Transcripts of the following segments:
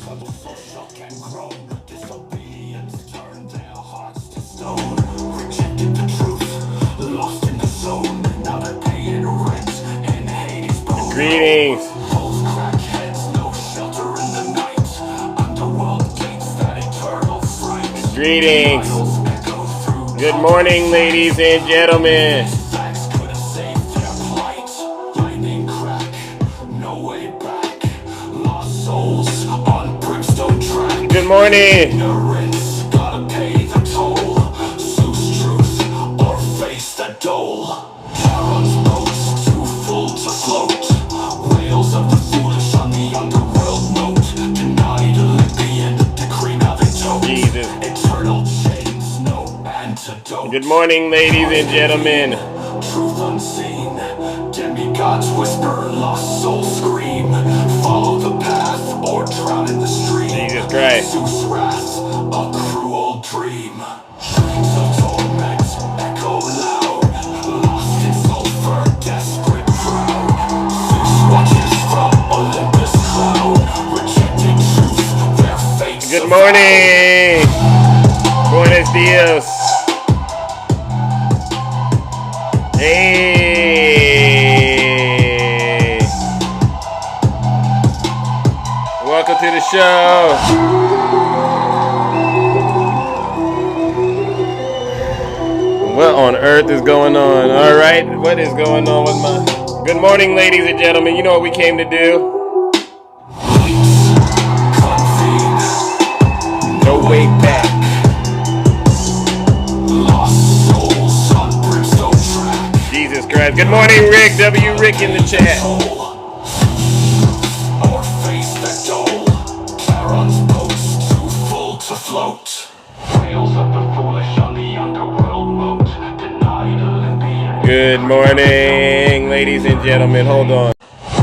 Greetings. Greetings. Good morning, ladies and gentlemen. Good morning. Good morning, ladies and gentlemen. Truth unseen, demigods whisper, lost souls scream. Follow the path or drown in the stream. Jesus Christ. Zeus' wrath, a cruel dream. Shrines of torment echo loud, lost in sulfur, desperate crowd. Zeus watches from Olympus cloud, rejecting truth, their fates. Good morning. Buenos dias. Hey. Welcome to the show. What on earth is going on? All right, what is going on with my... Good morning, ladies and gentlemen. You know what we came to do? No way back. Lost souls on brimstone track. Jesus Christ. Good morning, Rick. W. Rick in the chat. Or face the dole. Charon's boats too full to float. Whales of the foolish on the underworld moat. Denied Olympian. Good morning, ladies and gentlemen. Hold on.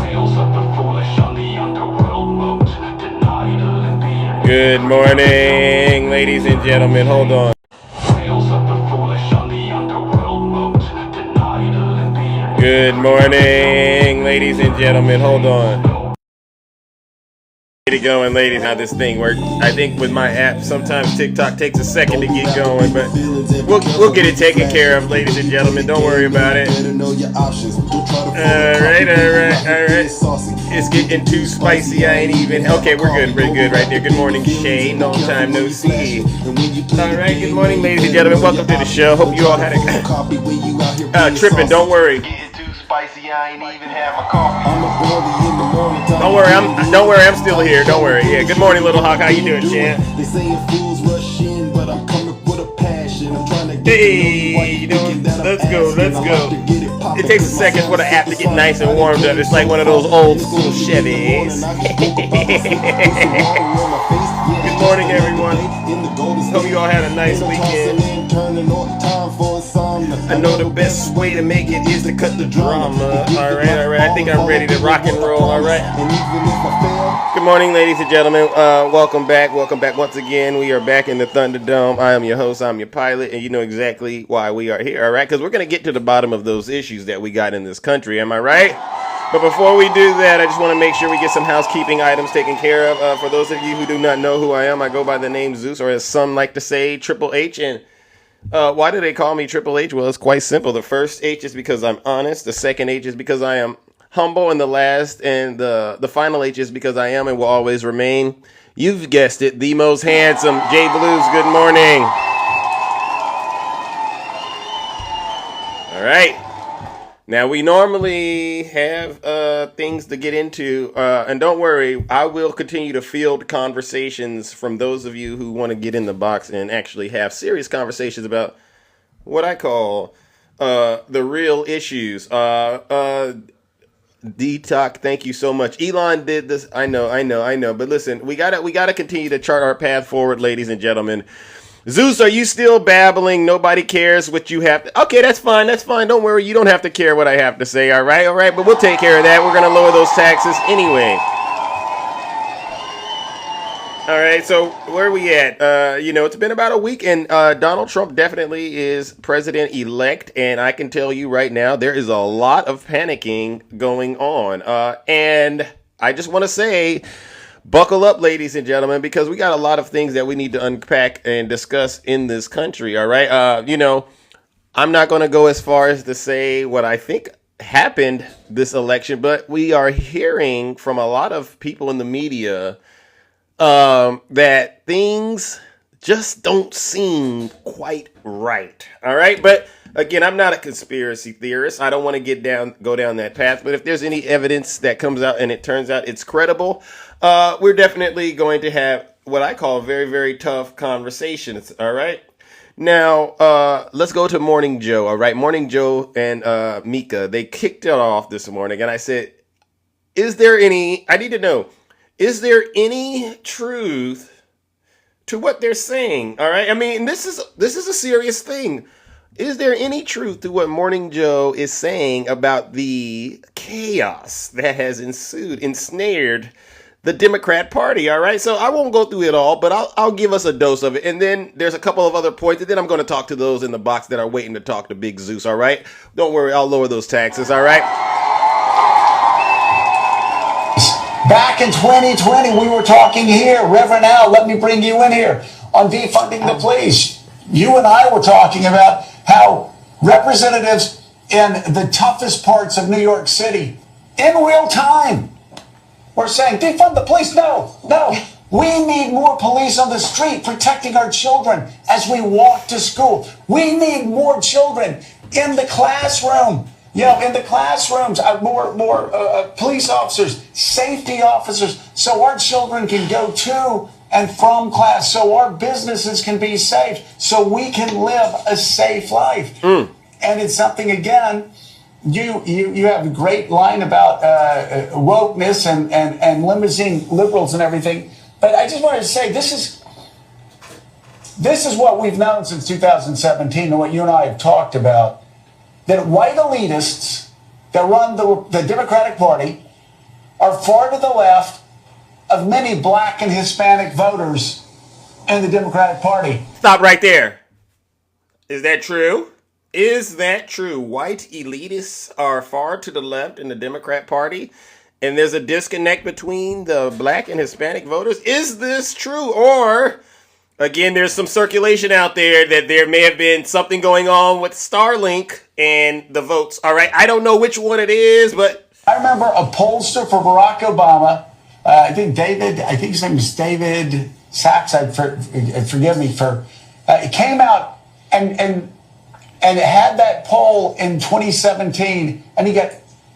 Whales of the foolish on the underworld moat. Denied Olympian. Good morning, ladies and gentlemen. Hold on. Whales of the foolish on the underworld moat. Denied Olympian. Good morning, ladies and gentlemen. Hold on. Get it going, ladies. How this thing works? I think with my app, sometimes TikTok takes a second to get going, but we'll get it taken care of, ladies and gentlemen. Don't worry about it. All right. It's getting too spicy. I ain't even. Okay, we're good. We're good right there. Good morning, Shay. Long time no see. All right. Good morning, ladies and gentlemen. Welcome to the show. Hope you all had a tripping. Don't worry. Spicy, I ain't even have my coffee. Don't worry, I'm still here. Don't worry. Yeah. Good morning, Little Hawk. How you doing, champ? They saying fools rush in, but I'm coming with a passion. I'm trying to get Hey, you know, let's go. It takes a second for the app to get nice and warmed up. It's like one of those old school Chevys. Good morning, everyone. Hope you all had a nice weekend. I know the best way to make it is to cut the drama. All right. I think I'm ready to rock and roll. All right. Good morning, ladies and gentlemen. Welcome back once again. We are back in the Thunderdome. I am your host. I'm your pilot, and you know exactly why we are here. All right, because we're gonna get to the bottom of those issues that we got in this country. Am I right? But before we do that, I just want to make sure we get some housekeeping items taken care of. For those of you who do not know who I am, I go by the name Zeus, or as some like to say, Triple H. And why do they call me Triple H? Well, it's quite simple. The first H is because I'm honest. The second H is because I am humble. And the last and the final H is because I am and will always remain, you've guessed it, the most handsome. Jay Blues, good morning. All right. Now, we normally have things to get into, and don't worry, I will continue to field conversations from those of you who want to get in the box and actually have serious conversations about what I call the real issues. D-Talk, thank you so much. Elon did this. I know. But listen, we gotta continue to chart our path forward, ladies and gentlemen. Zeus, are you still babbling? Nobody cares what you have to... Okay, that's fine. Don't worry. You don't have to care what I have to say, all right? But we'll take care of that. We're going to lower those taxes anyway. All right, so where are we at? It's been about a week, and Donald Trump definitely is president-elect, and I can tell you right now, there is a lot of panicking going on. And I just want to say... buckle up, ladies and gentlemen, because we got a lot of things that we need to unpack and discuss in this country. All right. I'm not going to go as far as to say what I think happened this election, but we are hearing from a lot of people in the media that things just don't seem quite right. All right. But again, I'm not a conspiracy theorist. I don't want to go down that path. But if there's any evidence that comes out and it turns out it's credible, we're definitely going to have what I call very, very tough conversations. All right. Now, let's go to Morning Joe. All right. Morning Joe and Mika, they kicked it off this morning. And I said, I need to know, is there any truth to what they're saying? All right. I mean, this is a serious thing. Is there any truth to what Morning Joe is saying about the chaos that has ensnared the Democrat Party? All right. So I won't go through it all, but I'll give us a dose of it. And then there's a couple of other points. And then I'm going to talk to those in the box that are waiting to talk to Big Zeus. All right. Don't worry. I'll lower those taxes. All right. Back in 2020, we were talking here. Reverend Al, let me bring you in here on defunding the police. You and I were talking about how representatives in the toughest parts of New York City, in real time, were saying, defund the police. No. We need more police on the street protecting our children as we walk to school. We need more children in the classroom. In the classrooms, more police officers, safety officers, so our children can go to and from class, so our businesses can be safe, so we can live a safe life. And it's something, again, you have a great line about wokeness and limousine liberals and everything, but I just wanted to say this is what we've known since 2017 and what you and I have talked about. That white elitists that run the Democratic Party are far to the left of many black and Hispanic voters in the Democratic Party. Stop right there. Is that true? Is that true? White elitists are far to the left in the Democrat Party, and there's a disconnect between the black and Hispanic voters? Is this true? Or, again, there's some circulation out there that there may have been something going on with Starlink and the votes. All right. I don't know which one it is, but I remember a pollster for Barack Obama. I think his name is David Sachs. Forgive me for. It came out and had that poll in 2017, and he got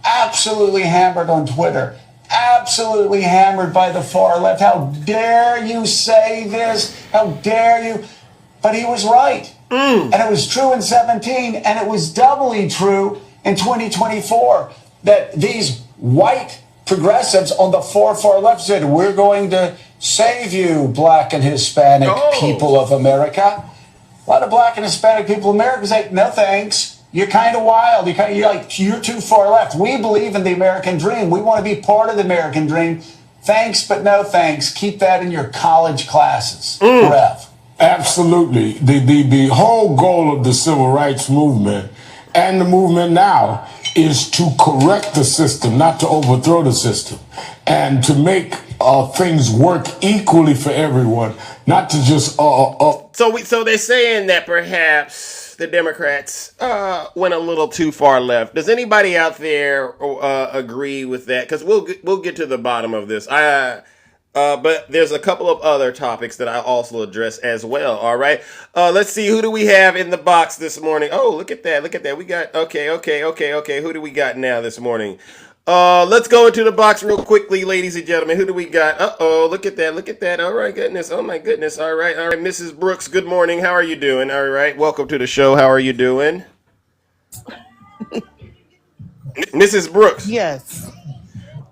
absolutely hammered on Twitter. Absolutely hammered by the far left. How dare you say this? How dare you? But he was right. And it was true in 17, and it was doubly true in 2024 that these white progressives on the far left said, we're going to save you, black and Hispanic people of America. A lot of black and Hispanic people in America say, no thanks. You're kind of wild. You're too far left. We believe in the American dream. We want to be part of the American dream. Thanks, but no thanks. Keep that in your college classes. Rev. Absolutely. The whole goal of the civil rights movement and the movement now is to correct the system, not to overthrow the system, and to make things work equally for everyone, not to just So they're saying that perhaps the Democrats went a little too far left. Does anybody out there agree with that? Because we'll get to the bottom of this. But there's a couple of other topics that I also address as well. All right. Let's see. Who do we have in the box this morning? Oh, look at that. Look at that. We got. Okay. Who do we got now this morning? Let's go into the box real quickly, ladies and gentlemen. Who do we got? Look at that. Look at that. All right. Goodness. Oh, my goodness. All right. Mrs. Brooks, good morning. How are you doing? All right. Welcome to the show. How are you doing? Mrs. Brooks. Yes.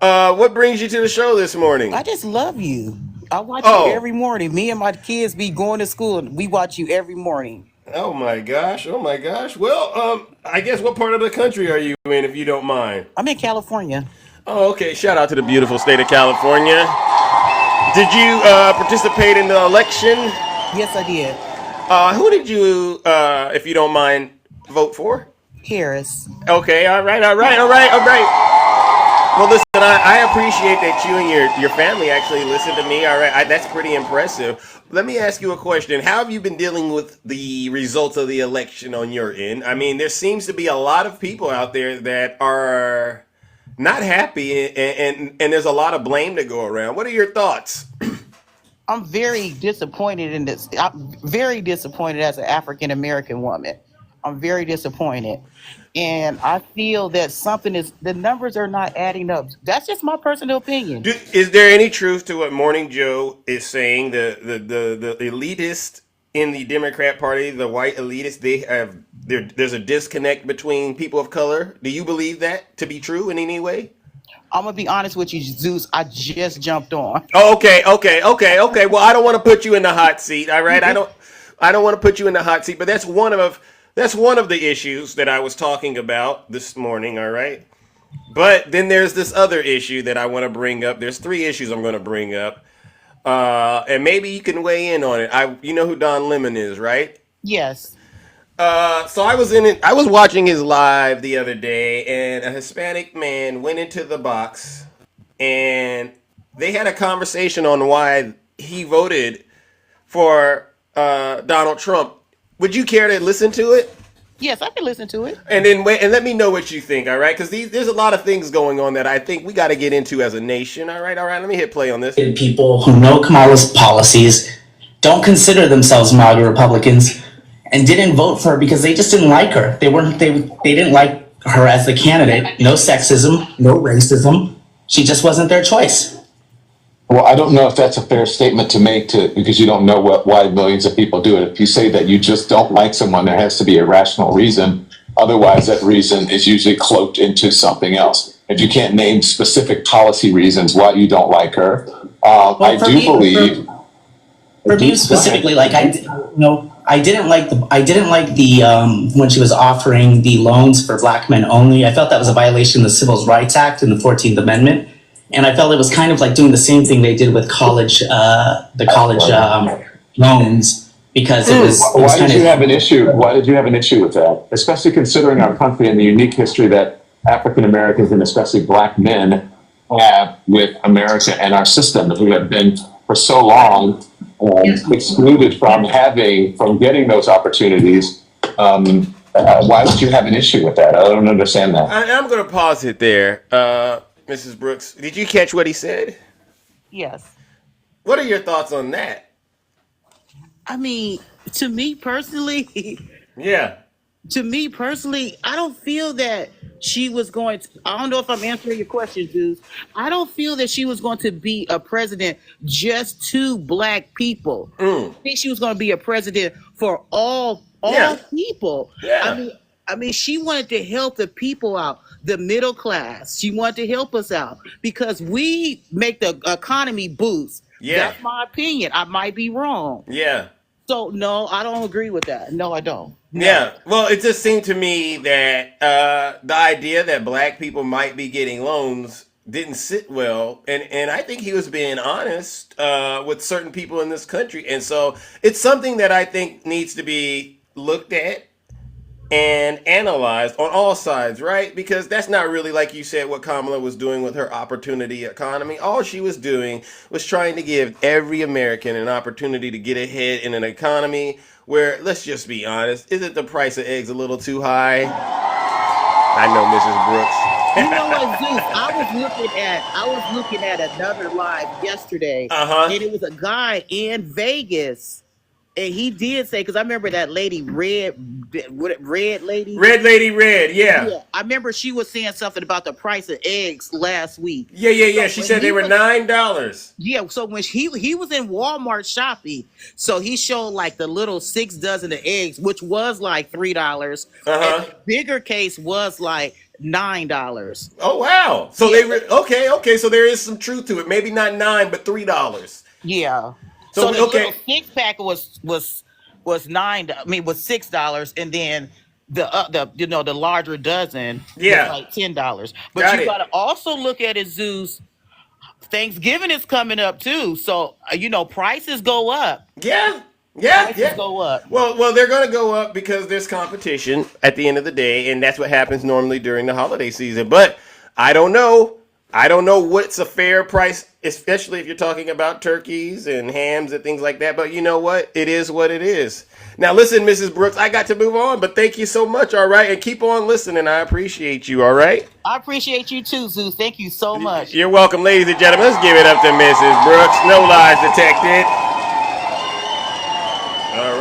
What brings you to the show this morning? I just love you. I watch you every morning. Me and my kids be going to school and we watch you every morning. Oh my gosh. Well, I guess what part of the country are you in, if you don't mind? I'm in California. Oh, okay. Shout out to the beautiful state of California. Did you participate in the election? Yes, I did. Who did you, if you don't mind, vote for? Harris. Okay. All right. Well, listen, I appreciate that you and your family actually listen to me. All right, that's pretty impressive. Let me ask you a question. How have you been dealing with the results of the election on your end? I mean, there seems to be a lot of people out there that are not happy, and there's a lot of blame to go around. What are your thoughts? I'm very disappointed in this. I'm very disappointed as an African American woman. I'm very disappointed. And I feel that the numbers are not adding up. That's just my personal opinion. Is there any truth to what Morning Joe is saying? The elitist in the Democrat Party, the white elitists, there's a disconnect between people of color. Do you believe that to be true in any way? I'm gonna be honest with you, Zeus. I just jumped on. Oh, okay. Well, I don't want to put you in the hot seat. All right, I don't want to put you in the hot seat, but that's one of the issues that I was talking about this morning. All right, but then there's this other issue that I want to bring up. There's three issues I'm going to bring up, and maybe you can weigh in on it. You know who Don Lemon is, right? Yes. So I was in it. I was watching his live the other day, and a Hispanic man went into the box, and they had a conversation on why he voted for Donald Trump. Would you care to listen to it? Yes, I can listen to it. And then wait, and let me know what you think. All right, because there's a lot of things going on that I think we got to get into as a nation. All right. Let me hit play on this. People who know Kamala's policies, don't consider themselves MAGA Republicans, and didn't vote for her because they just didn't like her. They didn't like her as the candidate. No sexism, no racism. She just wasn't their choice. Well, I don't know if that's a fair statement to make because you don't know why millions of people do it. If you say that you just don't like someone, there has to be a rational reason. Otherwise, that reason is usually cloaked into something else. If you can't name specific policy reasons why you don't like her, I do believe. For me specifically, like I didn't like the when she was offering the loans for Black men only. I felt that was a violation of the Civil Rights Act and the 14th Amendment. And I felt it was kind of like doing the same thing they did with college loans, because it was. Why did you have an issue? Why did you have an issue with that? Especially considering our country and the unique history that African Americans and especially Black men have with America and our system, who have been for so long excluded from getting those opportunities. Why would you have an issue with that? I don't understand that. I'm going to pause it there. Mrs. Brooks, did you catch what he said? Yes. What are your thoughts on that? I mean, to me personally, yeah. To me personally, I don't feel that she was going to. I don't know if I'm answering your question, Zeus. I don't feel that she was going to be a president just to Black people. I think she was going to be a president for all people. Yeah. I mean, she wanted to help the people out, the middle class. She wanted to help us out because we make the economy boost. Yeah. That's my opinion. I might be wrong. Yeah. So, no, I don't agree with that. No, I don't. No. Yeah. Well, it just seemed to me that the idea that Black people might be getting loans didn't sit well. And I think he was being honest with certain people in this country. And so it's something that I think needs to be looked at and analyzed on all sides, right? Because that's not really, like you said, what Kamala was doing with her opportunity economy. All she was doing was trying to give every American an opportunity to get ahead in an economy where, let's just be honest, isn't the price of eggs a little too high? I know, Mrs. Brooks. You know what, Zeus? I was looking at another live yesterday, and it was a guy in Vegas. And he did say, because I remember that lady, Red Lady, yeah. I remember she was saying something about the price of eggs last week. Yeah. She said they were $9. Yeah, so when he was in Walmart shopping, so he showed like the little 6 dozen of eggs, which was like $3. And the bigger case was like $9. Oh wow! So they were okay. So there is some truth to it. Maybe not $9, but $3. Yeah. So the little 6-pack was $9. I mean, was $6, and then the larger dozen was like $10. But you gotta also look at it, Zeus. Thanksgiving is coming up too, so prices go up. Prices go up. Well, they're going to go up because there's competition at the end of the day, and that's what happens normally during the holiday season. But I don't know. I don't know what's a fair price, especially if you're talking about turkeys and hams and things like that. But you know what? It is what it is. Now, listen, Mrs. Brooks, I got to move on, but thank you so much, all right? And keep on listening. I appreciate you, all right? I appreciate you too, Zeus. Thank you so much. You're welcome, ladies and gentlemen. Let's give it up to Mrs. Brooks. No lies detected. All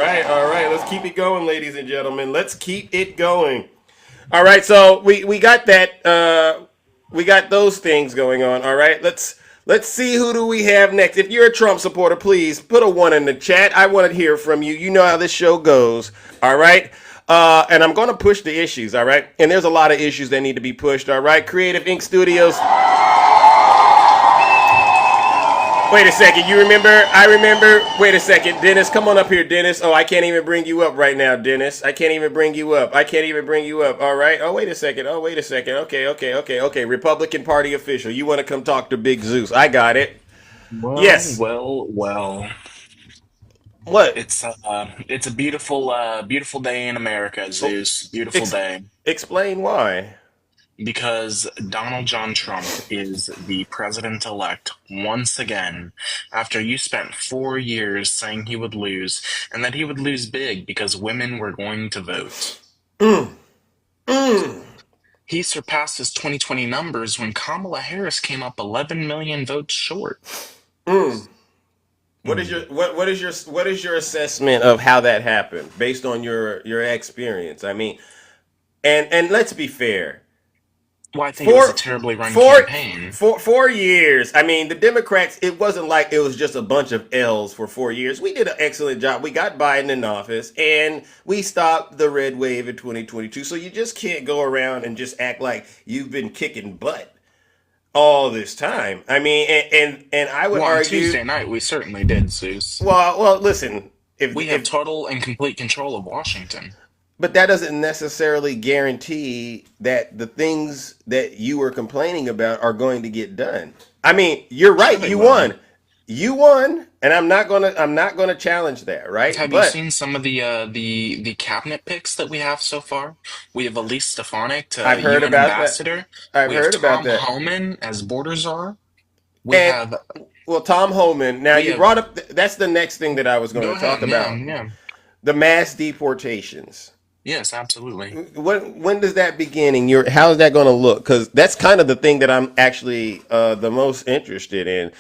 right. Let's keep it going, ladies and gentlemen. Let's keep it going. All right, so we got that. We got those things going on. All right, let's see who do we have next. If you're a Trump supporter, please put a 1 in the chat. I want to hear from you. You know how this show goes. All right. And I'm going to push the issues. All right. And there's a lot of issues that need to be pushed. All right. Creative Ink Studios. Wait a second. You remember? I remember. Wait a second. Dennis, come on up here, Dennis. Oh, I can't even bring you up right now, Dennis. I can't even bring you up. All right. Oh, wait a second. Okay. Republican Party official. You want to come talk to Big Zeus. I got it. Yes. Well. What? It's a beautiful day in America, Zeus. Beautiful day. Explain why. Because Donald John Trump is the president-elect once again, after you spent 4 years saying he would lose, and that he would lose big because women were going to vote. He surpassed his 2020 numbers when Kamala Harris came up 11 million votes short. What is your assessment of how that happened based on your experience? I mean, and let's be fair. Well, I think it was a terribly run campaign. 4 years. I mean, the Democrats, it wasn't like it was just a bunch of L's for 4 years. We did an excellent job. We got Biden in office, and we stopped the red wave in 2022. So you just can't go around and just act like you've been kicking butt all this time. I mean, and I would argue... on Tuesday night, we certainly did, Zeus. Well, listen. We have total and complete control of Washington. But that doesn't necessarily guarantee that the things that you were complaining about are going to get done. I mean, you're right. You won, and I'm not gonna challenge that. Right? Have you seen some of the cabinet picks that we have so far? We have Elise Stefanik to I've heard UN about ambassador. I've we heard have about Tom that. Homan as border czar. We have Tom Homan. Now you brought up that's the next thing that I was going to talk about. Yeah. The mass deportations. Yes, absolutely. When does that begin? And how is that going to look? Because that's kind of the thing that I'm actually the most interested in.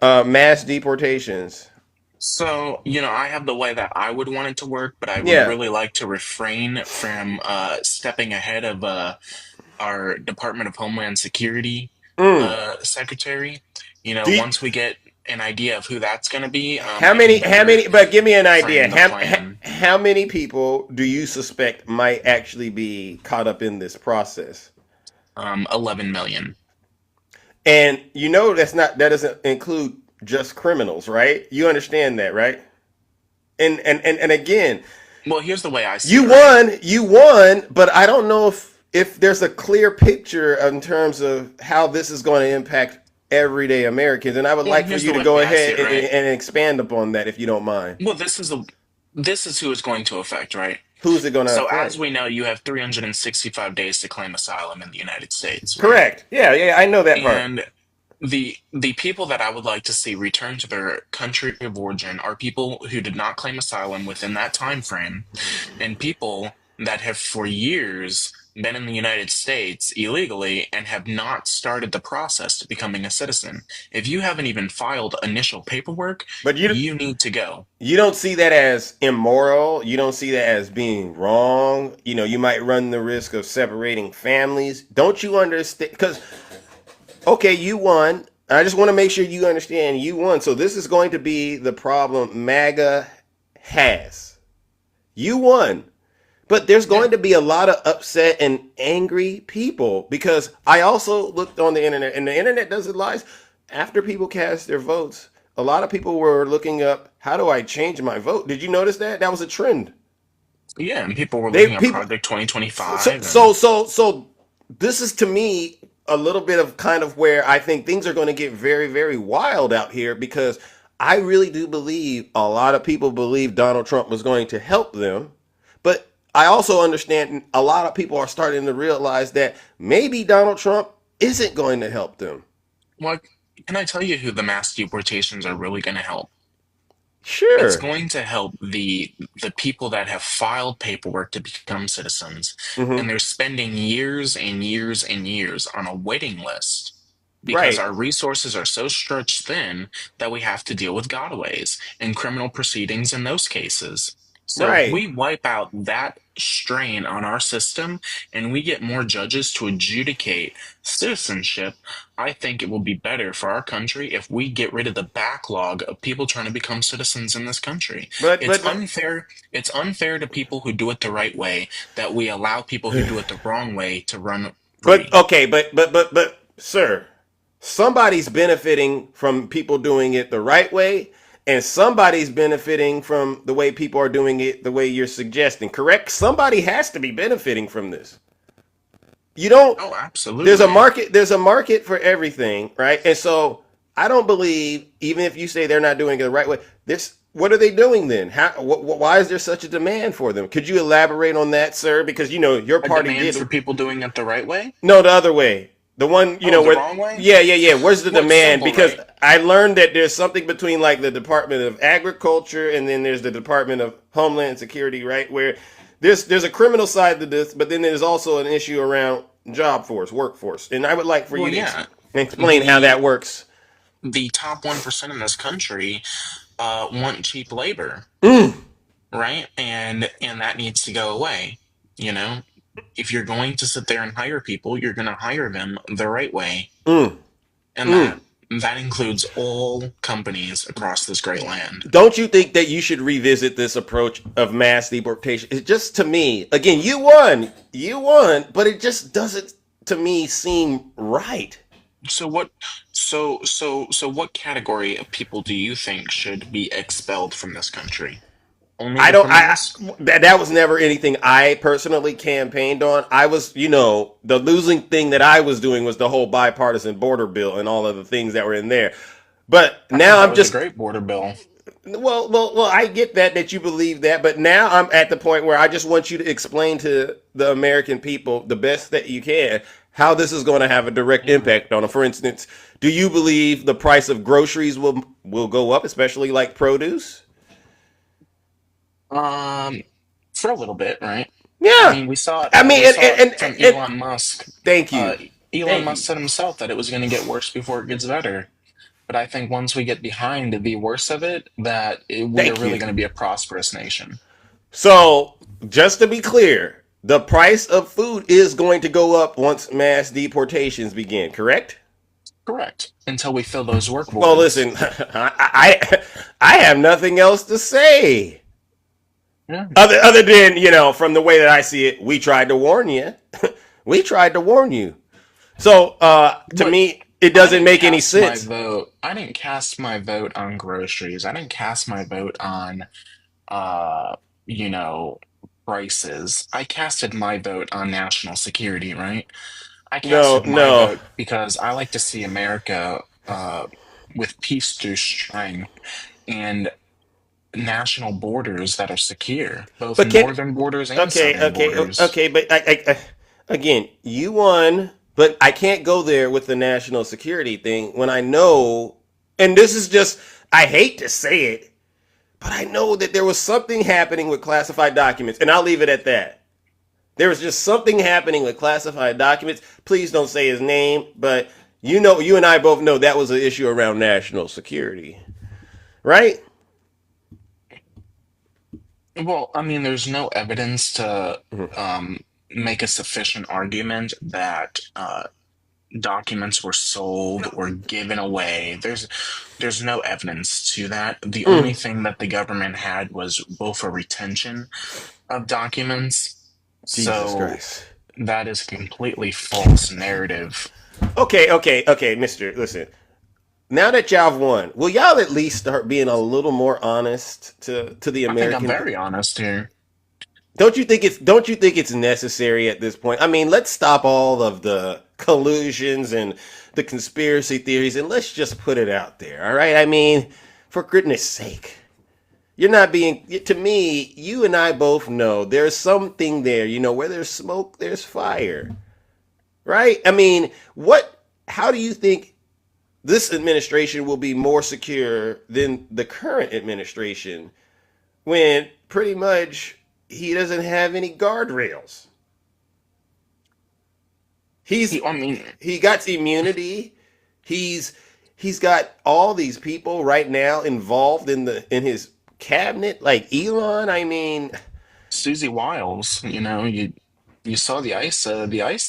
Mass deportations. So, I have the way that I would want it to work, but I would really like to refrain from stepping ahead of our Department of Homeland Security secretary. Once we get an idea of who that's going to be. How many, but give me an idea. How many people do you suspect might actually be caught up in this process? 11 million. And that doesn't include just criminals, right? You understand that, right? And again, well, here's the way I see it. You won, but I don't know if there's a clear picture in terms of how this is going to impact everyday Americans, and I would like for you to go ahead and expand upon that, if you don't mind. Well, this is who it's going to affect, right? Who's it going to affect? So, as we know, you have 365 days to claim asylum in the United States. Right? Correct. Yeah, I know that part. And the people that I would like to see return to their country of origin are people who did not claim asylum within that time frame, and people that have for years been in the United States illegally and have not started the process to becoming a citizen. If you haven't even filed initial paperwork, but you need to go. You don't see that as immoral. You don't see that as being wrong. You might run the risk of separating families. Don't you understand? Because, okay, you won. I just want to make sure you understand you won. So this is going to be the problem MAGA has. You won. But there's going to be a lot of upset and angry people, because I also looked on the internet, and the internet doesn't lie. After people cast their votes, a lot of people were looking up, how do I change my vote? Did you notice that? That was a trend. Yeah, and people were looking at Project 2025. So this is, to me, a little bit of kind of where I think things are going to get very, very wild out here, because I really do believe a lot of people believe Donald Trump was going to help them. But I also understand a lot of people are starting to realize that maybe Donald Trump isn't going to help them. What can I tell you who the mass deportations are really going to help? It's Sure. going to help the people that have filed paperwork to become citizens, Mm-hmm. and they're spending years and years and years on a waiting list because Right. our resources are so stretched thin that we have to deal with gotaways and criminal proceedings in those cases. So if Right. we wipe out that strain on our system and we get more judges to adjudicate citizenship, I think it will be better for our country if we get rid of the backlog of people trying to become citizens in this country. But It's but but unfair. It's unfair to people who do it the right way that we allow people who do it the wrong way to run but free. okay. But sir, somebody's benefiting from people doing it the right way, and somebody's benefiting from the way people are doing it the way you're suggesting. Correct? Somebody has to be benefiting from this. You don't. Oh, There's a absolutely. market. There's a market for everything, right? And so I don't believe, even if you say they're not doing it the right way, this. What are they doing then? How? Why is there such a demand for them? Could you elaborate on that, sir? Because your A party demand for did. people doing it the right way? No, the other way. The one, Oh, the where. wrong way? Yeah. Where's the Well, it's demand? simple, Because right? I learned that there's something between like the Department of Agriculture and then there's the Department of Homeland Security, right? Where there's a criminal side to this, but then there's also an issue around job force, workforce. And I would like for Well, you to yeah. explain how The that works. the top 1% in this country want cheap labor, Mm, right? And that needs to go away. You know, if you're going to sit there and hire people, you're going to hire them the right way, mm, and mm. that includes all companies across this great land. Don't you think that you should revisit this approach of mass deportation? It just, to me, again, you won, but it just doesn't, to me, seem right. So what so what category of people do you think should be expelled from this country? Only I the don't. criminals? That was never anything I personally campaigned on. I was, the losing thing that I was doing was the whole bipartisan border bill and all of the things that were in there. But I think now that I'm was a just great border bill. well. I get that you believe that, but now I'm at the point where I just want you to explain to the American people the best that you can how this is going to have a direct Yeah. impact on them. For instance, do you believe the price of groceries will go up, especially like produce? Um, for a little bit, right? I Yeah. mean, we saw it. I mean, We saw it from and Elon Musk. thank Uh, you. Elon Thank Musk you. said himself that it was going to get worse before it gets better. But I think once we get behind the worst of it, we are Thank really you. going to be a prosperous nation. So, just to be clear, the price of food is going to go up once mass deportations begin, correct? Correct. Until we fill those work Well, voids. listen, I have nothing else to say. Yeah. Other than, from the way that I see it, we tried to warn you. We tried to warn you. So, to But me, it I doesn't didn't make any cast my sense. vote. I didn't cast my vote on groceries. I didn't cast my vote on uh, you know, prices. I casted my vote on national security, right? I No, casted my no. vote because I like to see America with peace through strength and national borders that are secure, both But can northern borders and okay, southern okay, borders. okay, but again, you won, but I can't go there with the national security thing when I know, and this is just, I hate to say it, but I know that there was something happening with classified documents, and I'll leave it at that. There was just something happening with classified documents. Please don't say his name, but you and I both know that was an issue around national security, right? Well, I mean, there's no evidence to Mhm. make a sufficient argument that documents were sold or given away. There's no evidence to that. The only Mm. thing that the government had was willful retention of documents. Jesus So Christ. that is completely false narrative. Okay, Mister. Listen, now that y'all have won, will y'all at least start being a little more honest to the I think I'm American? very honest here. Don't you think it's necessary at this point? I mean, let's stop all of the collusions and the conspiracy theories, and let's just put it out there. All right? I mean, for goodness sake, you're not being. To me, you and I both know there's something there. Where there's smoke, there's fire. Right? I mean, what? How do you think this administration will be more secure than the current administration when pretty much he doesn't have any guardrails. He got immunity. He's got all these people right now involved in his cabinet, like Elon. I mean, Susie Wiles, you saw the ice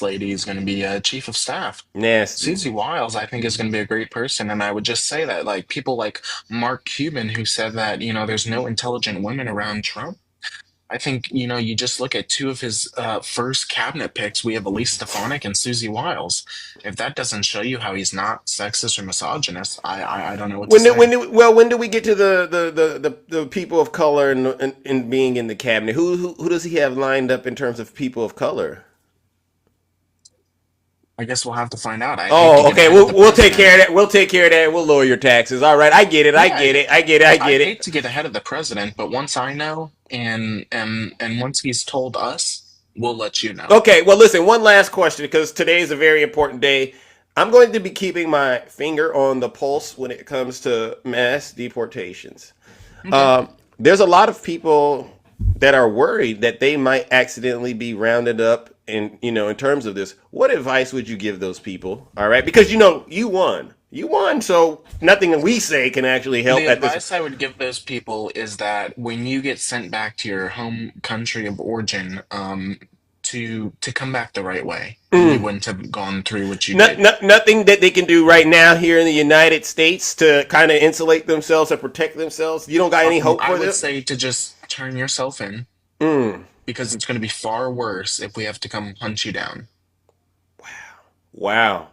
lady is going to be chief of staff. Nasty. Susie Wiles, I think, is going to be a great person, and I would just say that, like, people like Mark Cuban, who said that there's no intelligent women around Trump. I think you just look at two of his first cabinet picks. We have Elise Stefanik and Susie Wiles. If that doesn't show you how he's not sexist or misogynist, I don't know what to say. When do we get to the people of color and being in the cabinet? Who does he have lined up in terms of people of color? I guess we'll have to find out. Okay. We'll take care of that. We'll take care of that. We'll lower your taxes. All right. I get it. I get it. I hate to get ahead of the president, but once I know and once he's told us, we'll let you know. Okay. Well, listen. One last question, because today is a very important day. I'm going to be keeping my finger on the pulse when it comes to mass deportations. Okay. There's a lot of people that are worried that they might accidentally be rounded up. And, in terms of this, what advice would you give those people? All right. Because, you won. You won. So nothing we say can actually help. The advice I would give those people is that when you get sent back to your home country of origin, to come back the right way. You wouldn't have gone through what you did. Nothing that they can do right now here in the United States to kind of insulate themselves or protect themselves. You don't got any hope for this? I would say to just turn yourself in. Because it's going to be far worse if we have to come hunt you down. Wow.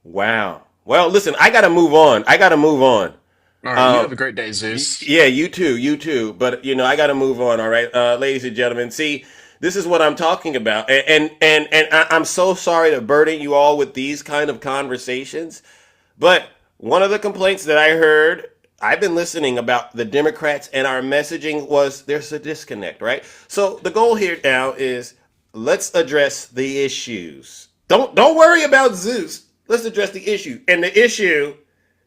Well, listen, I got to move on. All right, you have a great day, Zeus. Yeah, you too. But, I got to move on, all right? Ladies and gentlemen, see, this is what I'm talking about. And I'm so sorry to burden you all with these kind of conversations. But one of the complaints that I heard, I've been listening about the Democrats and our messaging, was there's a disconnect, right? So the goal here now is let's address the issues. Don't worry about Zeus. Let's address the issue. And the issue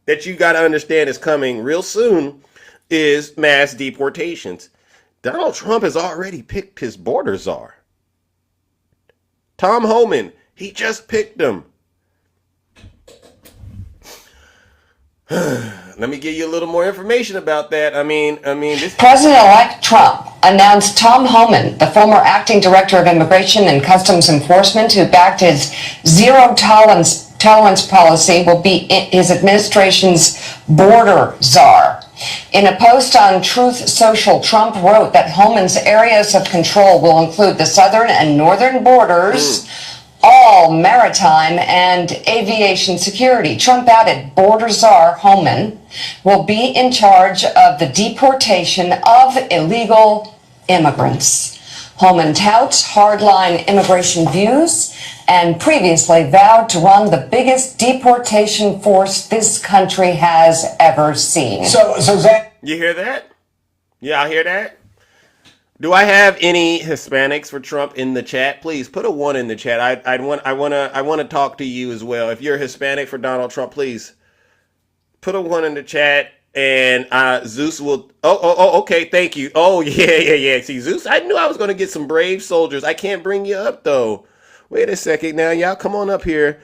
that you got to understand is coming real soon is mass deportations. Donald Trump has already picked his border czar. Tom Homan, he just picked him. Let me give you a little more information about that. This President-elect Trump announced Tom Homan, the former acting director of Immigration and Customs Enforcement, who backed his zero tolerance policy, will be his administration's border czar. In a post on Truth Social, Trump wrote that Homan's areas of control will include the southern and northern borders, all maritime and aviation security. Trump added border czar Homan will be in charge of the deportation of illegal immigrants. Homan touts hardline immigration views and previously vowed to run the biggest deportation force this country has ever seen. So Zach, you hear that? Yeah, I hear that. Do I have any Hispanics for Trump in the chat? Please put a 1 in the chat. I want to talk to you as well. If you're Hispanic for Donald Trump, please put a 1 in the chat, and Zeus will. Okay, thank you. Oh yeah. See, Zeus, I knew I was going to get some brave soldiers. I can't bring you up though. Wait a second now, y'all. Come on up here.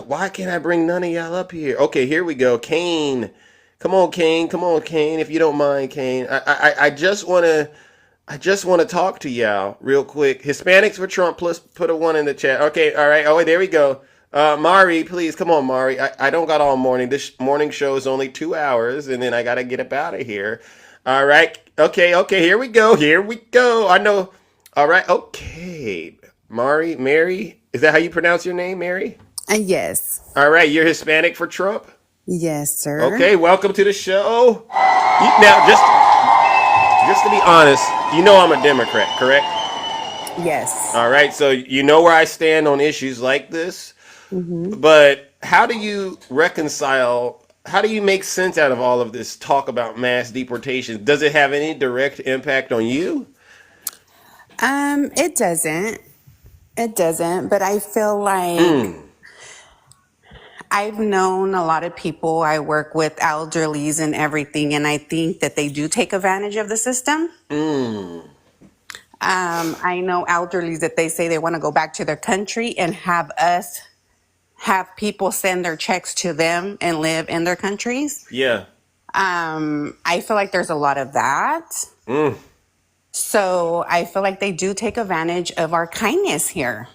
Why can't I bring none of y'all up here? Okay, here we go. Kane. Come on, Kane. If you don't mind, Kane. I just want to talk to y'all real quick. Hispanics for Trump. Plus, put a 1 in the chat. Okay, all right. Oh, there we go. Mari, please come on, Mari. I don't got all morning. This morning show is only 2 hours, and then I gotta get up out of here. All right. Okay. Here we go. I know. All right. Okay. Mary. Is that how you pronounce your name, Mary? Yes. All right. You're Hispanic for Trump? Yes, sir. Okay, welcome to the show. Now, just to be honest, I'm a Democrat, correct? Yes. All right, so you know where I stand on issues like this. Mm-hmm. But how do you make sense out of all of this talk about mass deportation? Does it have any direct impact on you? It doesn't, but I feel like I've known a lot of people. I work with elderlies and everything, and I think that they do take advantage of the system. I know elderlies that they say they want to go back to their country and have people send their checks to them and live in their countries. Yeah. I feel like there's a lot of that. So I feel like they do take advantage of our kindness here.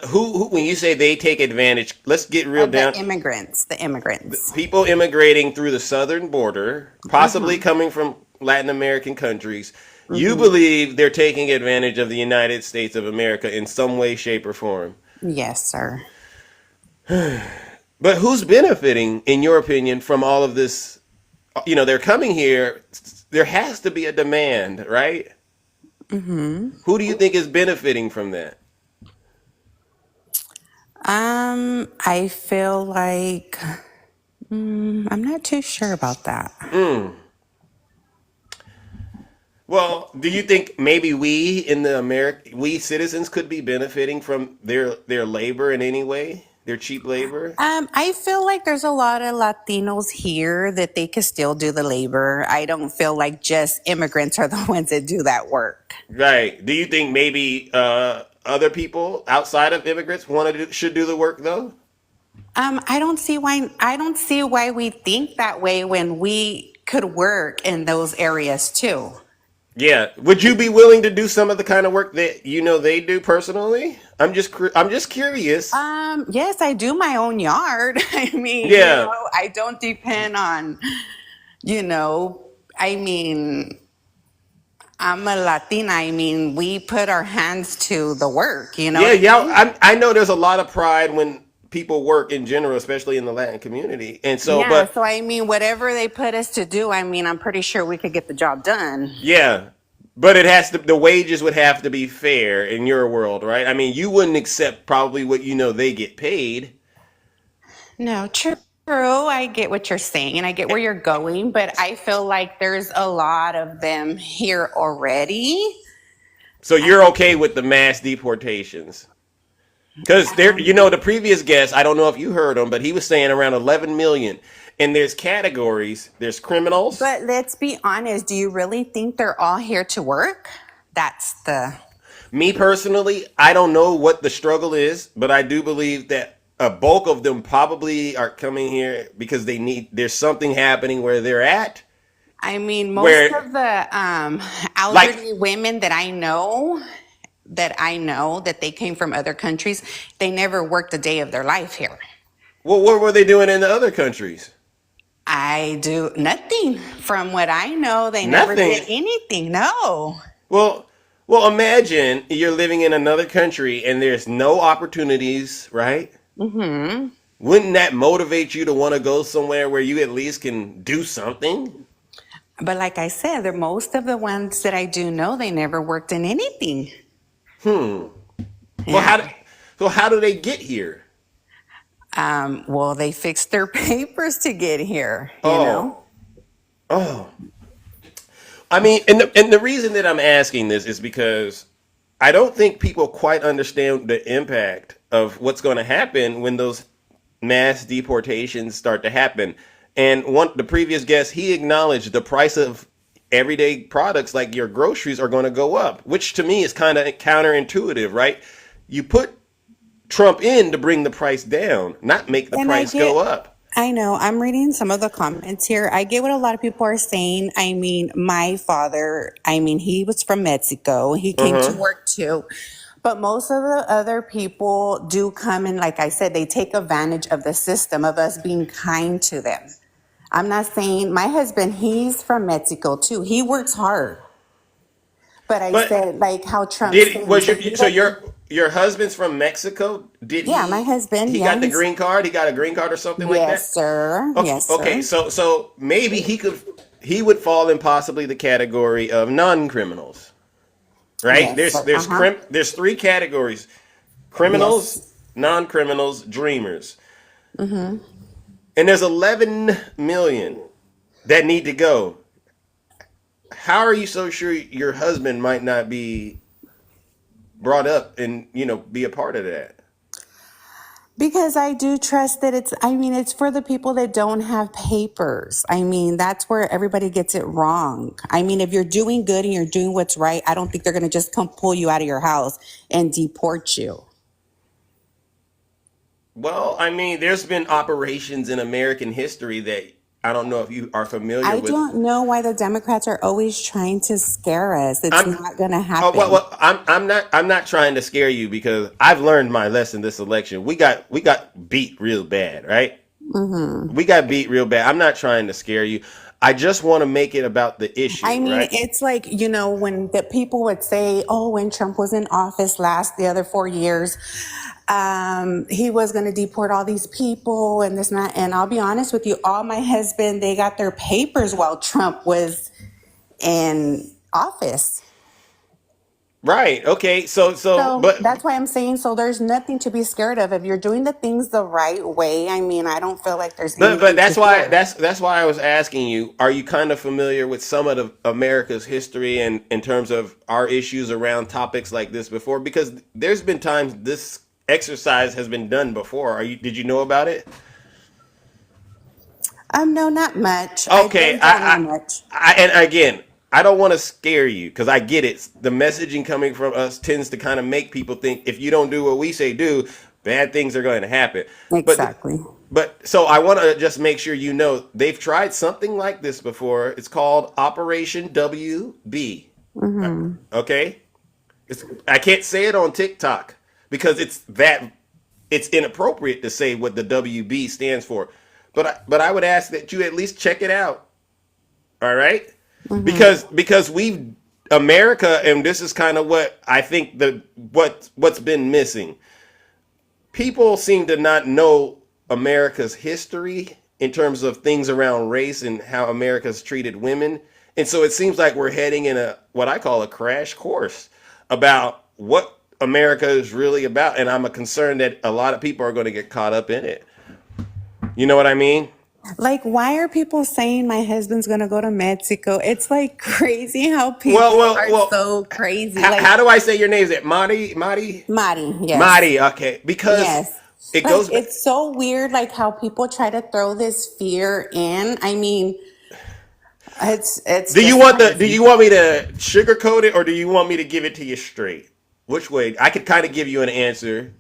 Who when you say they take advantage, let's get real down. The immigrants. People immigrating through the southern border, possibly coming from Latin American countries. You believe they're taking advantage of the United States of America in some way, shape, or form. Yes, sir. But who's benefiting, in your opinion, from all of this? You know, they're coming here. There has to be a demand, right? Who do you think is benefiting from that? I feel like I'm not too sure about that. Well, do you think maybe we citizens could be benefiting from their labor in any way? Their cheap labor? I feel like there's a lot of Latinos here that they could still do the labor. I don't feel like just immigrants are the ones that do that work. Right. Do you think maybe other people outside of immigrants should do the work though? I don't see why we think that way when we could work in those areas too. Yeah. Would you be willing to do some of the kind of work that they do personally? I'm just curious. Yes, I do my own yard. I mean, Yeah. I don't depend on, I mean, I'm a Latina. I mean, we put our hands to the work, Yeah. I know there's a lot of pride when people work in general, especially in the Latin community. And so, Yeah, so I mean, whatever they put us to do, I mean, I'm pretty sure we could get the job done. yeah, but the wages would have to be fair in your world, right? I mean, you wouldn't accept probably what they get paid. No, true. I get what you're saying and I get where you're going, but I feel like there's a lot of them here already. So you're okay with the mass deportations? Because the previous guest, I don't know if you heard him, but he was saying around 11 million. And there's categories. There's criminals. But let's be honest. Do you really think they're all here to work? Me personally, I don't know what the struggle is, but I do believe that a bulk of them probably are coming here because there's something happening where they're at. I mean, most of the elderly women that I know that they came from other countries, they never worked a day of their life here. Well, what were they doing in the other countries? I do nothing. From what I know, they never did anything. No. Well, imagine you're living in another country and there's no opportunities, right? Mm-hmm. Wouldn't that motivate you to want to go somewhere where you at least can do something? But like I said, most of the ones that I do know, they never worked in anything. Yeah. Well, how do they get here? Well, they fixed their papers to get here, you know? Oh. I mean, and the reason that I'm asking this is because I don't think people quite understand the impact of what's going to happen when those mass deportations start to happen. And the previous guest, he acknowledged the price of everyday products like your groceries are going to go up, which to me is kind of counterintuitive, right? You put Trump in to bring the price down, not make the price go up. I know. I'm reading some of the comments here. I get what a lot of people are saying. I mean, my father, he was from Mexico. He came to work too. But most of the other people do come and, like I said, they take advantage of the system, of us being kind to them. I'm not saying, my husband, he's from Mexico too. He works hard. But I said, like how Trump said, your husband's from Mexico? My husband. He got the green card? He got a green card or something like that? Yes, sir. Okay, yes, sir. Okay, so maybe he would fall in possibly the category of non-criminals. Right? Yes, There's three categories: criminals, non-criminals, dreamers. Mm-hmm. And there's 11 million that need to go. How are you so sure your husband might not be brought up and be a part of that? Because I do trust that it's for the people that don't have papers. I mean, that's where everybody gets it wrong. I mean, if you're doing good and you're doing what's right, I don't think they're going to just come pull you out of your house and deport you. Well, I mean, there's been operations in American history that I don't know if you are familiar I with. don't know why the Democrats are always trying to scare us. It's I'm not going to oh, happen. I'm not trying to scare you because I've learned my lesson this election. We got beat real bad, right? Mm-hmm. We got beat real bad. I'm not trying to scare you. I just want to make it about the I issue, mean, right? it's like, when the people would say, oh, when Trump was in office the other 4 years, he was going to deport all these people and this and that. And I'll be honest with you, all my husband, they got their papers while Trump was in office. Right. Okay. So So but that's why I'm saying, so there's nothing to be scared of. If you're doing the things the right way, I mean, I don't feel like there's but anything to that's why fear. that's why I was asking you, are you kind of familiar with some of the America's history and in terms of our issues around topics like this before? Because there's been times this exercise has been done before. Did you know about it? No, not much. I Okay, really don't know much. and again, I don't want to scare you because I get it. The messaging coming from us tends to kind of make people think if you don't do what we say do, bad things are going to happen. But Exactly. but so I want to just make sure you know they've tried something like this before. It's called Operation WB. Mm-hmm. Okay, I can't say it on TikTok because it's inappropriate to say what the WB stands for. But I would ask that you at least check it out. All right, Mm-hmm. because we've America, and this is kind of what I think what's been missing. People seem to not know America's history in terms of things around race and how America's treated women. And so it seems like we're heading in a what I call a crash course about what America is really about. And I'm concerned that a lot of people are going to get caught up in it. You know what I mean? Like, why are people saying my husband's gonna go to Mexico? It's like crazy how Well, people well, are well. so crazy. How Like, do I say your name? Is it Madi? Madi? Mari, yes. Madi. Okay, because Yes. it Like, goes back. it's so weird, like how people try to throw this fear in. I mean, it's just Do crazy. you want me to sugarcoat it or do you want me to give it to you straight? Which way? I could kind of give you an answer.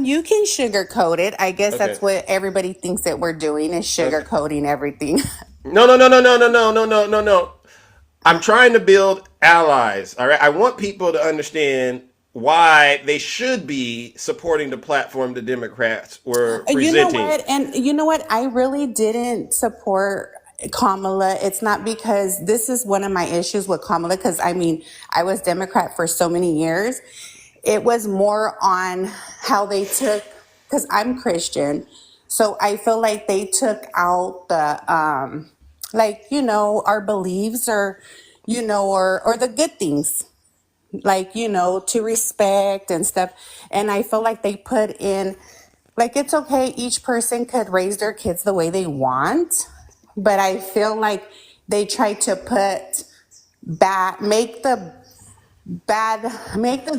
You can sugarcoat it. I guess Okay. that's what everybody thinks that we're doing is Okay. sugarcoating everything. No, no, no, no, no, no, no, no, no, no, no. I'm trying to build allies. All right. I want people to understand why they should be supporting the platform the Democrats were You know presenting. what? And you know what? I really didn't support Kamala. It's not because this is one of my issues with Kamala, because I mean, I was Democrat for so many years. It was more on how they took, because I'm Christian. So I feel like they took out our beliefs or the good things like to respect and stuff. And I feel like they put in, like, it's okay, each person could raise their kids the way they want, but I feel like they try to put bad make the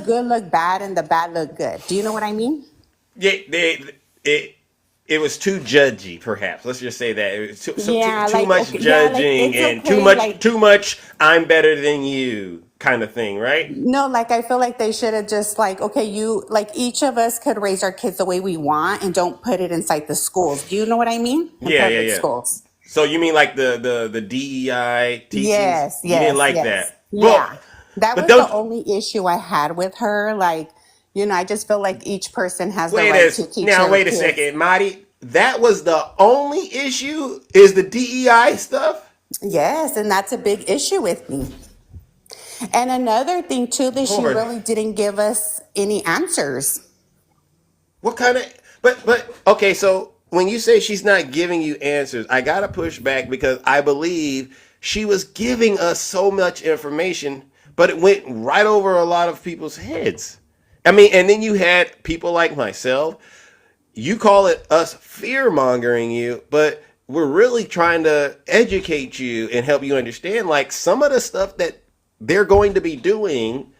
good look bad and the bad look good. Do you know what I mean? Yeah, it it was too judgy, perhaps. Let's just say that it was Yeah, too like, much okay, yeah, like, judging it's and okay, like, too much. I'm better than you kind of thing, right? no, like, I feel like they should have just, like, okay, each of us could raise our kids the way we want and don't put it inside the schools. Do you know what I mean? In Yeah, yeah, public yeah. schools. So you mean like the DEI teachings? Yes, You didn't yes, like yes. that? Well, Yeah. That but was the don't only issue I had with her. Like, I just feel like each person has the wait right to teach their wait a kids. second, Marty. That was the only issue is the DEI stuff? Yes, and that's a big issue with me. And another thing too, that she Lord. really didn't give us any answers. What kind of but okay, so when you say she's not giving you answers, I gotta push back because I believe she was giving us so much information, but it went right over a lot of people's heads. I mean, and then you had people like myself. You call it us fear mongering you, but we're really trying to educate you and help you understand like some of the stuff that they're going to be doing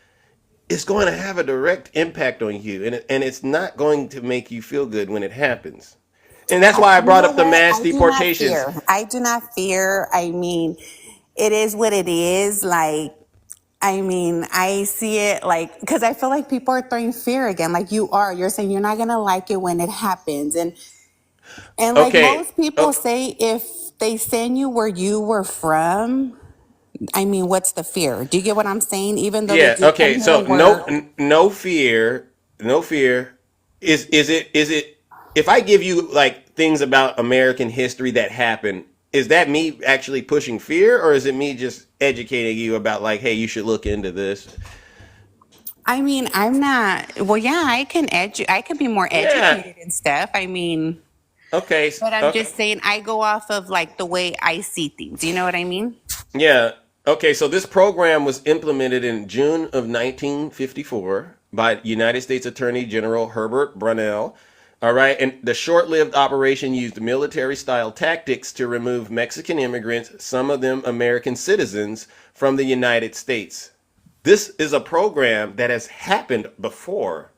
it's going to have a direct impact on you, and it's not going to make you feel good when it happens. And that's why I You brought know up the what? mass I do not deportations. fear. I do not fear. I mean, it is what it is. Like, I mean, I see it like, because I feel like people are throwing fear again. Like you are. You're saying you're not going to like it when it happens. And like Okay. most people say, if they send you where you were from, I mean, what's the fear? Do you get what I'm saying? Even though they Yeah. do come Okay. here So and work. no fear, no fear. Is it? If I give you like things about American history that happened, is that me actually pushing fear, or is it me just educating you about like, hey, you should look into this? I mean, I'm not. Well, yeah, I can be more Yeah. educated and stuff. I mean, Okay. but I'm Okay. just saying, I go off of like the way I see things. You know what I mean? Yeah. Okay. So this program was implemented in June of 1954 by United States Attorney General Herbert Brunel. All right. And the short lived operation used military style tactics to remove Mexican immigrants, some of them American citizens, from the United States. This is a program that has happened before.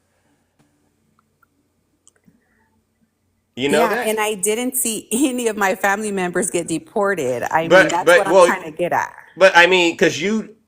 You know Yeah, that? and I didn't see any of my family members get deported. I mean, But, that's what but, I'm well, trying to get at. But I mean, because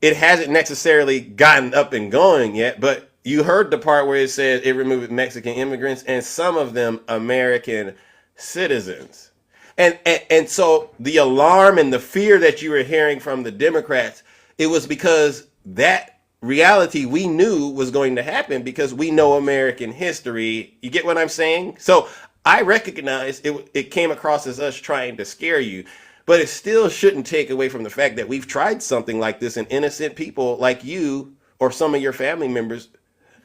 it hasn't necessarily gotten up and going yet. But you heard the part where it said it removed Mexican immigrants and some of them American citizens. And so the alarm and the fear that you were hearing from the Democrats, it was because that reality we knew was going to happen because we know American history. You get what I'm saying? So I recognize it came across as us trying to scare you, but it still shouldn't take away from the fact that we've tried something like this and innocent people like you or some of your family members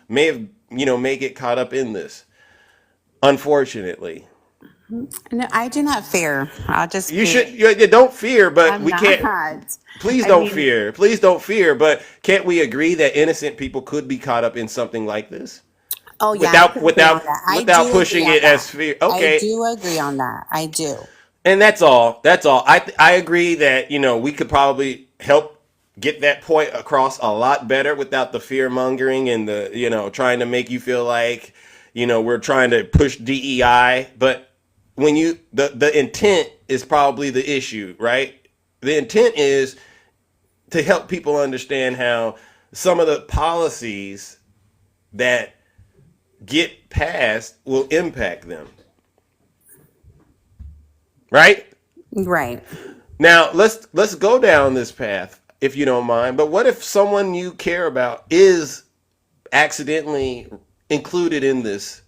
may have, may get caught up in this. Unfortunately. No, I do not fear. I'll just You be. should you don't fear, but I'm we not. can't. Please I don't mean, fear. Please don't fear. But can't we agree that innocent people could be caught up in something like this oh yeah, I without can agree on without that. I without do agree pushing on it that. as fear? I Okay, do agree on that. I do. and that's all. That's all. I agree that we could probably help get that point across a lot better without the fear mongering and the trying to make you feel like we're trying to push DEI. But when the intent is probably the issue, right? The intent is to help people understand how some of the policies that get passed will impact them. Right? Right. Now, let's go down this path if you don't mind. But what if someone you care about is accidentally included in this?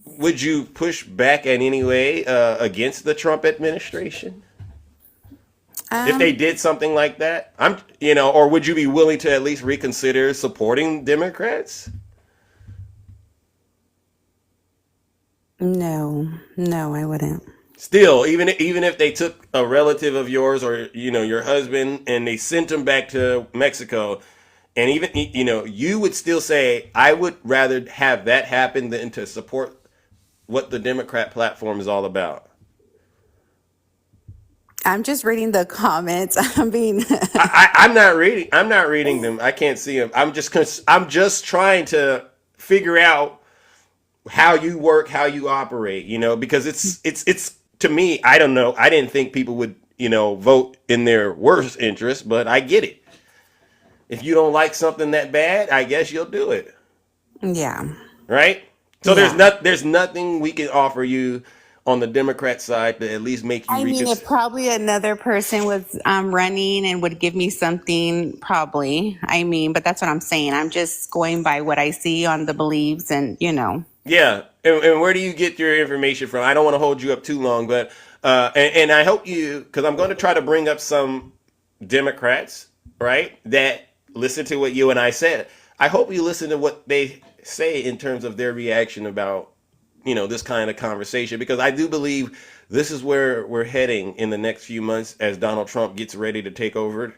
Would you push back in any way against the Trump administration? If they Um. did something like that, or would you be willing to at least reconsider supporting Democrats? No. No, I wouldn't. Still, even if they took a relative of yours or your husband and they sent him back to Mexico, and even you would still say I would rather have that happen than to support what the Democrat platform is all about. I'm just reading the comments. I'm being. I'm not reading. I'm not reading them. I can't see them. I'm just trying to figure out how you work, how you operate. Because it's to me. I don't know. I didn't think people would vote in their worst interest, but I get it. If you don't like something that bad, I guess you'll do it. Yeah. Right? So Yeah. there's nothing we can offer you on the Democrat side to at least make you I mean, if probably another person was running and would give me something, probably. I mean, but that's what I'm saying. I'm just going by what I see on the beliefs and. Yeah. And where do you get your information from? I don't want to hold you up too long, but and I hope because I'm going to try to bring up some Democrats, right, that listen to what you and I said. I hope you listen to what they say in terms of their reaction about this kind of conversation, because I do believe this is where we're heading in the next few months as Donald Trump gets ready to take over.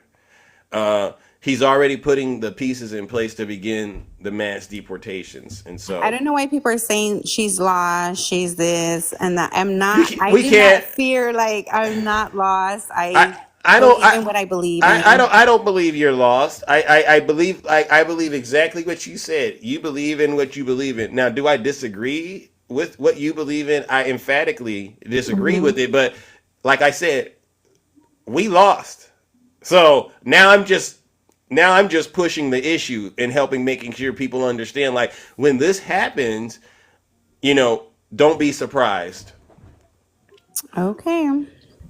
He's already putting the pieces in place to begin the mass deportations, and so I don't know why people are saying she's lost, she's this and that. I'm not. I we do not can't. fear. Like I'm not lost. I I believe don't. in what I believe I in. don't. I don't believe you're lost. I believe. I believe exactly what you said. You believe in what you believe in. Now, do I disagree with what you believe in? I emphatically disagree Hmm. with it. But like I said, we lost. So now I'm just pushing the issue and helping making sure people understand. Like when this happens, don't be surprised. Okay.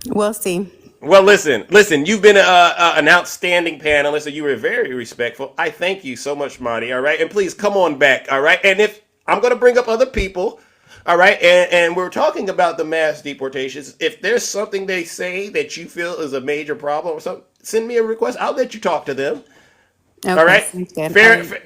We'll see. Well, listen. You've been an outstanding panelist, and you were very respectful. I thank you so much, Marty. All right, and please come on back. All right, and if I'm going to bring up other people, all right, and we're talking about the mass deportations. If there's something they say that you feel is a major problem or something, send me a request. I'll let you talk to them. All Okay, right, sounds good.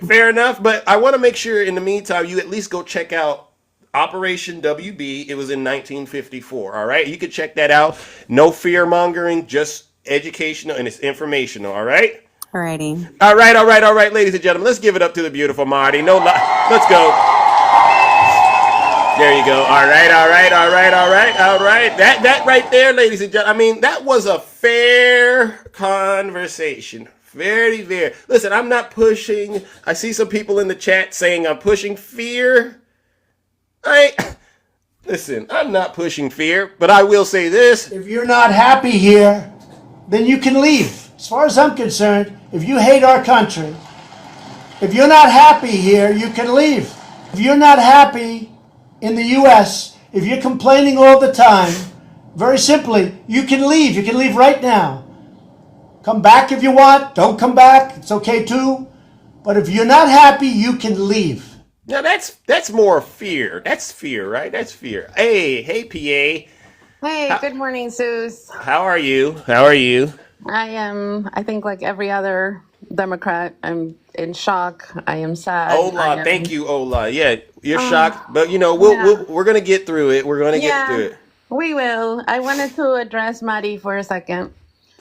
fair enough. But I want to make sure in the meantime you at least go check out Operation WB. It was in 1954. All right, you could check that out. No fear mongering, just educational and it's informational. All right. Alrighty. All right, ladies and gentlemen. Let's give it up to the beautiful Marty. Let's go. There you go. All right. That right there, ladies and gentlemen. I mean, that was a fair conversation. Very fair. Listen, I'm not pushing. I see some people in the chat saying I'm pushing fear. Listen, I'm not pushing fear, but I will say this. If you're not happy here, then you can leave. As far as I'm concerned, if you hate our country, if you're not happy here, you can leave. If you're not happy in the U.S., if you're complaining all the time, very simply, you can leave. You can leave right now. Come back if you want. Don't come back. It's okay too. But if you're not happy, you can leave. Now that's more fear. That's fear, right? That's fear. Hey, PA. Hey, good morning, Zeus. How are you? I am, I think, like every other Democrat, I'm in shock. I am sad. Ola, thank you, Ola. Yeah, you're Uh, shocked, but yeah. we're gonna get through it. We're gonna get through Yeah, it. we will. I wanted to address Maddie for a second.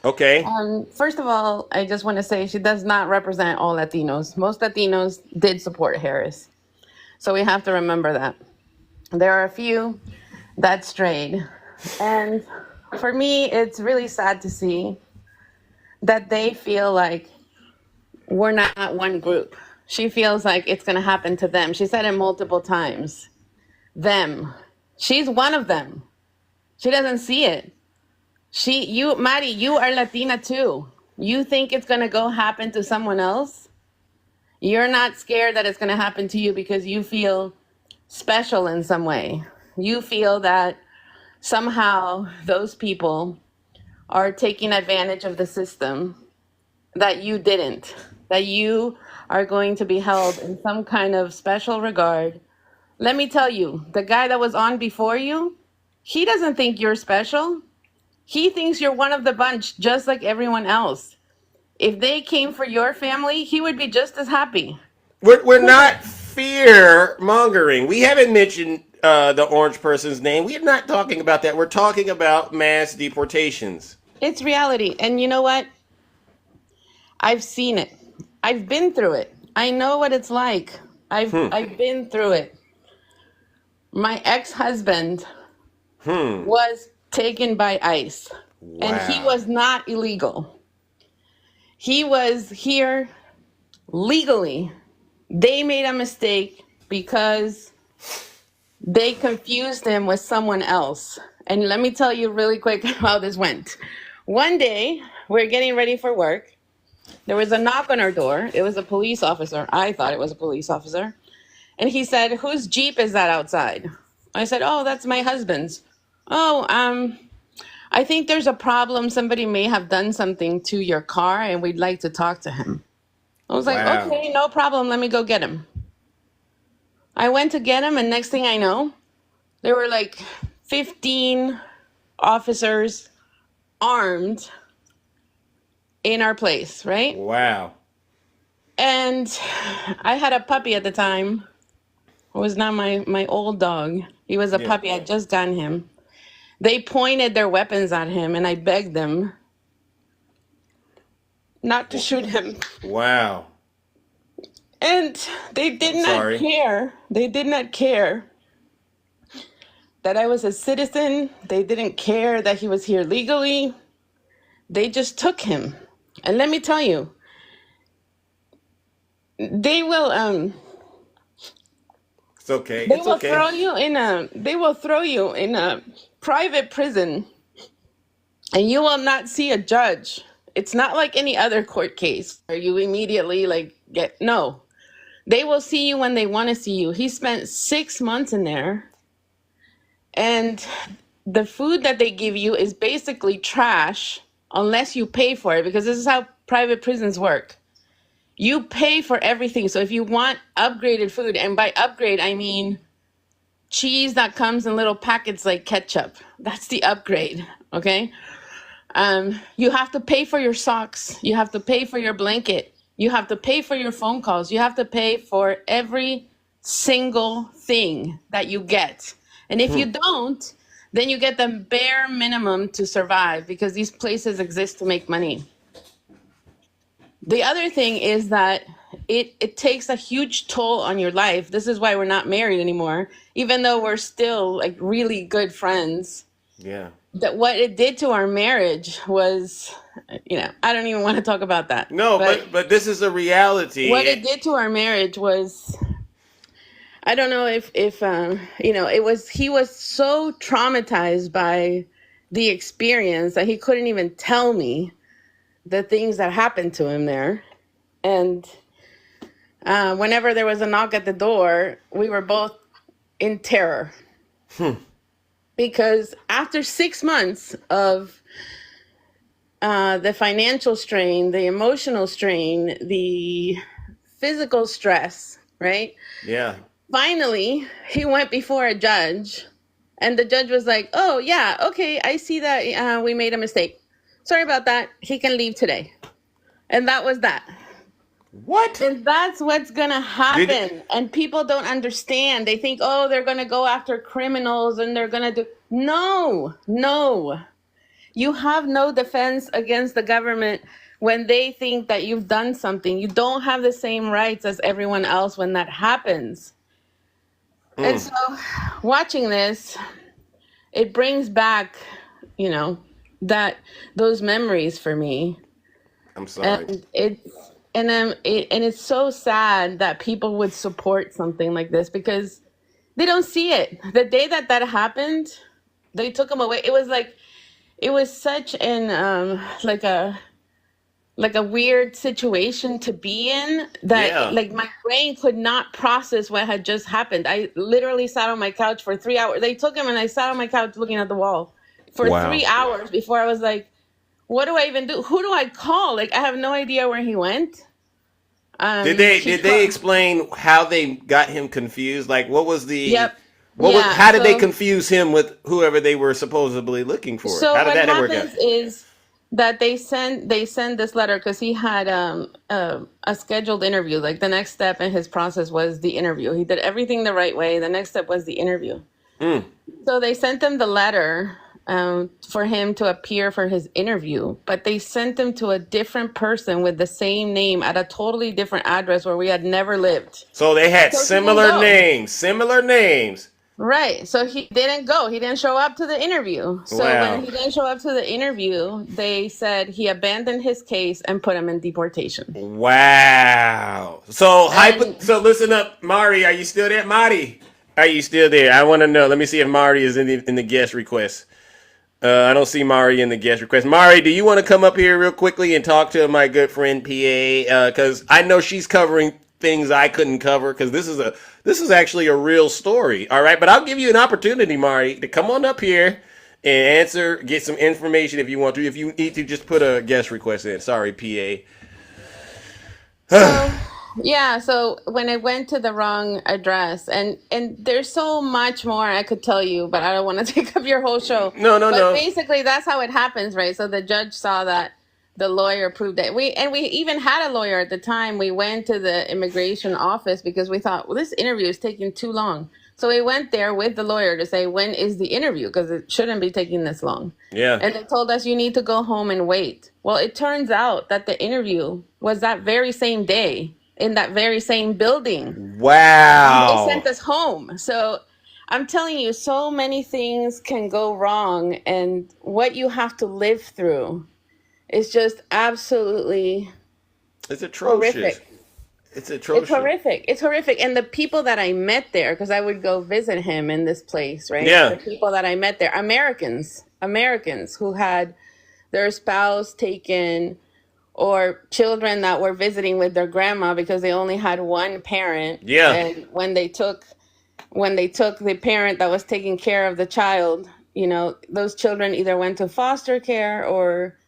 Okay. First of all, I just want to say she does not represent all Latinos. Most Latinos did support Harris. So we have to remember that. There are a few that strayed. And for me, it's really sad to see that they feel like we're not one group. She feels like it's going to happen to them. She said it multiple times. Them. She's one of them. She doesn't see it. Maddie, you are Latina too. You think it's going to go happen to someone else? You're not scared that it's going to happen to you because you feel special in some way. You feel that somehow those people are taking advantage of the system that you didn't, that you are going to be held in some kind of special regard. Let me tell you, the guy that was on before you, he doesn't think you're special. He thinks you're one of the bunch, just like everyone else. If they came for your family, he would be just as happy. We're not fear mongering. We haven't mentioned the orange person's name. We're not talking about that. We're talking about mass deportations. It's reality. And you know what? I've seen it. I've been through it. I know what it's like. I've been through it. My ex-husband was taken by ICE. Wow. And he was not illegal. He was here legally. They made a mistake because they confused him with someone else. And let me tell you really quick how this went. One day, we're getting ready for work. There was a knock on our door. It was a police officer. I thought it was a police officer. And he said, "Whose Jeep is that outside?" I said, "Oh, that's my husband's." "Oh, I think there's a problem. Somebody may have done something to your car and we'd like to talk to him." I was like, Wow. "Okay, no problem. Let me go get him." I went to get him, and next thing I know, there were like 15 officers armed in our place, right? Wow. And I had a puppy at the time. It was not my old dog. He was a puppy. I just gotten him. They pointed their weapons at him, and I begged them not to shoot him. Wow. And they did not care. They did not care that I was a citizen. They didn't care that he was here legally. They just took him. And let me tell you, they will It's okay. they It's will okay. throw you in a private prison, and you will not see a judge. It's not like any other court case where you immediately no. They will see you when they want to see you. He spent 6 months in there, and the food that they give you is basically trash unless you pay for it, because this is how private prisons work. You pay for everything. So if you want upgraded food, and by upgrade, I mean cheese that comes in little packets like ketchup, that's the upgrade, okay? You have to pay for your socks. You have to pay for your blanket. You have to pay for your phone calls. You have to pay for every single thing that you get. And if you don't, then you get the bare minimum to survive, because these places exist to make money. The other thing is that it takes a huge toll on your life. This is why we're not married anymore, even though we're still like really good friends. Yeah. That what it did to our marriage was, I don't even want to talk about that. No, but this is a reality. What it did to our marriage was, I don't know if he was so traumatized by the experience that he couldn't even tell me the things that happened to him there. And whenever there was a knock at the door, we were both in terror. Because after 6 months of the financial strain, the emotional strain, the physical stress, right? Yeah. Finally, he went before a judge, and the judge was like, "Oh, yeah, okay, I see that we made a mistake. Sorry about that. He can leave today." And that was that. What? And that's what's gonna happen. And people don't understand. They think, oh, they're gonna go after criminals and they're gonna do. No. You have no defense against the government when they think that you've done something. You don't have the same rights as everyone else when that happens. And so watching this, it brings back, those memories for me. I'm sorry. And it's so sad that people would support something like this, because they don't see it. The day that happened, they took him away. It was such an like a weird situation to be in that my brain could not process what had just happened. I literally sat on my couch for 3 hours. They took him and I sat on my couch looking at the wall for 3 hours before I was like, what do I even do? Who do I call? I have no idea where he went. Did they explain how they got him confused? Like, what was the? Yep. How did they confuse him with whoever they were supposedly looking for? So how did what that work out? happens is that they send this letter because he had a scheduled interview. Like the next step in his process was the interview. He did everything the right way. The next step was the interview. So they sent him the letter for him to appear for his interview, but they sent him to a different person with the same name at a totally different address where we had never lived. So they had similar names. Right. So he didn't go. He didn't show up to the interview. So when he didn't show up to the interview, they said he abandoned his case and put him in deportation. Wow. So listen up, Mari. Are you still there, Marty? Are you still there? I want to know. Let me see if Mari is in the guest request. I don't see Mari in the guest request. Mari, do you want to come up here real quickly and talk to my good friend PA? Because I know she's covering things I couldn't cover, because this is actually a real story. All right, but I'll give you an opportunity, Mari, to come on up here and get some information if you want to. If you need to, just put a guest request in. Sorry, PA. So when I went to the wrong address, and there's so much more I could tell you, but I don't want to take up your whole show. No. Basically, that's how it happens, right? So the judge saw that the lawyer proved it. We even had a lawyer at the time. We went to the immigration office because we thought, well, this interview is taking too long. So we went there with the lawyer to say, when is the interview? Because it shouldn't be taking this long. Yeah. And they told us, you need to go home and wait. Well, it turns out that the interview was that very same day in that very same building. Wow. They sent us home. So I'm telling you, so many things can go wrong, and what you have to live through is just absolutely It's atrocious. horrific. It's atrocious. It's horrific. It's horrific. And the people that I met there, because I would go visit him in this place, right? Yeah. The people that I met there, Americans who had their spouse taken, or children that were visiting with their grandma because they only had one parent. Yeah. And when they took the parent that was taking care of the child, you know, those children either went to foster care or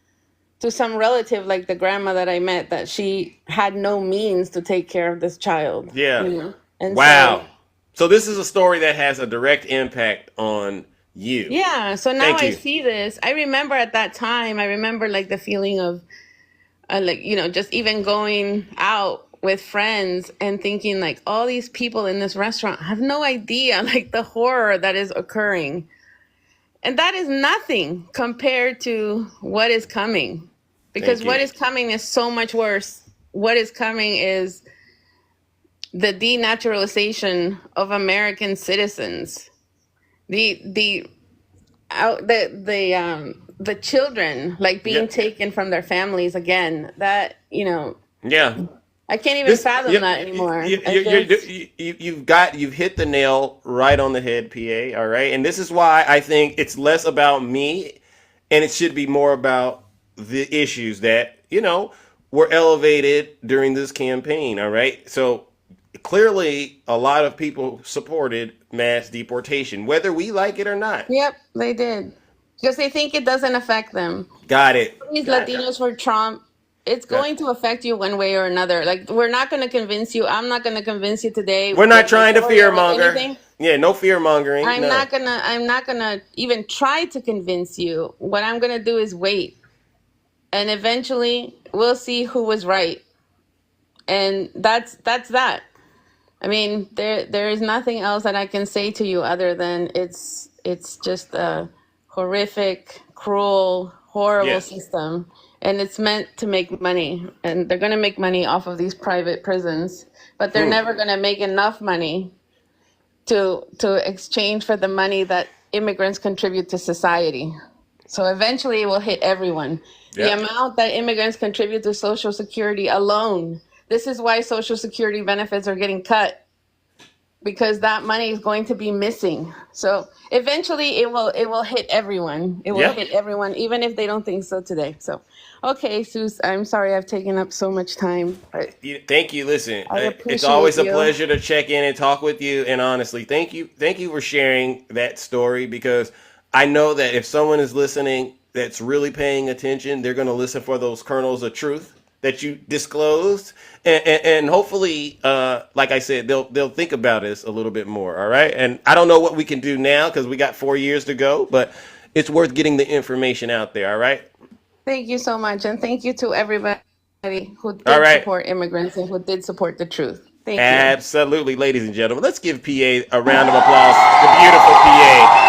to some relative, like the grandma that I met, that she had no means to take care of this child. Yeah. You know? And wow. So this is a story that has a direct impact on you. Yeah. So now I see this. I remember at that time, I remember like the feeling of like, you know, just even going out with friends and thinking like all these people in this restaurant have no idea like the horror that is occurring. And that is nothing compared to what is coming, because what is coming is so much worse. What is coming is the denaturalization of American citizens, the children like being taken from their families again. That, you know, I can't even fathom that anymore. You've hit the nail right on the head, PA. All right, and this is why I think it's less about me, and it should be more about the issues that, you know, were elevated during this campaign. All right, so clearly a lot of people supported mass deportation, whether we like it or not. Yep, they did, because they think it doesn't affect them. Got it. These Latinos for Trump. It's going to affect you one way or another. Like, we're not going to convince you. I'm not going to convince you today. We're not trying to fear monger. Yeah, no fear mongering. I'm not gonna even try to convince you. What I'm gonna do is wait, and eventually we'll see who was right. And that's that. I mean, there is nothing else that I can say to you other than it's just a horrific, cruel, horrible system. And it's meant to make money, and they're going to make money off of these private prisons, but they're never going to make enough money to exchange for the money that immigrants contribute to society. So eventually it will hit everyone. The amount that immigrants contribute to Social Security alone, this is why Social Security benefits are getting cut, because that money is going to be missing. So eventually it will hit everyone. It will hit everyone, even if they don't think so today. So, okay, Sus, I'm sorry I've taken up so much time. Thank you. Listen, it's always a pleasure to check in and talk with you. And honestly, thank you for sharing that story, because I know that if someone is listening that's really paying attention, they're going to listen for those kernels of truth that you disclosed, and hopefully, like I said, they'll think about this a little bit more. All right, and I don't know what we can do now because we got 4 years to go, but it's worth getting the information out there. All right. Thank you so much, and thank you to everybody who did support immigrants and who did support the truth. Thank you. Absolutely, ladies and gentlemen. Let's give PA a round of applause. The beautiful PA.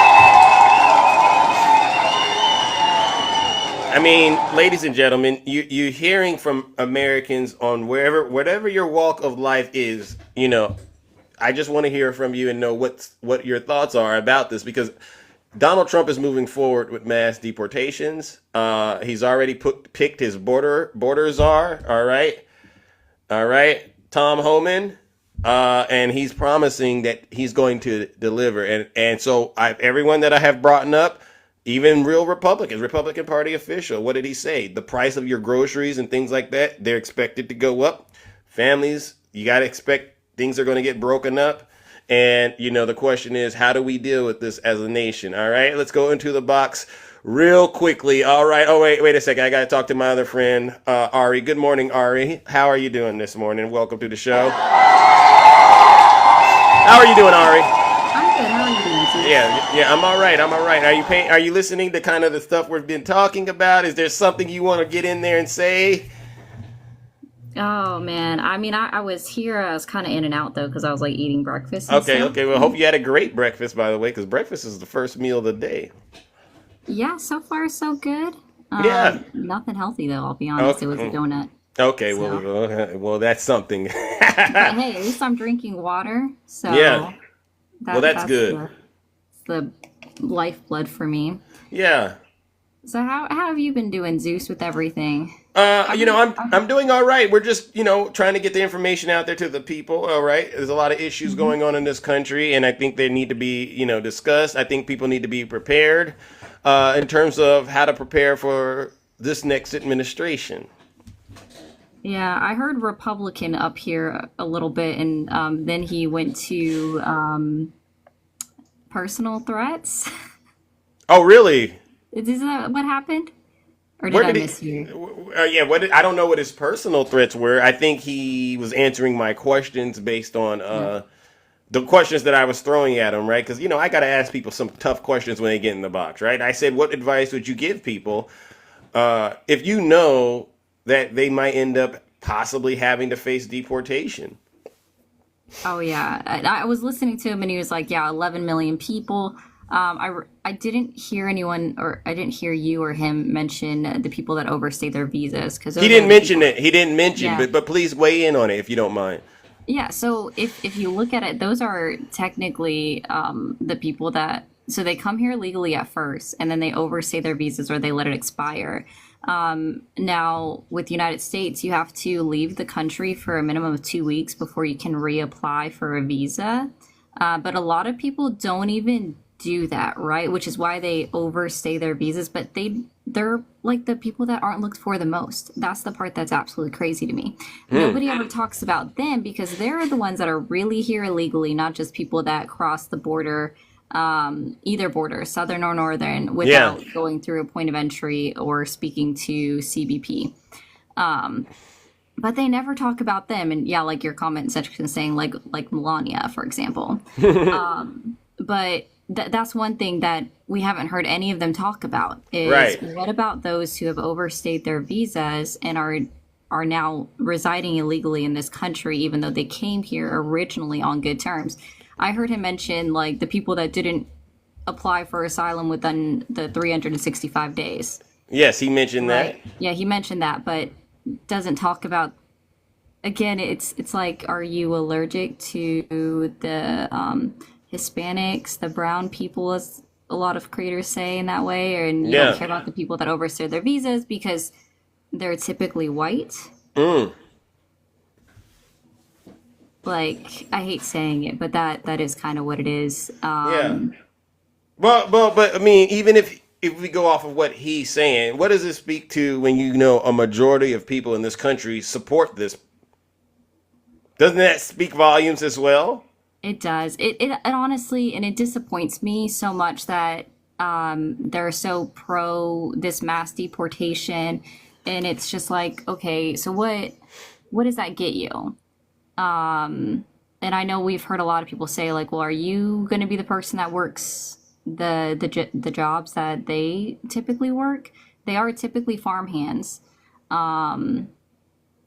I mean, ladies and gentlemen, you're hearing from Americans on whatever your walk of life is. You know, I just want to hear from you and know what your thoughts are about this, because Donald Trump is moving forward with mass deportations. He's already picked his border czar. All right, Tom Homan, and he's promising that he's going to deliver. And so everyone that I have brought up, even real Republican Party official, what did he say? The price of your groceries and things like that, they're expected to go up. Families, you got to expect things are going to get broken up. And, you know, the question is, how do we deal with this as a nation? All right, let's go into the box real quickly. All right. Oh, wait a second. I got to talk to my other friend, Ari. Good morning, Ari. How are you doing this morning? Welcome to the show. How are you doing, Ari? I'm good. How are you doing? Yeah, I'm all right. Are you listening to kind of the stuff we've been talking about? Is there something you want to get in there and say? Oh man, I mean, I was here. I was kind of in and out though because I was like eating breakfast. Okay. Well, hope you had a great breakfast, by the way, because breakfast is the first meal of the day. Yeah, so far so good. Nothing healthy though. I'll be honest. Okay. It was a donut. Okay, so. Well, that's something. But hey, at least I'm drinking water. So yeah. That's good. The lifeblood for me. Yeah. So how have you been doing, Zeus, with everything? I'm doing all right. We're just, trying to get the information out there to the people. All right. There's a lot of issues going on in this country, and I think they need to be, discussed. I think people need to be prepared in terms of how to prepare for this next administration. Yeah, I heard Republican up here a little bit, and then he went to personal threats. Oh, really? Is that what happened? Or Where did I did miss you? Yeah, I don't know what his personal threats were. I think he was answering my questions based on the questions that I was throwing at him, right? Because, I got to ask people some tough questions when they get in the box, right? I said, what advice would you give people if you know that they might end up possibly having to face deportation? Oh, yeah. I was listening to him, and he was like, yeah, 11 million people. I didn't hear anyone, or I didn't hear you or him mention the people that overstay their visas. Because he didn't mention it. He didn't mention, Yeah. but please weigh in on it if you don't mind. Yeah, so if you look at it, those are technically the people that, so they come here legally at first, and then they overstay their visas or they let it expire. Now, with the United States, you have to leave the country for a minimum of 2 weeks before you can reapply for a visa. But a lot of people don't even do that, right? Which is why they overstay their visas, but they're like the people that aren't looked for the most. That's the part that's absolutely crazy to me. Nobody ever talks about them because they're the ones that are really here illegally, not just people that cross the border, either border, southern or northern, without going through a point of entry or speaking to CBP. But they never talk about them. And yeah, like your comment section saying like Melania, for example. But that's one thing that we haven't heard any of them talk about is what about those who have overstayed their visas and are now residing illegally in this country, even though they came here originally on good terms. I heard him mention like the people that didn't apply for asylum within the 365 days. Yes, he mentioned that. Yeah, he mentioned that, but doesn't talk about, again, it's like, are you allergic to the Hispanics, the brown people, as a lot of creators say in that way, and you don't care about the people that overstay their visas because they're typically white. Like, I hate saying it, but that is kind of what it is. But I mean, even if we go off of what he's saying, what does it speak to when a majority of people in this country support this? Doesn't that speak volumes as well? It does. It honestly, and it disappoints me so much that they're so pro this mass deportation, and it's just like, okay, so what does that get you? And I know we've heard a lot of people say like, well, are you going to be the person that works the jobs that they typically work? They are typically farmhands. I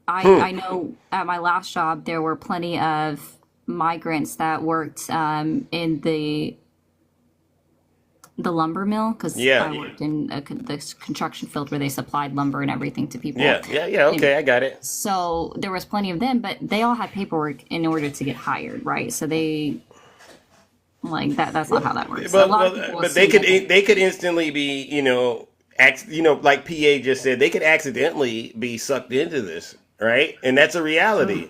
know at my last job there were plenty of migrants that worked in the lumber mill because I worked in the construction field where they supplied lumber and everything to people. Okay, I got it. So there was plenty of them, but they all had paperwork in order to get hired, right? So they like that's not how that works. But they could instantly be like PA just said, they could accidentally be sucked into this, right? And that's a reality.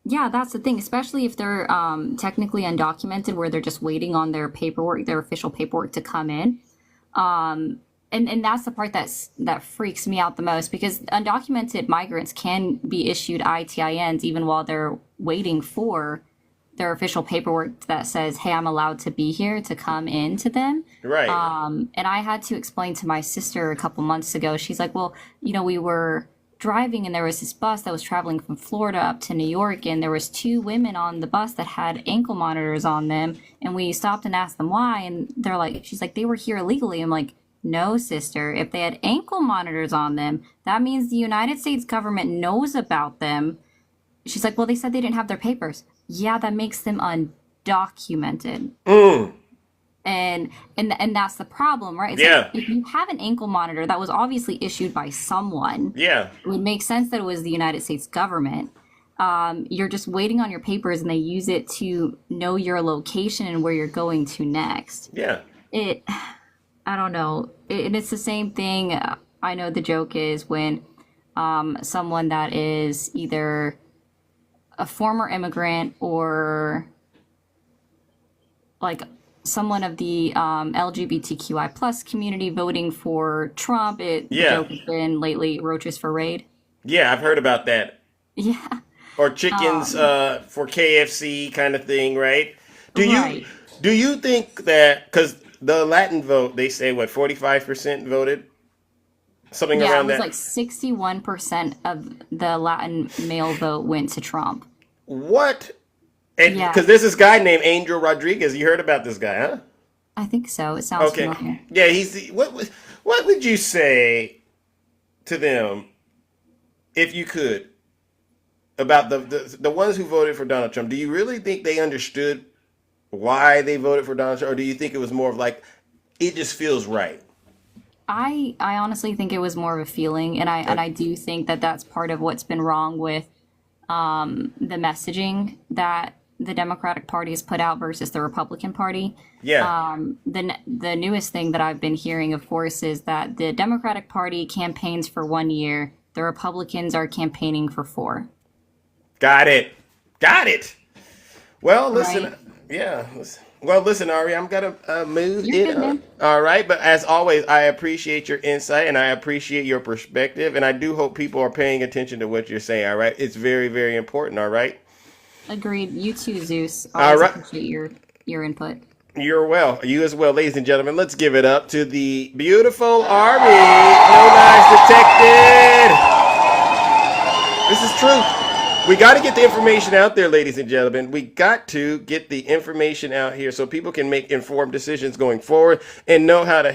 Yeah, that's the thing, especially if they're technically undocumented, where they're just waiting on their paperwork, their official paperwork to come in. And that's the part that freaks me out the most, because undocumented migrants can be issued ITINs even while they're waiting for their official paperwork that says, hey, I'm allowed to be here, to come into them. Right. And I had to explain to my sister a couple months ago, she's like, well, we were driving and there was this bus that was traveling from Florida up to New York, and there was 2 women on the bus that had ankle monitors on them, and we stopped and asked them why, and she's like, they were here illegally. I'm like, no, sister, if they had ankle monitors on them, that means the United States government knows about them. She's like, well, they said they didn't have their papers. Yeah, that makes them undocumented. And that's the problem, right? It's like, if you have an ankle monitor that was obviously issued by someone, it would make sense that it was the United States government. You're just waiting on your papers, and they use it to know your location and where you're going to next. I don't know. And it's the same thing. I know the joke is when someone that is either a former immigrant or like someone of the LGBTQI plus community voting for Trump. The joke has been lately roaches for Raid. Yeah, I've heard about that. Yeah. Or chickens for KFC kind of thing, right? Do you think that, because the Latin vote, they say what, 45% voted? Something around that? Yeah, it was like 61% of the Latin male vote went to Trump. What? Because there's this guy named Angel Rodriguez. You heard about this guy, huh? I think so. It sounds familiar. Yeah, what would you say to them, if you could, about the ones who voted for Donald Trump? Do you really think they understood why they voted for Donald Trump, or do you think it was more of like, it just feels right? I honestly think it was more of a feeling, and I do think that that's part of what's been wrong with the messaging that the Democratic Party has put out versus the Republican Party. Yeah. The newest thing that I've been hearing, of course, is that the Democratic Party campaigns for 1 year. The Republicans are campaigning for 4. Got it. Well, listen. Right. Well, listen, Ari, I'm going to move it on. All right. But as always, I appreciate your insight and I appreciate your perspective. And I do hope people are paying attention to what you're saying. All right. It's very, very important. All right. Agreed. You too, Zeus. All right. Appreciate your input. You as well, ladies and gentlemen. Let's give it up to the beautiful Army. No lies detected. This is true. We got to get the information out there, ladies and gentlemen. We got to get the information out here so people can make informed decisions going forward and know how to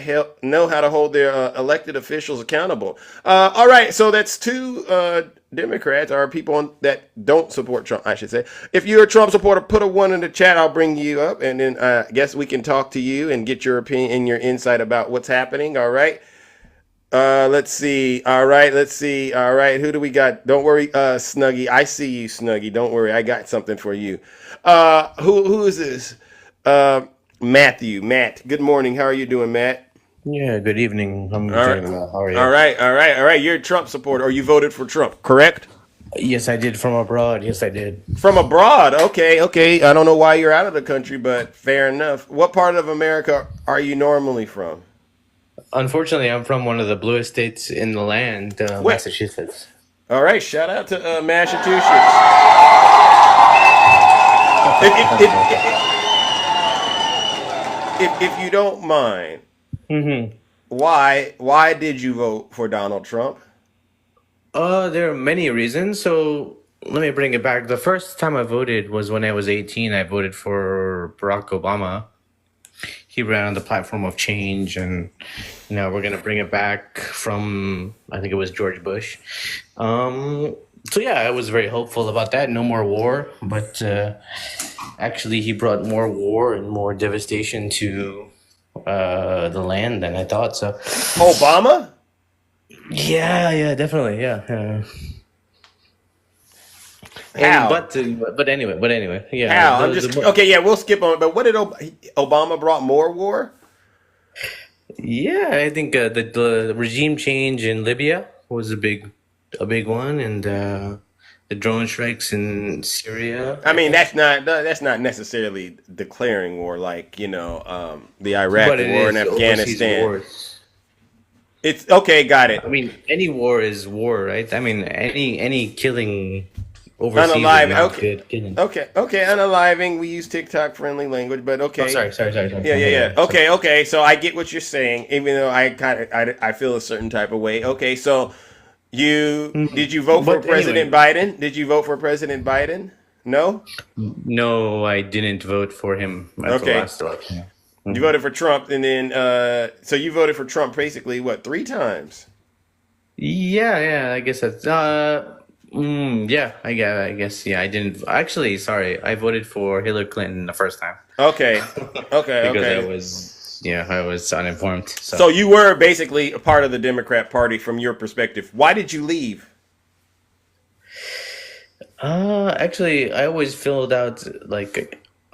hold their elected officials accountable. All right, so that's 2 Democrats, or people that don't support Trump, I should say. If you're a Trump supporter, put a 1 in the chat. I'll bring you up, and then I guess we can talk to you and get your opinion and your insight about what's happening. All right. Let's see. All right. Who do we got? Don't worry, Snuggie. I see you, Snuggie. Don't worry. I got something for you. Who is this? Matthew. Matt. Good morning. How are you doing, Matt? Yeah, good evening. I'm doing well. How are you? All right. You're a Trump supporter, or you voted for Trump, correct? Yes, I did. From abroad. Yes, I did. From abroad. Okay. I don't know why you're out of the country, but fair enough. What part of America are you normally from? Unfortunately, I'm from one of the bluest states in the land, Massachusetts. All right. Shout out to Massachusetts. If you don't mind, why did you vote for Donald Trump? There are many reasons. So let me bring it back. The first time I voted was when I was 18. I voted for Barack Obama. He ran on the platform of change, and we're going to bring it back from, I think it was George Bush. So yeah, I was very hopeful about that. No more war, but actually he brought more war and more devastation to the land than I thought. So Obama? Yeah, definitely. Yeah. How? But anyway, yeah. How? We'll skip on it. But what did Obama brought more war? Yeah, I think the regime change in Libya was a big one, and the drone strikes in Syria. I mean, that's not necessarily declaring war, like the Iraq war and Afghanistan. It's okay, got it. I mean, any war is war, right? I mean, any killing. Overseas unaliving. Okay. Unaliving. We use TikTok friendly language, but okay. Oh, sorry. Yeah. Okay. So I get what you're saying, even though I feel a certain type of way. Okay. So did you vote for President Biden? Did you vote for President Biden? No. No, I didn't vote for him at the last election. You voted for Trump, and then so you voted for Trump basically 3 times? Yeah. I guess that's I guess. I didn't actually. Sorry, I voted for Hillary Clinton the first time. Okay. Because I was uninformed. So you were basically a part of the Democrat Party from your perspective. Why did you leave? Actually, I always filled out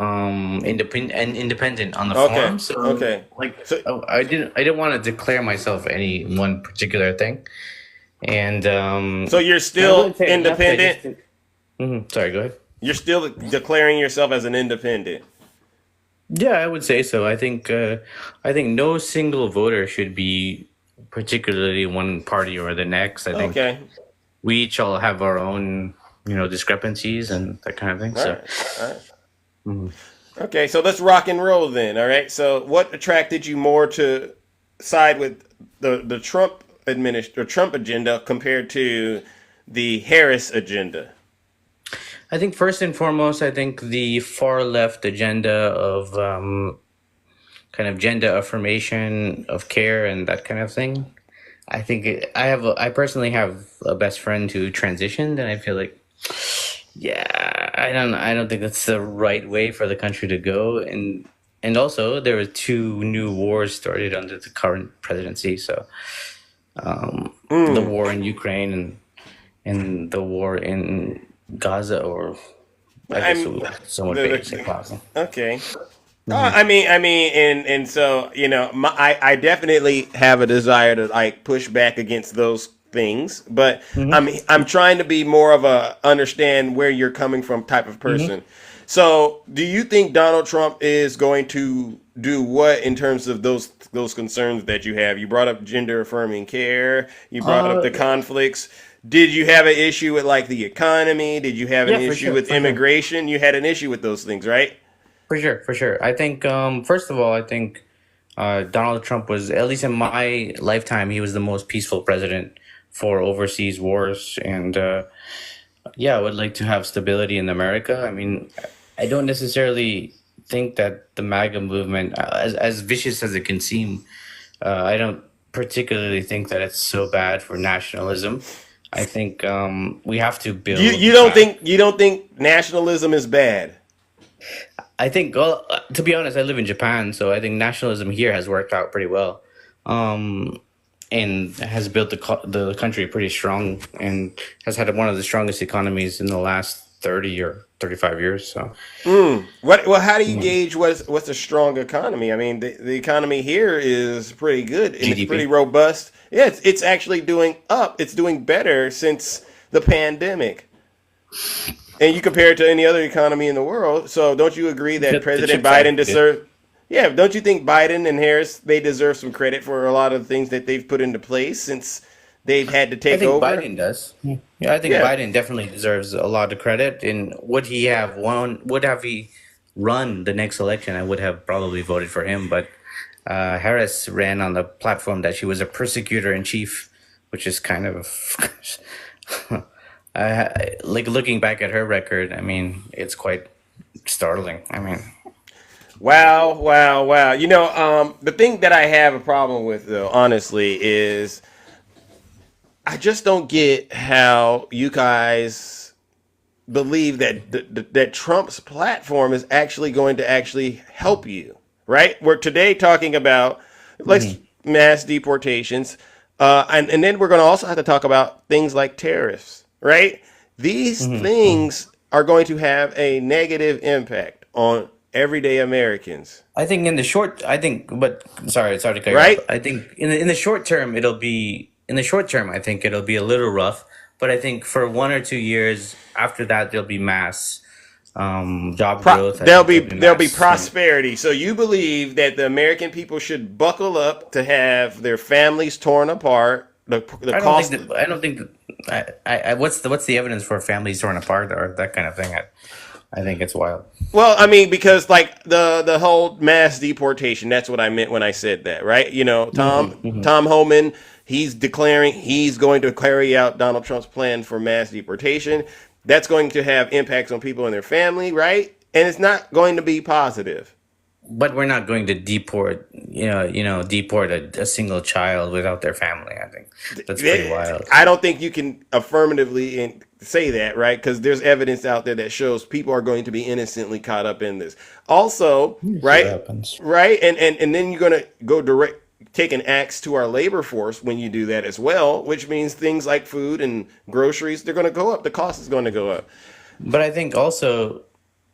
independent on the Okay. forum. So Okay. like So I didn't want to declare myself any one particular thing. And so you're I still wouldn't say enough. independent. Sorry, go ahead. You're still declaring yourself as an independent. Yeah, I would say so. I think no single voter should be particularly one party or the next. I think Okay. we each all have our own, discrepancies and that kind of thing. All So, right. All right. Okay, so let's rock and roll then. All right. So what attracted you more to side with the Trump agenda compared to the Harris agenda? I think first and foremost, I think the far left agenda of kind of gender affirmation of care and that kind of thing. I think I personally have a best friend who transitioned, and I feel like, yeah, I don't think that's the right way for the country to go. And also there were two new wars started under the current presidency. So the war in Ukraine and the war in Gaza, or I guess I'm someone say Gaza. okay. I mean, and so I definitely have a desire to like push back against those things, but I'm trying to be more of a understand where you're coming from type of person. So, do you think Donald Trump is going to do what in terms of those concerns that you have? You brought up gender affirming care. You brought up the conflicts. Did you have an issue with like the economy? Did you have an issue with immigration? You had an issue with those things, right? For sure. I think first of all, I think Donald Trump was, at least in my lifetime, he was the most peaceful president for overseas wars, and yeah, I would like to have stability in America. I mean, I don't necessarily think that the MAGA movement, as vicious as it can seem, I don't particularly think that it's so bad for nationalism. I think we have to build. You don't think nationalism is bad? I think, well, to be honest, I live in Japan, so I think nationalism here has worked out pretty well, and has built the country pretty strong, and has had one of the strongest economies in the last 30 or 35 years. So, how do you gauge what's a strong economy? I mean, the economy here is pretty good and GDP. it's pretty robust. Yeah, it's actually doing up. It's doing better since the pandemic. And you compare it to any other economy in the world. So don't you agree that President Biden deserves? Yeah, don't you think Biden and Harris, they deserve some credit for a lot of the things that they've put into place since they've had to take over? I think Biden does. Yeah, I think Biden definitely deserves a lot of credit. And would he have run the next election, I would have probably voted for him. But Harris ran on the platform that she was a persecutor in chief, which is kind of like looking back at her record. I mean, it's quite startling. I mean, wow. The thing that I have a problem with, though, honestly, is I just don't get how you guys believe that that Trump's platform is actually going to actually help you, right? We're today talking about mass deportations, and then we're going to also have to talk about things like tariffs, right? These things are going to have a negative impact on everyday Americans. I think but sorry to cut you Right? off. I think in the short term, I think it'll be a little rough. But I think for 1 or 2 years after that, there'll be mass job growth. There'll be prosperity. So you believe that the American people should buckle up to have their families torn apart. What's the evidence for families torn apart or that kind of thing? I think it's wild. Well, I mean, because like the whole mass deportation, that's what I meant when I said that, right? You know, Tom Homan, he's declaring he's going to carry out Donald Trump's plan for mass deportation. That's going to have impacts on people and their family, right? And it's not going to be positive. But we're not going to deport a single child without their family. I think that's pretty wild. I don't think you can affirmatively say that, right? Because there's evidence out there that shows people are going to be innocently caught up in this. Also, right? And then you're going to go take an axe to our labor force when you do that as well, which means things like food and groceries, they're going to go up. The cost is going to go up. But I think also,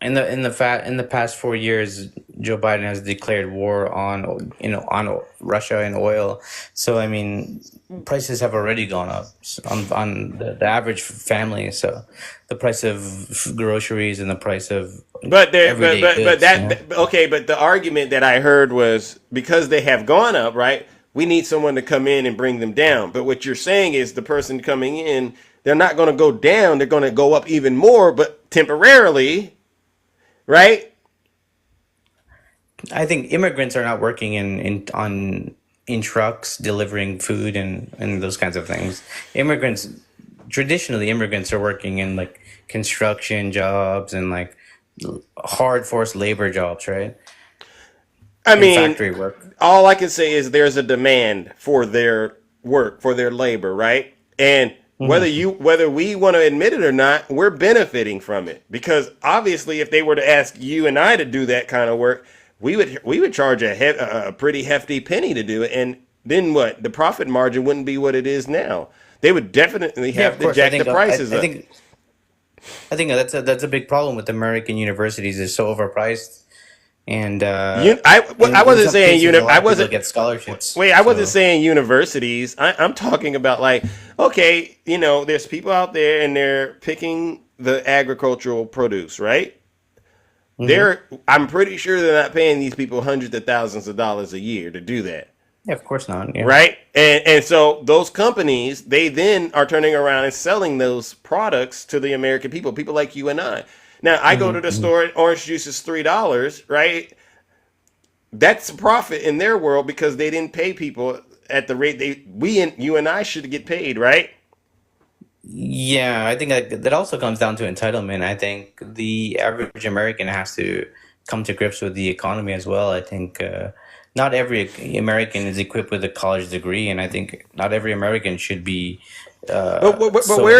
In the past 4 years, Joe Biden has declared war on Russia and oil. So I mean, prices have already gone up on the average family. So the price of groceries and the price of everyday goods. But the argument that I heard was because they have gone up, right? We need someone to come in and bring them down. But what you're saying is the person coming in, they're not going to go down. They're going to go up even more, but temporarily, right? I think immigrants are not working in trucks delivering food and those kinds of things. Traditionally immigrants are working in like construction jobs and like hard forced labor jobs, right? I mean, factory work. All I can say is there's a demand for their work, for their labor, right? And whether we want to admit it or not, we're benefiting from it because obviously, if they were to ask you and I to do that kind of work, we would charge a pretty hefty penny to do it, and then what? The profit margin wouldn't be what it is now. They would definitely have to jack the prices up. I think that's a big problem with American universities. They're so overpriced. And I wasn't saying I wasn't get scholarships. Wait, I wasn't saying universities. I'm talking about like, okay, there's people out there and they're picking the agricultural produce, right? I'm pretty sure they're not paying these people hundreds of thousands of dollars a year to do that. Yeah, of course not. Yeah. Right? And so those companies, they then are turning around and selling those products to the American people like you and I. Now, I go to the store, orange juice is $3, right? That's a profit in their world because they didn't pay people at the rate you and I should get paid, right? Yeah, I think that also comes down to entitlement. I think the average American has to come to grips with the economy as well. I think not every American is equipped with a college degree, and I think not every American should be. But where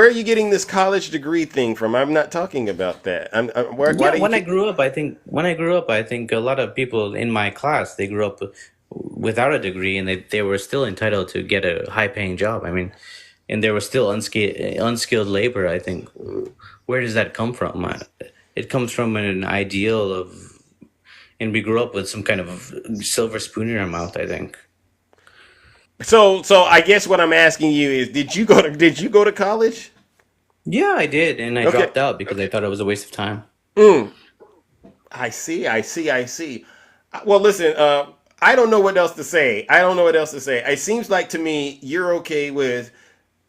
are you getting this college degree thing from? I'm not talking about that. When I grew up, I think a lot of people in my class, they grew up without a degree, and they were still entitled to get a high paying job. I mean, and there was still unskilled labor. I think where does that come from? It comes from an ideal of, and we grew up with some kind of silver spoon in our mouth, I think. So I guess what I'm asking you is, did you go to college? Yeah, I did, and I dropped out because I thought it was a waste of time. I see. Well, listen, I don't know what else to say. It seems like to me you're okay with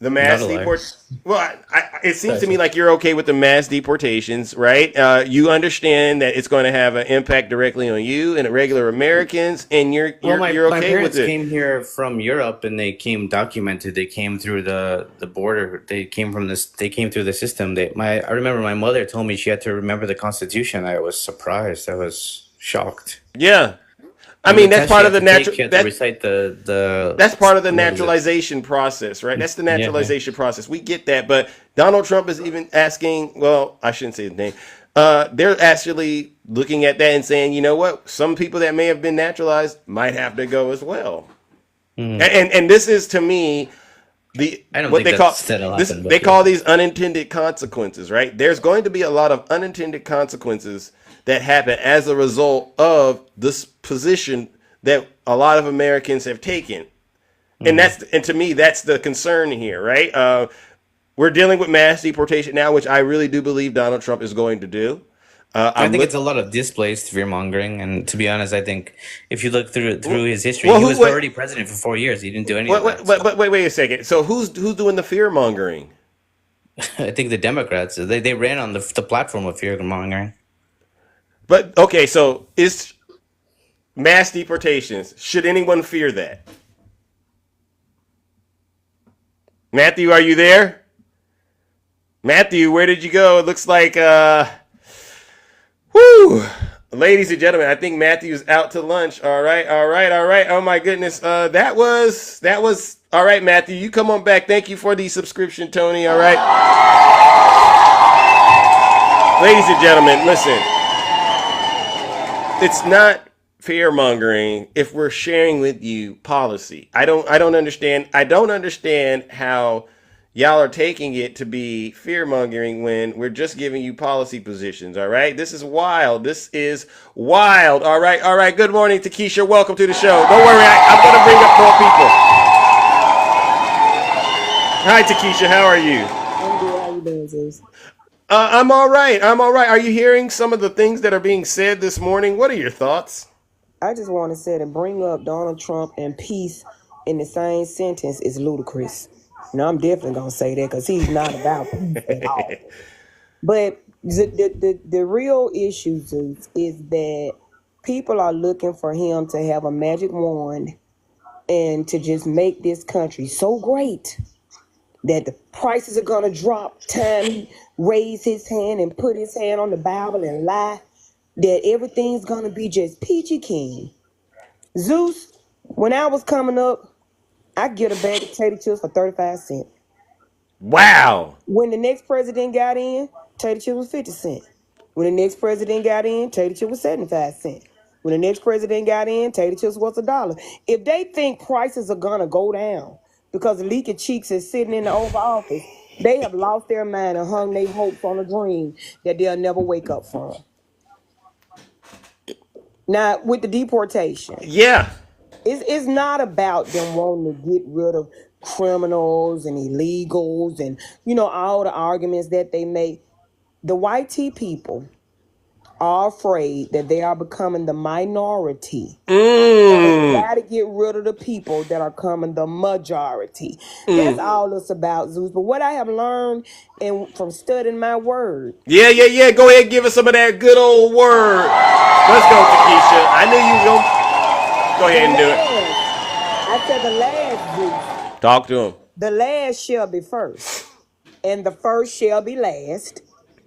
the mass deportations. Well, it seems to me like you're okay with the mass deportations, right? You understand that it's going to have an impact directly on you and regular Americans, and you're okay with it. My parents came here from Europe, and they came documented. They came through the border. They came through the system. I remember my mother told me she had to remember the Constitution. I was surprised. I was shocked. Yeah. I mean, that's part of the recite the. That's part of the naturalization process, right? That's the naturalization process. We get that, but Donald Trump is even asking. Well, I shouldn't say his name. They're actually looking at that and saying, you know what? Some people that may have been naturalized might have to go as well. And this is to me they call these unintended consequences, right? There's going to be a lot of unintended consequences that happen as a result of this position that a lot of Americans have taken. And to me, that's the concern here, right? We're dealing with mass deportation now, which I really do believe Donald Trump is going to do. I think it's a lot of displaced fear mongering, and to be honest, I think if you look through his history, he was already president for 4 years. He didn't do anything. Wait a second. So who's doing the fear mongering? I think the Democrats. They ran on the platform of fear mongering. But okay, so is mass deportations, should anyone fear that? Matthew, are you there? Matthew, where did you go? It looks like ladies and gentlemen, I think Matthew's out to lunch. All right. Oh my goodness. That was all right, Matthew. You come on back. Thank you for the subscription, Tony. All right. Ladies and gentlemen, listen. It's not fear mongering if we're sharing with you policy. I don't understand how y'all are taking it to be fear-mongering when we're just giving you policy positions, all right? This is wild. This is wild. All right. Good morning, Takesha. Welcome to the show. Don't worry, I'm going to bring up more people. Hi, Takesha. How are you? I'm good. How you doing, Zeus? I'm all right. Are you hearing some of the things that are being said this morning? What are your thoughts? I just want to say to bring up Donald Trump and peace in the same sentence is ludicrous. Now, I'm definitely going to say that because he's not about peace at all. But the real issue, Zeus, is that people are looking for him to have a magic wand and to just make this country so great that the prices are going to drop. Time he raise his hand and put his hand on the Bible and lie, that everything's going to be just peachy keen. Zeus, when I was coming up, I get a bag of potato chips for 35 cents. Wow. When the next president got in, potato chips was 50 cents. When the next president got in, potato chips was 75 cents. When the next president got in, potato chips was $1. If they think prices are going to go down because Leaky Cheeks is sitting in the Oval Office, they have lost their mind and hung their hopes on a dream that they'll never wake up from. Now, with the deportation. Yeah. It's not about them wanting to get rid of criminals and illegals and, all the arguments that they make. The white tea people are afraid that they are becoming the minority. They got to get rid of the people that are coming the majority. That's all it's about, Zeus. But what I have learned from studying my word. Yeah. Go ahead, give us some of that good old word. Let's go, Takesha. I knew you were going to go ahead and do it. I said the last, Zeus. Talk to him. The last shall be first, and the first shall be last.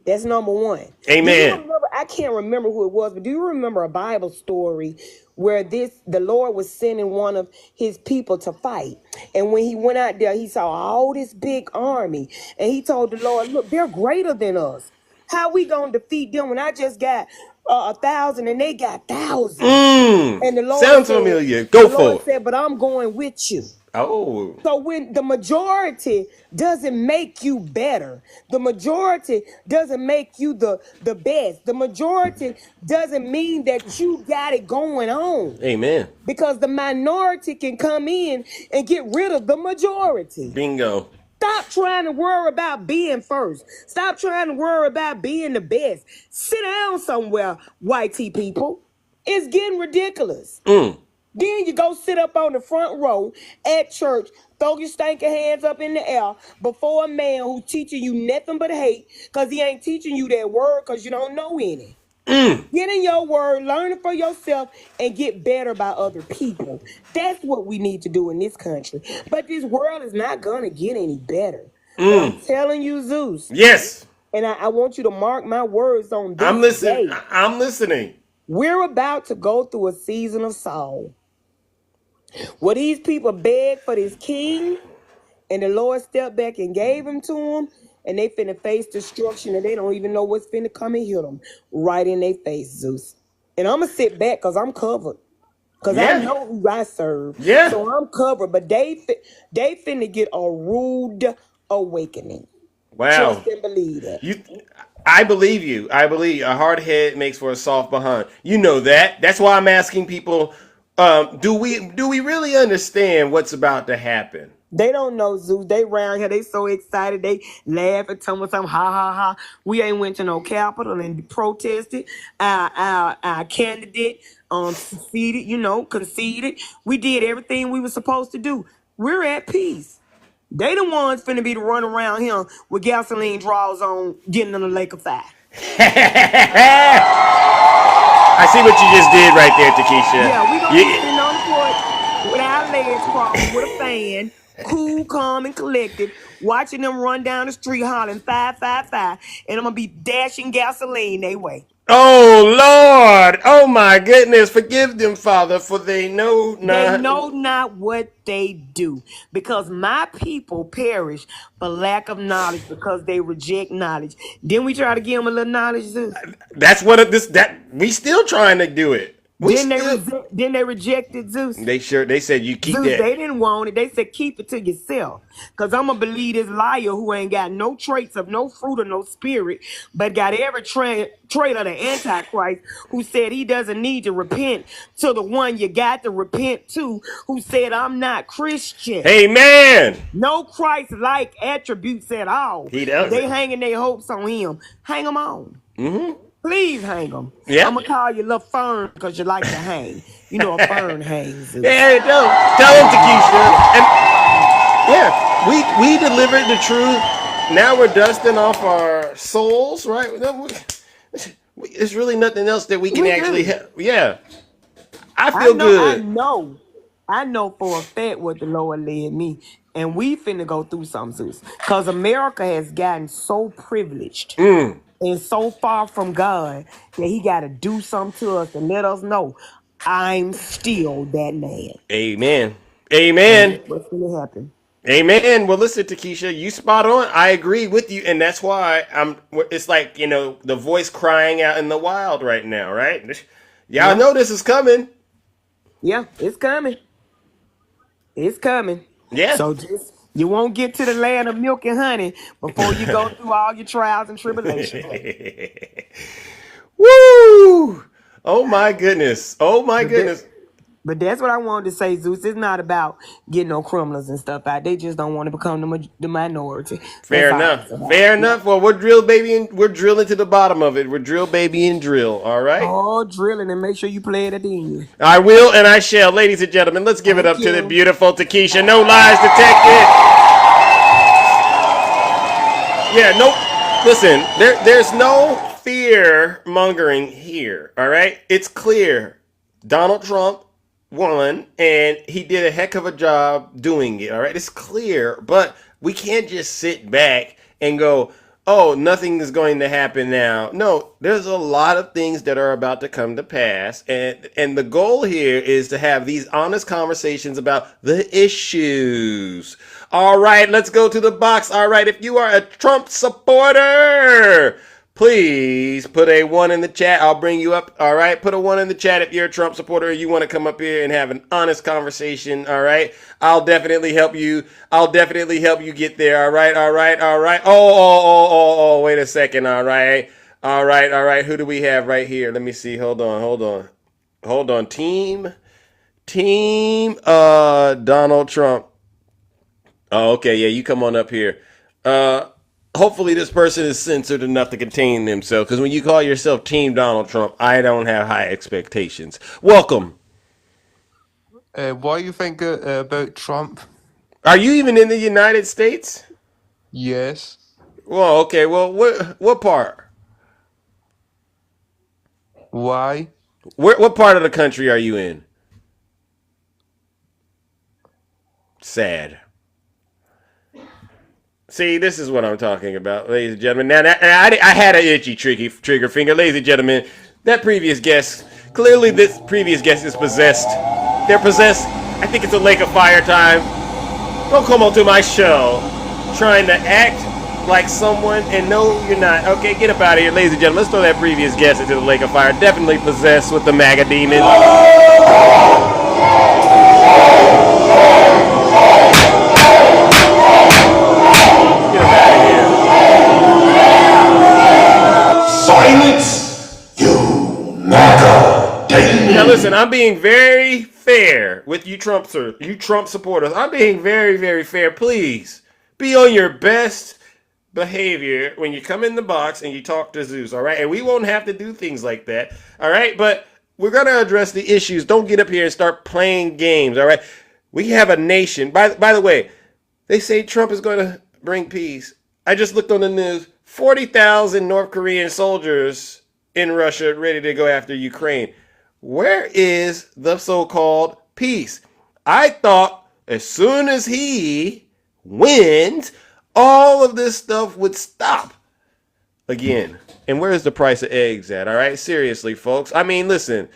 That's number one. Amen. I can't remember who it was, but do you remember a Bible story where the Lord was sending one of his people to fight? And when he went out there, he saw all this big army. And he told the Lord, look, they're greater than us. How we going to defeat them when I just got 1,000 and they got thousands? And the Lord sounds familiar. Go for it. Said, but I'm going with you. Oh. So when the majority doesn't make you better, the majority doesn't make you the best, the majority doesn't mean that you got it going on. Amen. Because the minority can come in and get rid of the majority. Bingo. Stop trying to worry about being first. Stop trying to worry about being the best. Sit down somewhere, white tea people. It's getting ridiculous. Then you go sit up on the front row at church, throw your stinking hands up in the air before a man who's teaching you nothing but hate because he ain't teaching you that word because you don't know any. Get in your word, learn it for yourself, and get better by other people. That's what we need to do in this country. But this world is not going to get any better. But I'm telling you, Zeus. Yes. And I want you to mark my words on this. I'm listening. I'm listening. We're about to go through a season of Saul. Where these people begged for this king, and the Lord stepped back and gave him to them, and they finna face destruction, and they don't even know what's finna come and hit them right in their face, Zeus. And I'm gonna sit back because I'm covered. Because I know who I serve. Yeah. So I'm covered, but they finna get a rude awakening. Wow. Trust and believe that. I believe you. I believe a hard head makes for a soft behind. You know that. That's why I'm asking people, do we really understand what's about to happen? They don't know, Zeus. They round here. They so excited. They laugh and tell me something. Ha, ha, ha. We ain't went to no Capitol and protested. Our candidate conceded. We did everything we were supposed to do. We're at peace. They the ones finna be to run around here with gasoline draws on, getting in the lake of fire. I see what you just did right there, Takesha. Yeah, we gonna be sitting on the porch with our legs crossed with a fan, cool, calm, and collected, watching them run down the street hollering 555, and I'm gonna be dashing gasoline their way. Oh Lord! Oh my goodness! Forgive them, Father, for they know not. They know not what they do, because my people perish for lack of knowledge, because they reject knowledge. Then we try to give them a little knowledge. That's what we still trying to do it. Then they rejected Zeus. They said you keep Zeus, that. they didn't want it. They said keep it to yourself. Cause I'm gonna believe this liar who ain't got no traits of no fruit or no spirit, but got every trait of the Antichrist, who said he doesn't need to repent to the one you got to repent to, who said I'm not Christian. Amen. No Christ-like attributes at all. He doesn't. They hanging their hopes on him. Hang them on. Mm-hmm. Please hang them. Yeah. I'm gonna call you Lil Fern because you like to hang. You know a fern hangs. Yeah, tell him, Takesha. And yeah, we delivered the truth. Now we're dusting off our souls, right? There's really nothing else that we can actually help. Yeah, I feel good. I know for a fact what the Lord led me, and we finna go through some, Zeus, because America has gotten so privileged and so far from God that He got to do something to us and let us know I'm still that man. Amen. Amen. What's gonna happen? Amen. Well, listen, Takesha, you spot on. I agree with you, and that's why it's like, the voice crying out in the wild right now, right? Y'all know this is coming. Yeah, it's coming. It's coming. Yeah. So you won't get to the land of milk and honey before you go through all your trials and tribulations. Woo! Oh my goodness. Oh my goodness. But that's what I wanted to say, Zeus. It's not about getting no criminals and stuff out. They just don't want to become the minority. Fair enough. Fair enough. Well, we're drilling to the bottom of it. We're drill, baby, and drill. All right. Oh, drilling, and make sure you play it at the end. I will, and I shall, ladies and gentlemen. Let's give it up to the beautiful Takesha. No lies detected. Yeah. No. Listen. There's no fear mongering here. All right. It's clear. Donald Trump won, and he did a heck of a job doing it. All right, it's clear, but we can't just sit back and go, oh, nothing is going to happen now. No, there's a lot of things that are about to come to pass, and the goal here is to have these honest conversations about the issues. All right, let's go to the box. All right, if you are a Trump supporter, please put a 1 in the chat. I'll bring you up. All right. Put a 1 in the chat if you're a Trump supporter and you want to come up here and have an honest conversation. All right. I'll definitely help you. I'll definitely help you get there. All right. All right. All right. Oh, wait a second. All right. All right. All right. Who do we have right here? Let me see. Hold on. Team Donald Trump. Oh, okay. Yeah. You come on up here. Hopefully this person is censored enough to contain themselves, because when you call yourself Team Donald Trump, I don't have high expectations. Welcome. What do you think about Trump? Are you even in the United States? Yes. Well, okay. Well, what part? Why? What part of the country are you in? Sad. See, this is what I'm talking about, ladies and gentlemen. Now, I had an itchy trigger finger. Ladies and gentlemen, that previous guest, clearly this previous guest is possessed. They're possessed. I think it's a lake of fire time. Don't come onto my show trying to act like someone, and no, you're not. Okay, get up out of here, ladies and gentlemen. Let's throw that previous guest into the lake of fire. Definitely possessed with the MAGA demon. Silence, you MAGA demon. Now listen, I'm being very fair with you Trump supporters. I'm being very, very fair. Please be on your best behavior when you come in the box and you talk to Zeus, all right? And we won't have to do things like that, all right? But we're going to address the issues. Don't get up here and start playing games, all right? We have a nation. By the way, they say Trump is going to bring peace. I just looked on the news. 40,000 North Korean soldiers in Russia ready to go after Ukraine. Where is the so-called peace? I thought as soon as he wins, all of this stuff would stop again. And where's the price of eggs at? All right, seriously, folks. I mean, listen.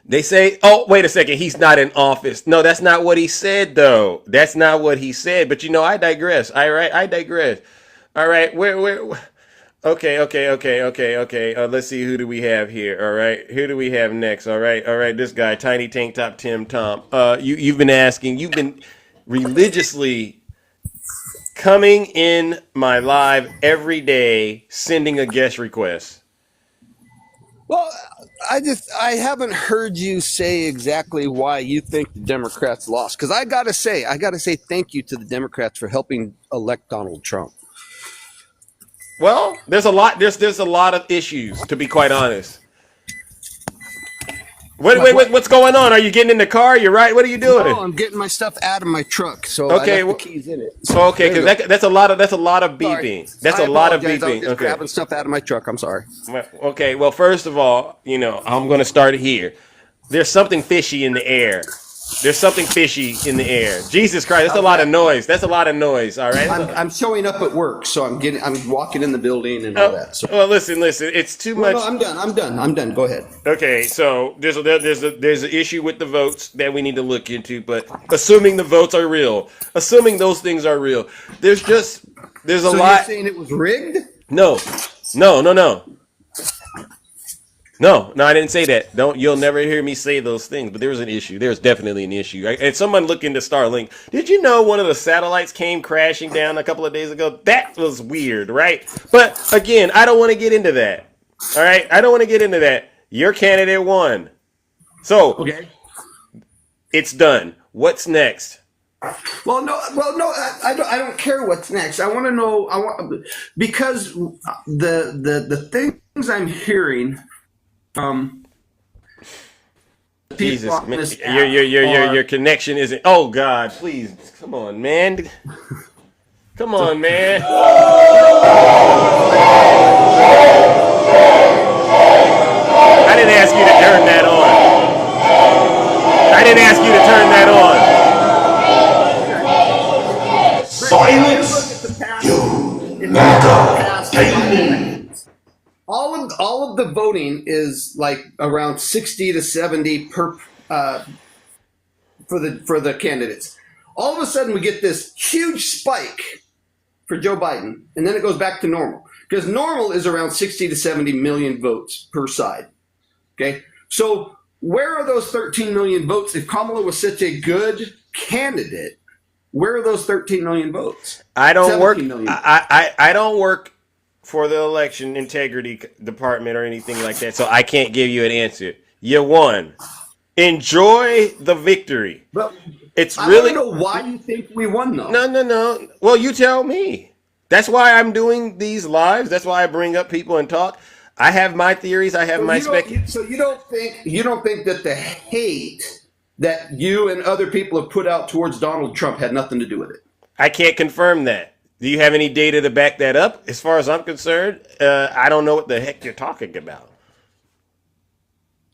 They say, oh, wait a second, he's not in office. No, that's not what he said, though. That's not what he said. But, I digress. All right, I digress. All right, Okay. Let's see. Who do we have here? All right. Who do we have next? All right. This guy, Tiny Tank Top Tim Tom. You've been religiously coming in my live every day, sending a guest request. Well, I haven't heard you say exactly why you think the Democrats lost. Because I gotta say thank you to the Democrats for helping elect Donald Trump. Well, there's a lot of issues, to be quite honest. What's going on? Are you getting in the car? You're right. What are you doing? No, I'm getting my stuff out of my truck, so okay, I left the keys in it. So okay, because that's a lot of beeping. Sorry. That's I a lot of apologize. beeping. I'm just grabbing stuff out of my truck. I'm sorry. Okay, well, first of all, I'm going to start here. There's something fishy in the air. Jesus Christ, that's a lot of noise. All right. I'm showing up at work, so I'm walking in the building and all that. So. Well, listen. It's too much. No, I'm done. Go ahead. Okay, so there's an issue with the votes that we need to look into, but assuming the votes are real, assuming those things are real, there's a so lot. You're saying it was rigged? No, I didn't say that. You'll never hear me say those things, but there was an issue. There's definitely an issue. And someone look into Starlink. Did you know one of the satellites came crashing down a couple of days ago? That was weird, right? But again, I don't want to get into that. All right? I don't want to get into that. Your candidate won. So, okay. It's done. What's next? Well, no. I don't care what's next. I want to know. Because the things I'm hearing. Jesus, man, your connection isn't. Oh God, please, come on, man. Come on, man. I didn't ask you to turn that on. Silence. You never. All of the voting is like around 60 to 70 per for the candidates. All of a sudden we get this huge spike for Joe Biden, and then it goes back to normal because normal is around 60 to 70 million votes per side. Okay, so where are those 13 million votes? If Kamala was such a good candidate, where are those 13 million votes? I don't work. I don't work for the election integrity department or anything like that, so I can't give you an answer. You won. Enjoy the victory. But it's I really. I don't know why you think we won, though. No. Well, you tell me. That's why I'm doing these lives. That's why I bring up people and talk. I have my theories. I have my spec. So you don't think that the hate that you and other people have put out towards Donald Trump had nothing to do with it? I can't confirm that. Do you have any data to back that up? As far as I'm concerned, I don't know what the heck you're talking about.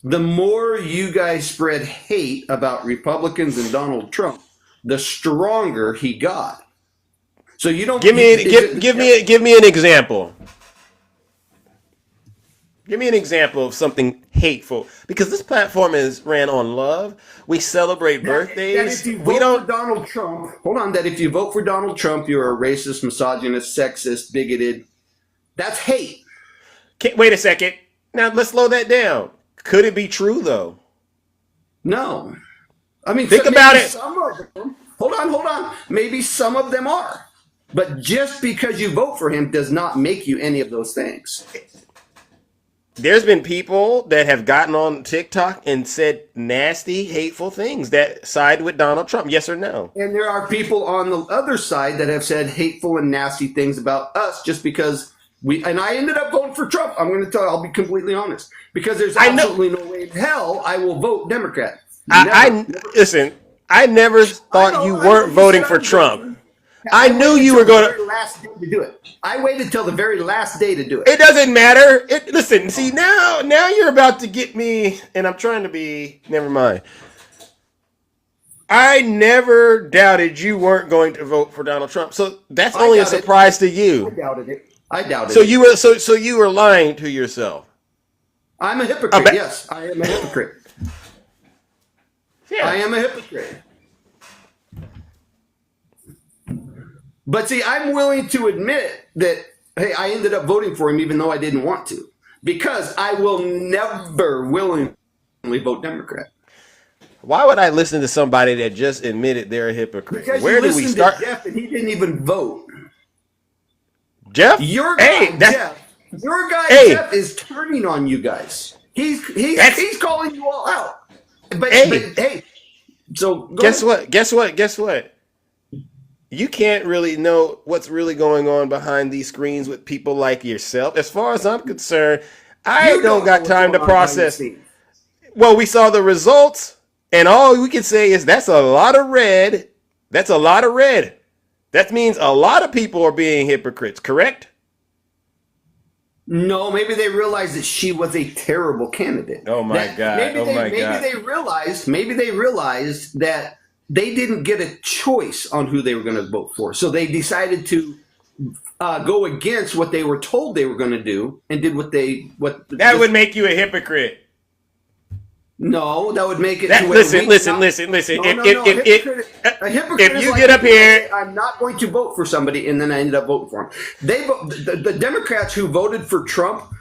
The more you guys spread hate about Republicans and Donald Trump, the stronger he got. So you don't give me an example. Give me an example of something hateful, because this platform is ran on love. We celebrate birthdays. That if you vote for Donald Trump, that if you vote for Donald Trump, you're a racist, misogynist, sexist, bigoted. That's hate. Wait a second. Now let's slow that down. Could it be true though? No. I mean, think about it. Some of them. Hold on. Maybe some of them are, but just because you vote for him does not make you any of those things. There's been people that have gotten on TikTok and said nasty, hateful things that side with Donald Trump. Yes or no? And there are people on the other side that have said hateful and nasty things about us just because and I ended up voting for Trump. I'm going to tell you, I'll be completely honest, because there's absolutely no way in hell I will vote Democrat. Listen, I never thought you weren't voting for Trump. I knew you were going to. Last day to do it. I waited till the very last day to do it. It doesn't matter. Listen, see now you're about to get me, and I'm trying to be. Never mind. I never doubted you weren't going to vote for Donald Trump, so that's only a surprise to you. I doubted it. So you were lying to yourself. I'm a hypocrite. Yes, I am a hypocrite. Yeah. I am a hypocrite. But see, I'm willing to admit that hey, I ended up voting for him even though I didn't want to, because I will never willingly vote Democrat. Why would I listen to somebody that just admitted they're a hypocrite? Because Where you do we listened start? to Jeff and he didn't even vote. Jeff? Your guy, Jeff is turning on you guys. He's calling you all out. But hey, so guess what? You can't really know what's really going on behind these screens with people like yourself. As far as I'm concerned, I don't got time to process. Well, we saw the results, and all we can say is that's a lot of red. That's a lot of red. That means a lot of people are being hypocrites, correct? No, maybe they realized that she was a terrible candidate. Oh my God! Maybe they realized that they didn't get a choice on who they were going to vote for, so they decided to go against what they were told they were going to do and did what. That would make you a hypocrite. No, that would make it. Listen. A hypocrite if is you like get up here, I'm not going to vote for somebody, and then I ended up voting for him. The Democrats who voted for Trump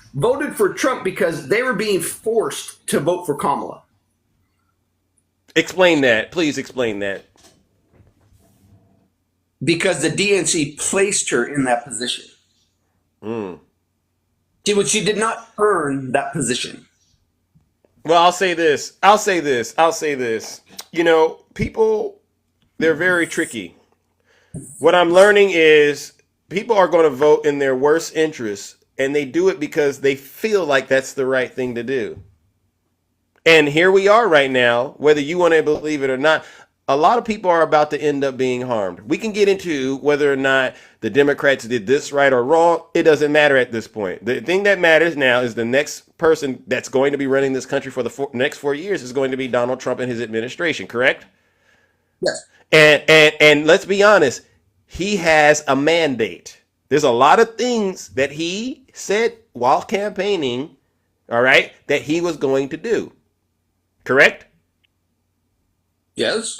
because they were being forced to vote for Kamala. Explain that, please. Explain that. Because the DNC placed her in that position. She did not earn that position. Well, I'll say this. You know, people, they're very tricky. What I'm learning is people are going to vote in their worst interests, and they do it because they feel like that's the right thing to do. And here we are right now, whether you want to believe it or not, a lot of people are about to end up being harmed. We can get into whether or not the Democrats did this right or wrong. It doesn't matter at this point. The thing that matters now is the next person that's going to be running this country for the next 4 years is going to be Donald Trump and his administration, correct? Yes. And let's be honest, he has a mandate. There's a lot of things that he said while campaigning, all right, that he was going to do. Correct? Yes.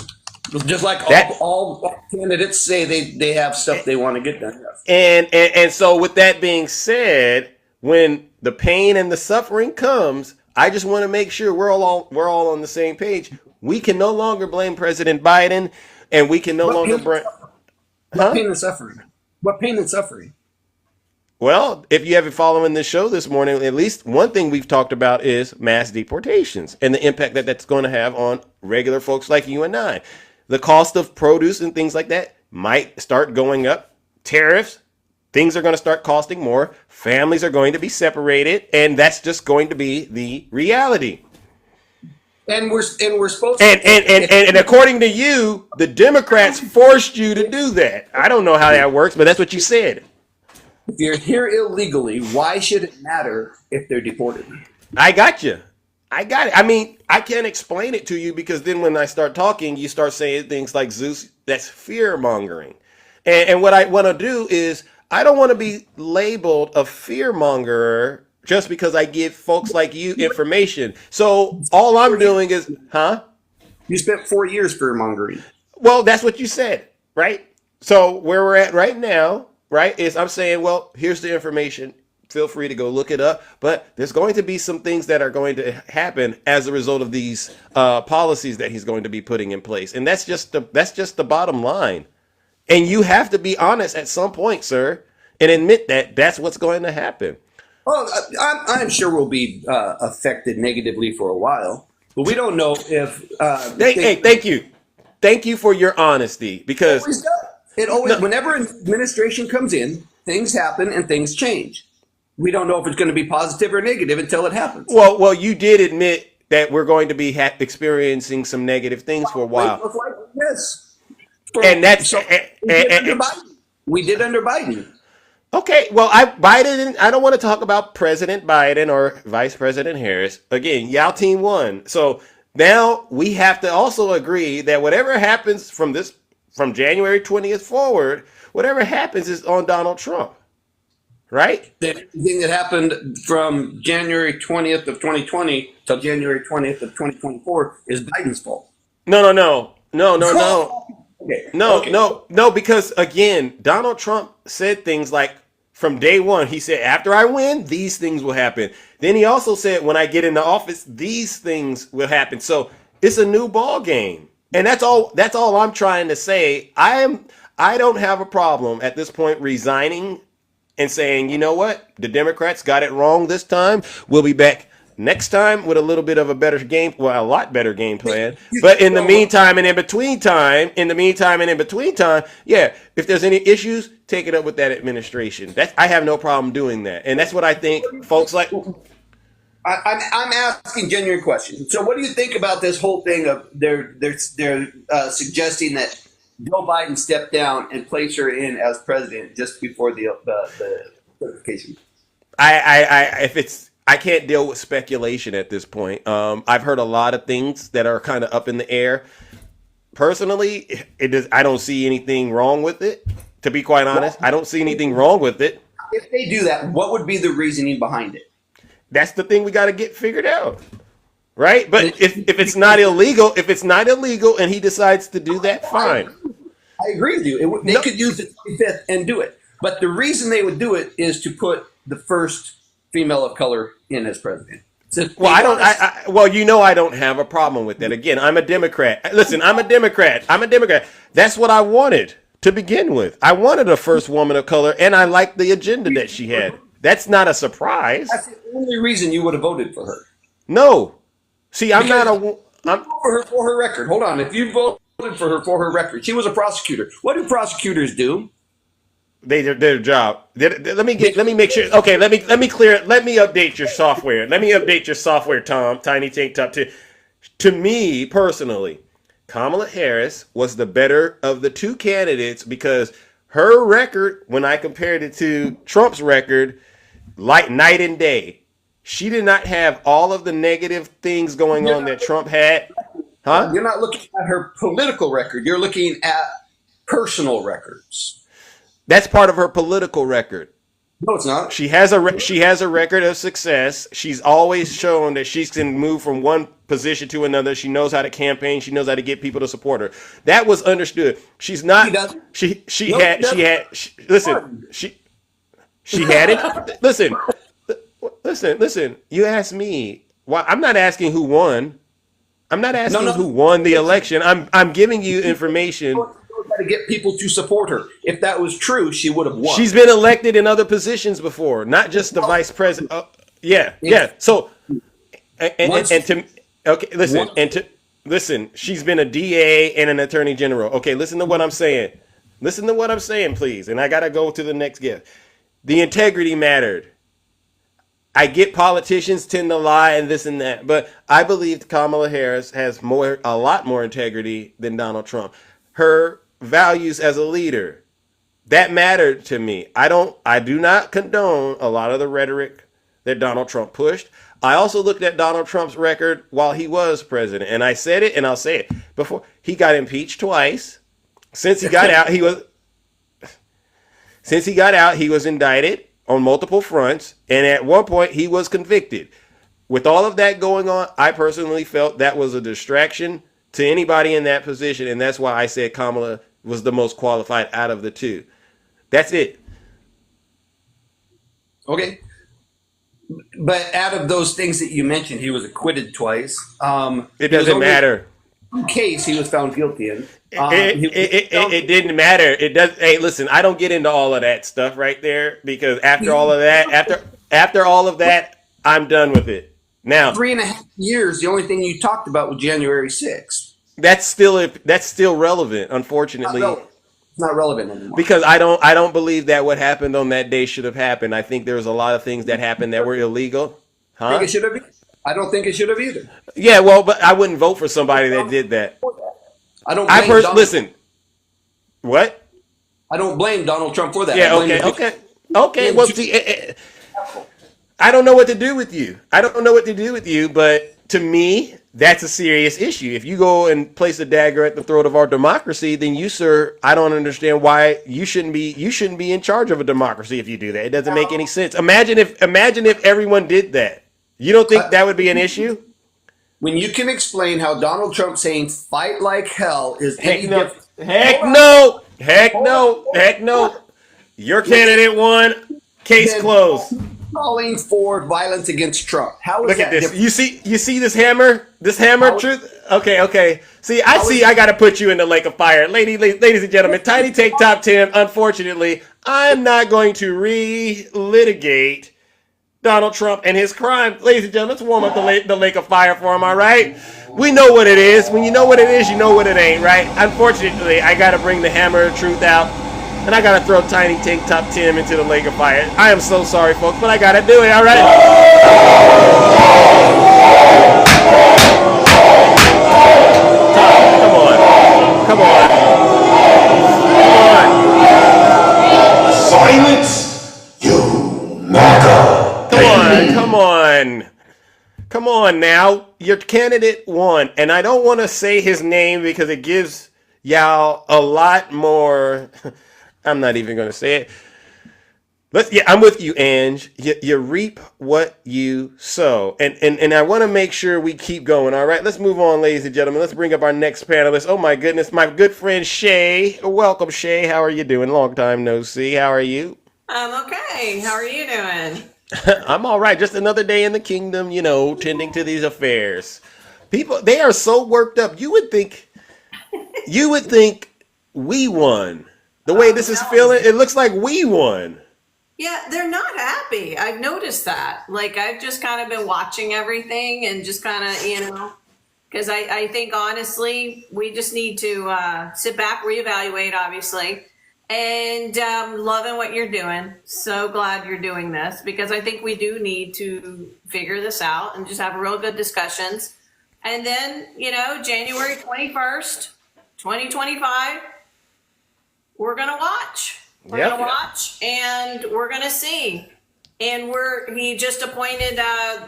Just like all candidates say they have stuff they want to get done. Yes. And so with that being said, when the pain and the suffering comes, I just want to make sure we're all on the same page. We can no longer blame President Biden, and we can no longer blame what pain and suffering. What pain and suffering? Well, if you haven't following this show this morning, at least one thing we've talked about is mass deportations and the impact that that's going to have on regular folks like you and I. The cost of produce and things like that might start going up. Tariffs, things are going to start costing more. Families are going to be separated, and that's just going to be the reality. And we're supposed to. And according to you, the Democrats forced you to do that. I don't know how that works, but that's what you said. If you're here illegally, why should it matter if they're deported? I got you. I got it. I mean, I can't explain it to you because then when I start talking, you start saying things like Zeus. That's fear mongering. And what I want to do is I don't want to be labeled a fear mongerer just because I give folks like you information. So all I'm doing is, You spent 4 years fear mongering. Well, that's what you said, right? So where we're at right now, right, is I'm saying, well, here's the information. Feel free to go look it up. But there's going to be some things that are going to happen as a result of these policies that he's going to be putting in place. And that's just the bottom line. And you have to be honest at some point, sir, and admit that that's what's going to happen. Well, I'm sure we'll be affected negatively for a while, but we don't know if. Hey, thank you. Thank you for your honesty, because whenever an administration comes in, things happen and things change. We don't know if it's going to be positive or negative until it happens. Well, you did admit that we're going to be experiencing some negative things for a while. Yes, and that's we did under Biden. Okay, well, Biden. I don't want to talk about President Biden or Vice President Harris. Again, y'all team won. So now we have to also agree that whatever happens from January 20th forward, whatever happens is on Donald Trump, right? The thing that happened from January 20th of 2020 till January 20th of 2024 is Biden's fault. No. Okay. No, because again, Donald Trump said things like From day one, he said, after I win, these things will happen. Then he also said, when I get into office, these things will happen. So it's a new ball game. And that's all I'm trying to say. I don't have a problem at this point resigning and saying, you know what? The Democrats got it wrong this time. We'll be back next time with a little bit of a better game, well, a lot better game plan. But in the meantime and in between time, yeah, if there's any issues, take it up with that administration. I have no problem doing that. And that's what I think folks like. I'm asking genuine questions. So, what do you think about this whole thing of they're suggesting that Joe Biden step down and place her in as president just before the certification? I can't deal with speculation at this point. I've heard a lot of things that are kind of up in the air. Personally, I don't see anything wrong with it. To be quite honest, I don't see anything wrong with it. If they do that, what would be the reasoning behind it? That's the thing we got to get figured out, right? But if it's not illegal, and he decides to do that, fine. I agree with you. They could use the 25th and do it, but the reason they would do it is to put the first female of color in as president. Well, I don't have a problem with that. Again, I'm a Democrat. Listen, I'm a Democrat. That's what I wanted to begin with. I wanted a first woman of color, and I liked the agenda that she had. That's not a surprise. That's the only reason you would have voted for her. No. See, I'm for her record. Hold on. If you voted for her for her record, she was a prosecutor. What do prosecutors do? Their job. Let me make sure. Okay, let me update your software. Let me update your software, Tom. Tiny Tank Top 2. To me personally, Kamala Harris was the better of the two candidates because her record, when I compared it to Trump's record, like night and day. She did not have all of the negative things going on that Trump had. Huh? You're not looking at her political record. You're looking at personal records. That's part of her political record. No, it's not. She has a record of success. She's always shown that she can move from one position to another. She knows how to campaign. She knows how to get people to support her. That was understood. She's not. She had. Listen. She had it. Listen. You asked me. Why? I'm not asking who won. I'm not asking who won the election. I'm giving you information. To get people to support her. If that was true, she would have won. She's been elected in other positions before, not just the vice president. Yeah. So, listen. She's been a DA and an attorney general. Okay, listen to what I'm saying. Please. And I gotta go to the next gift. The integrity mattered. I get politicians tend to lie and this and that, but I believe Kamala Harris has a lot more integrity than Donald Trump. Her values as a leader, that mattered to me. I do not condone a lot of the rhetoric that Donald Trump pushed. I also looked at Donald Trump's record while he was president, and I said it and I'll say it before. He got impeached twice. Since he got out, he was indicted on multiple fronts, and at one point he was convicted. With all of that going on, I personally felt that was a distraction to anybody in that position, and that's why I said Kamala was the most qualified out of the two. That's it. Okay. But out of those things that you mentioned, he was acquitted twice. It doesn't matter. One case he was found guilty in. It didn't matter. It does. Hey, listen, I don't get into all of that stuff right there because after all of that, I'm done with it. Now, 3.5 years. The only thing you talked about was January 6th. That's still relevant, unfortunately. It's not relevant anymore. Because I don't believe that what happened on that day should have happened. I think there was a lot of things that happened that were illegal. Huh? I think it should have. I don't think it should have either. Yeah, well, but I wouldn't vote for somebody that did that. I don't. Listen. What? I don't blame Donald Trump for that. Yeah. Okay. Well, see, I don't know what to do with you. But to me, that's a serious issue. If you go and place a dagger at the throat of our democracy, then you, sir, I don't understand why you shouldn't be in charge of a democracy if you do that. It doesn't make any sense. Imagine if everyone did that. You don't think that would be an issue? When you can explain how Donald Trump saying "fight like hell" is any different. Heck no. Your candidate won. Case closed. Calling for violence against Trump. How is Look that at this. different? You see this hammer? This hammer truth? Okay. See, I got to put you in the lake of fire. Ladies and gentlemen, Tiny Take Top 10. Unfortunately, I'm not going to relitigate Donald Trump and his crime. Ladies and gentlemen, let's warm up the lake of fire for him, all right? We know what it is. When you know what it is, you know what it ain't, right? Unfortunately, I got to bring the hammer of truth out. And I got to throw Tiny Take Top 10 into the lake of fire. I am so sorry, folks, but I got to do it, all right? Come on. Silence, you MAGA. Come on now. Your candidate won. And I don't want to say his name because it gives y'all a lot more. I'm not even going to say it. I'm with you, Ange. You reap what you sow. And I want to make sure we keep going, all right? Let's move on, ladies and gentlemen. Let's bring up our next panelist. Oh, my goodness, my good friend Shay. Welcome, Shay. How are you doing? Long time no see. How are you? I'm okay. How are you doing? I'm all right. Just another day in the kingdom, tending to these affairs. People, they are so worked up. You would think we won. The way this is feeling, it looks like we won. Yeah, they're not happy. I've noticed that. Like, I've just kind of been watching everything and just kind of, because I think honestly, we just need to sit back, reevaluate, obviously, and loving what you're doing. So glad you're doing this because I think we do need to figure this out and just have real good discussions. And then, January 21st, 2025, we're going to watch. We're going to watch and we're going to see. And he just appointed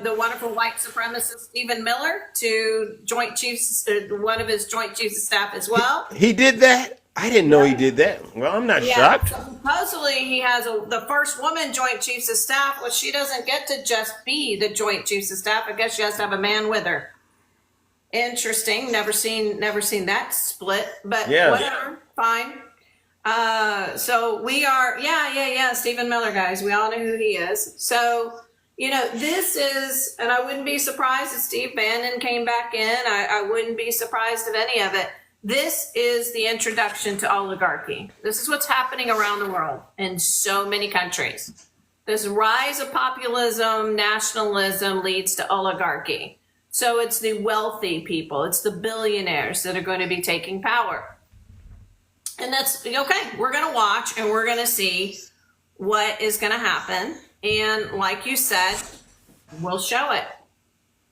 the wonderful white supremacist Stephen Miller to one of his joint chiefs of staff as well. He did that? I didn't know he did that. Well, I'm not shocked. So supposedly he has the first woman joint chiefs of staff. Well, she doesn't get to just be the joint chiefs of staff. I guess she has to have a man with her. Interesting. Never seen that split, but whatever. Fine. So we are, Stephen Miller, guys. We all know who he is. So, this is, and I wouldn't be surprised if Steve Bannon came back in. I wouldn't be surprised of any of it. This is the introduction to oligarchy. This is what's happening around the world in so many countries. This rise of populism, nationalism leads to oligarchy. So it's the wealthy people, it's the billionaires that are going to be taking power. And that's okay. We're going to watch and we're going to see what is going to happen. And like you said, we'll show it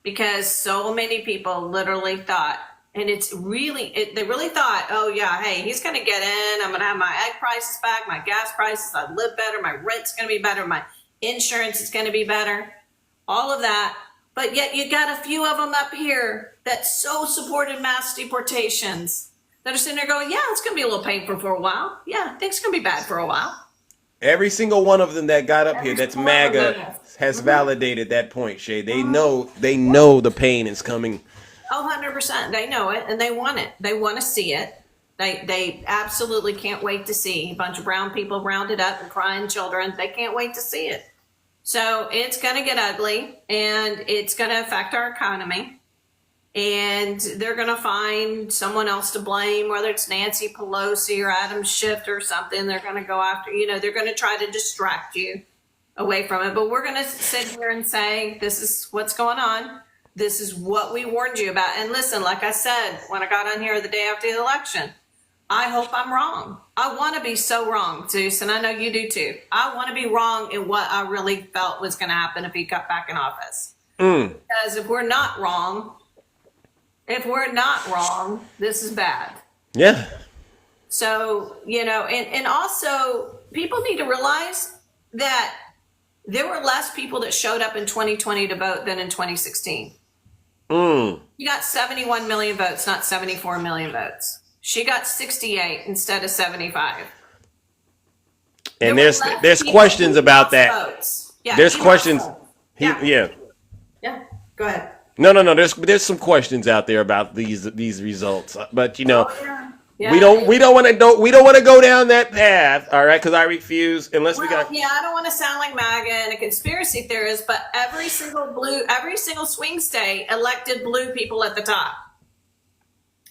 because so many people literally thought, and they really thought, oh yeah, hey, he's going to get in. I'm going to have my egg prices back, my gas prices. I live better. My rent's going to be better. My insurance is going to be better. All of that. But yet you got a few of them up here that so supported mass deportations that are sitting there going, yeah, it's going to be a little painful for a while. Yeah, things going to be bad for a while. Every single one of them that got up here, that's MAGA, has validated that point, Shay. They know the pain is coming. Oh, 100%. They know it and they want it. They want to see it. They absolutely can't wait to see a bunch of brown people rounded up and crying children. They can't wait to see it. So it's going to get ugly and it's going to affect our economy. And they're going to find someone else to blame, whether it's Nancy Pelosi or Adam Schiff or something. They're going to go after, they're going to try to distract you away from it. But we're going to sit here and say, this is what's going on. This is what we warned you about. And listen, like I said, when I got on here the day after the election, I hope I'm wrong. I want to be so wrong, Zeus, and I know you do too. I want to be wrong in what I really felt was going to happen if he got back in office. Because if we're not wrong, this is bad. Yeah. So, and also people need to realize that there were less people that showed up in 2020 to vote than in 2016. You got 71 million votes, not 74 million votes. She got 68 instead of 75. And there's questions about that. Votes. Yeah, there's questions. Yeah. Go ahead. No. There's some questions out there about these results, but Yeah. We don't want to go down that path, all right? Because I refuse unless we got. Yeah, I don't want to sound like MAGA and a conspiracy theorist, but every single swing state elected blue people at the top.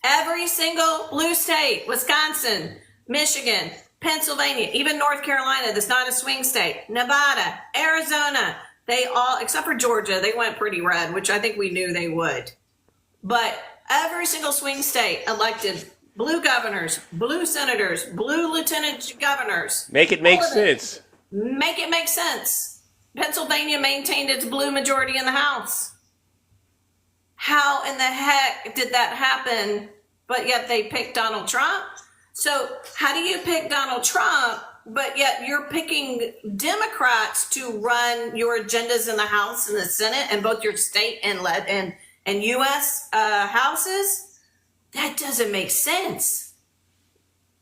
Every single blue state, Wisconsin, Michigan, Pennsylvania, even North Carolina, that's not a swing state, Nevada, Arizona, they all, except for Georgia, they went pretty red, which I think we knew they would. But every single swing state elected blue governors, blue senators, blue lieutenant governors. Make it make sense. Make it make sense. Pennsylvania maintained its blue majority in the House. How in the heck did that happen, but yet they picked Donald Trump? So how do you pick Donald Trump, but yet you're picking Democrats to run your agendas in the House and the Senate and both your state and U.S. houses? That doesn't make sense.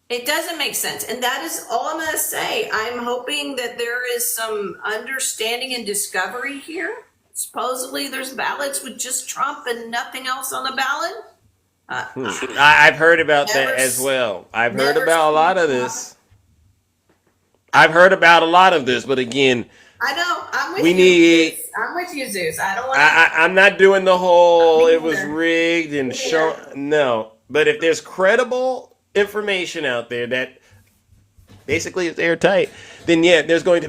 It doesn't make sense. And that is all I'm going to say. I'm hoping that there is some understanding and discovery here. Supposedly there's ballots with just Trump and nothing else on the ballot. I've heard about that as well. I've heard about a lot of this. But again, I know. I'm with we you. need. I'm with you, Zeus. I don't want I'm not doing the whole it was rigged and show. No, but if there's credible information out there that basically is airtight, then yeah, there's going to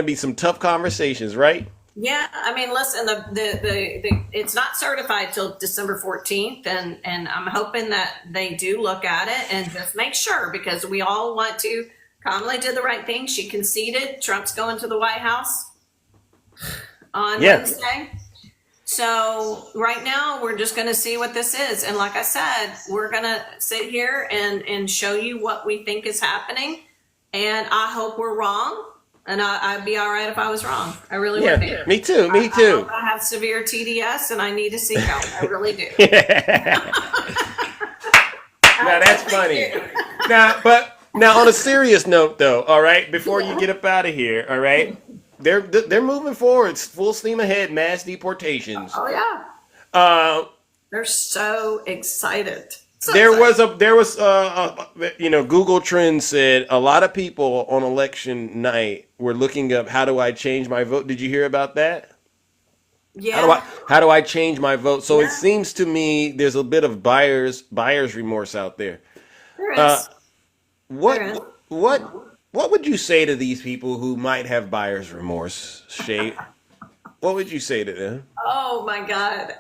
be some tough conversations, right? Yeah, I mean, listen, the it's not certified till December 14th, and I'm hoping that they do look at it and just make sure, because we all want to. Kamala did the right thing. She conceded. Trump's going to the White House on Wednesday. So right now we're just going to see what this is. And like I said, we're going to sit here and show you what we think is happening. And I hope we're wrong. And I'd be all right if I was wrong. I really would be. Me too. I have severe TDS and I need to seek help. I really do. Now that's funny. Now, on a serious note, though, all right, before you get up out of here, all right, they're moving forward. It's full steam ahead, mass deportations. Oh yeah. They're so excited. Google Trends said a lot of people on election night were looking up, how do I change my vote? Did you hear about that? Yeah. How do I change my vote? So it seems to me there's a bit of buyer's remorse out there. There is. What would you say to these people who might have buyer's remorse, Shay? What would you say to them? Oh my God!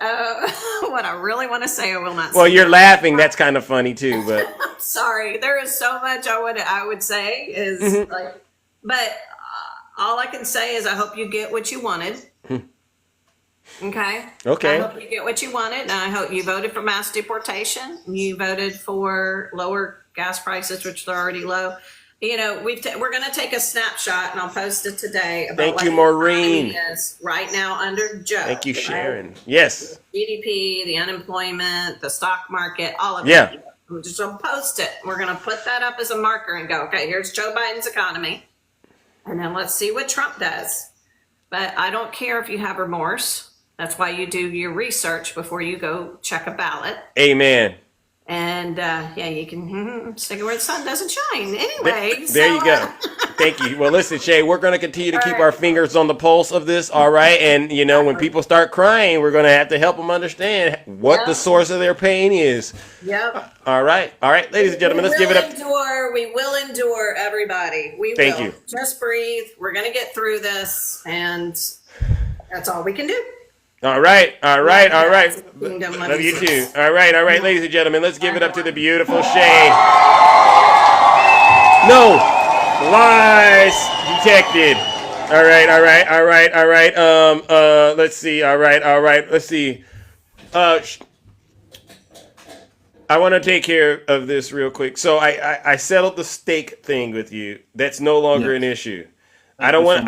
What I really want to say, I will not. Well, you're laughing. That's kind of funny too, but I'm sorry. There is so much I would say is like, but all I can say is I hope you get what you wanted. Okay. Okay. I hope you get what you wanted, and I hope you voted for mass deportation. You voted for lower gas prices, which they're already low. You know, we're going to take a snapshot, and I'll post it today. About Thank you, Maureen. is right now under Joe. Thank you, Sharon. Right? Yes. GDP, the unemployment, the stock market, all of it. I'm just going to post it. We're going to put that up as a marker and go, okay, here's Joe Biden's economy, and then let's see what Trump does. But I don't care if you have remorse. That's why you do your research before you go check a ballot. Amen. And you can stick it where the sun doesn't shine. Anyway, there you go. Thank you. Well, listen, Shay, we're going to continue to keep our fingers on the pulse of this. All right. And, when people start crying, we're going to have to help them understand what the source of their pain is. Yep. All right. All right. Ladies and gentlemen, let's give it up. We will endure, everybody. Thank you. Just breathe. We're going to get through this. And that's all we can do. All right. Love you too. All right, ladies and gentlemen, let's give it up to the beautiful Shay. No lies detected. All right. Let's see. All right. Let's see. I want to take care of this real quick. So I settled the steak thing with you. That's no longer an issue. I don't want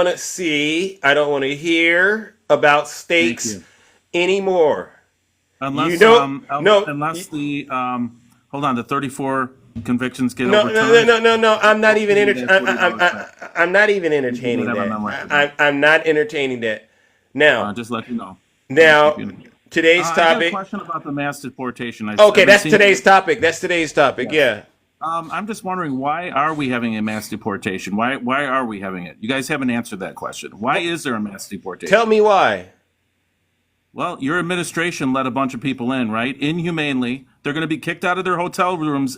to see. I don't want to hear about steaks anymore. Unless unless the hold on, the 34 convictions get overturned. No. I'm not even I'm not even entertaining that. I'm not entertaining that. Now, just let you know. Now, today's I got a topic. question about the mass deportation. Okay, that's today's topic. That's today's topic. Yeah. I'm just wondering, why are we having a mass deportation? Why are we having it? You guys haven't answered that question. Why is there a mass deportation? Tell me why. Well, your administration let a bunch of people in, right? Inhumanely. They're going to be kicked out of their hotel rooms.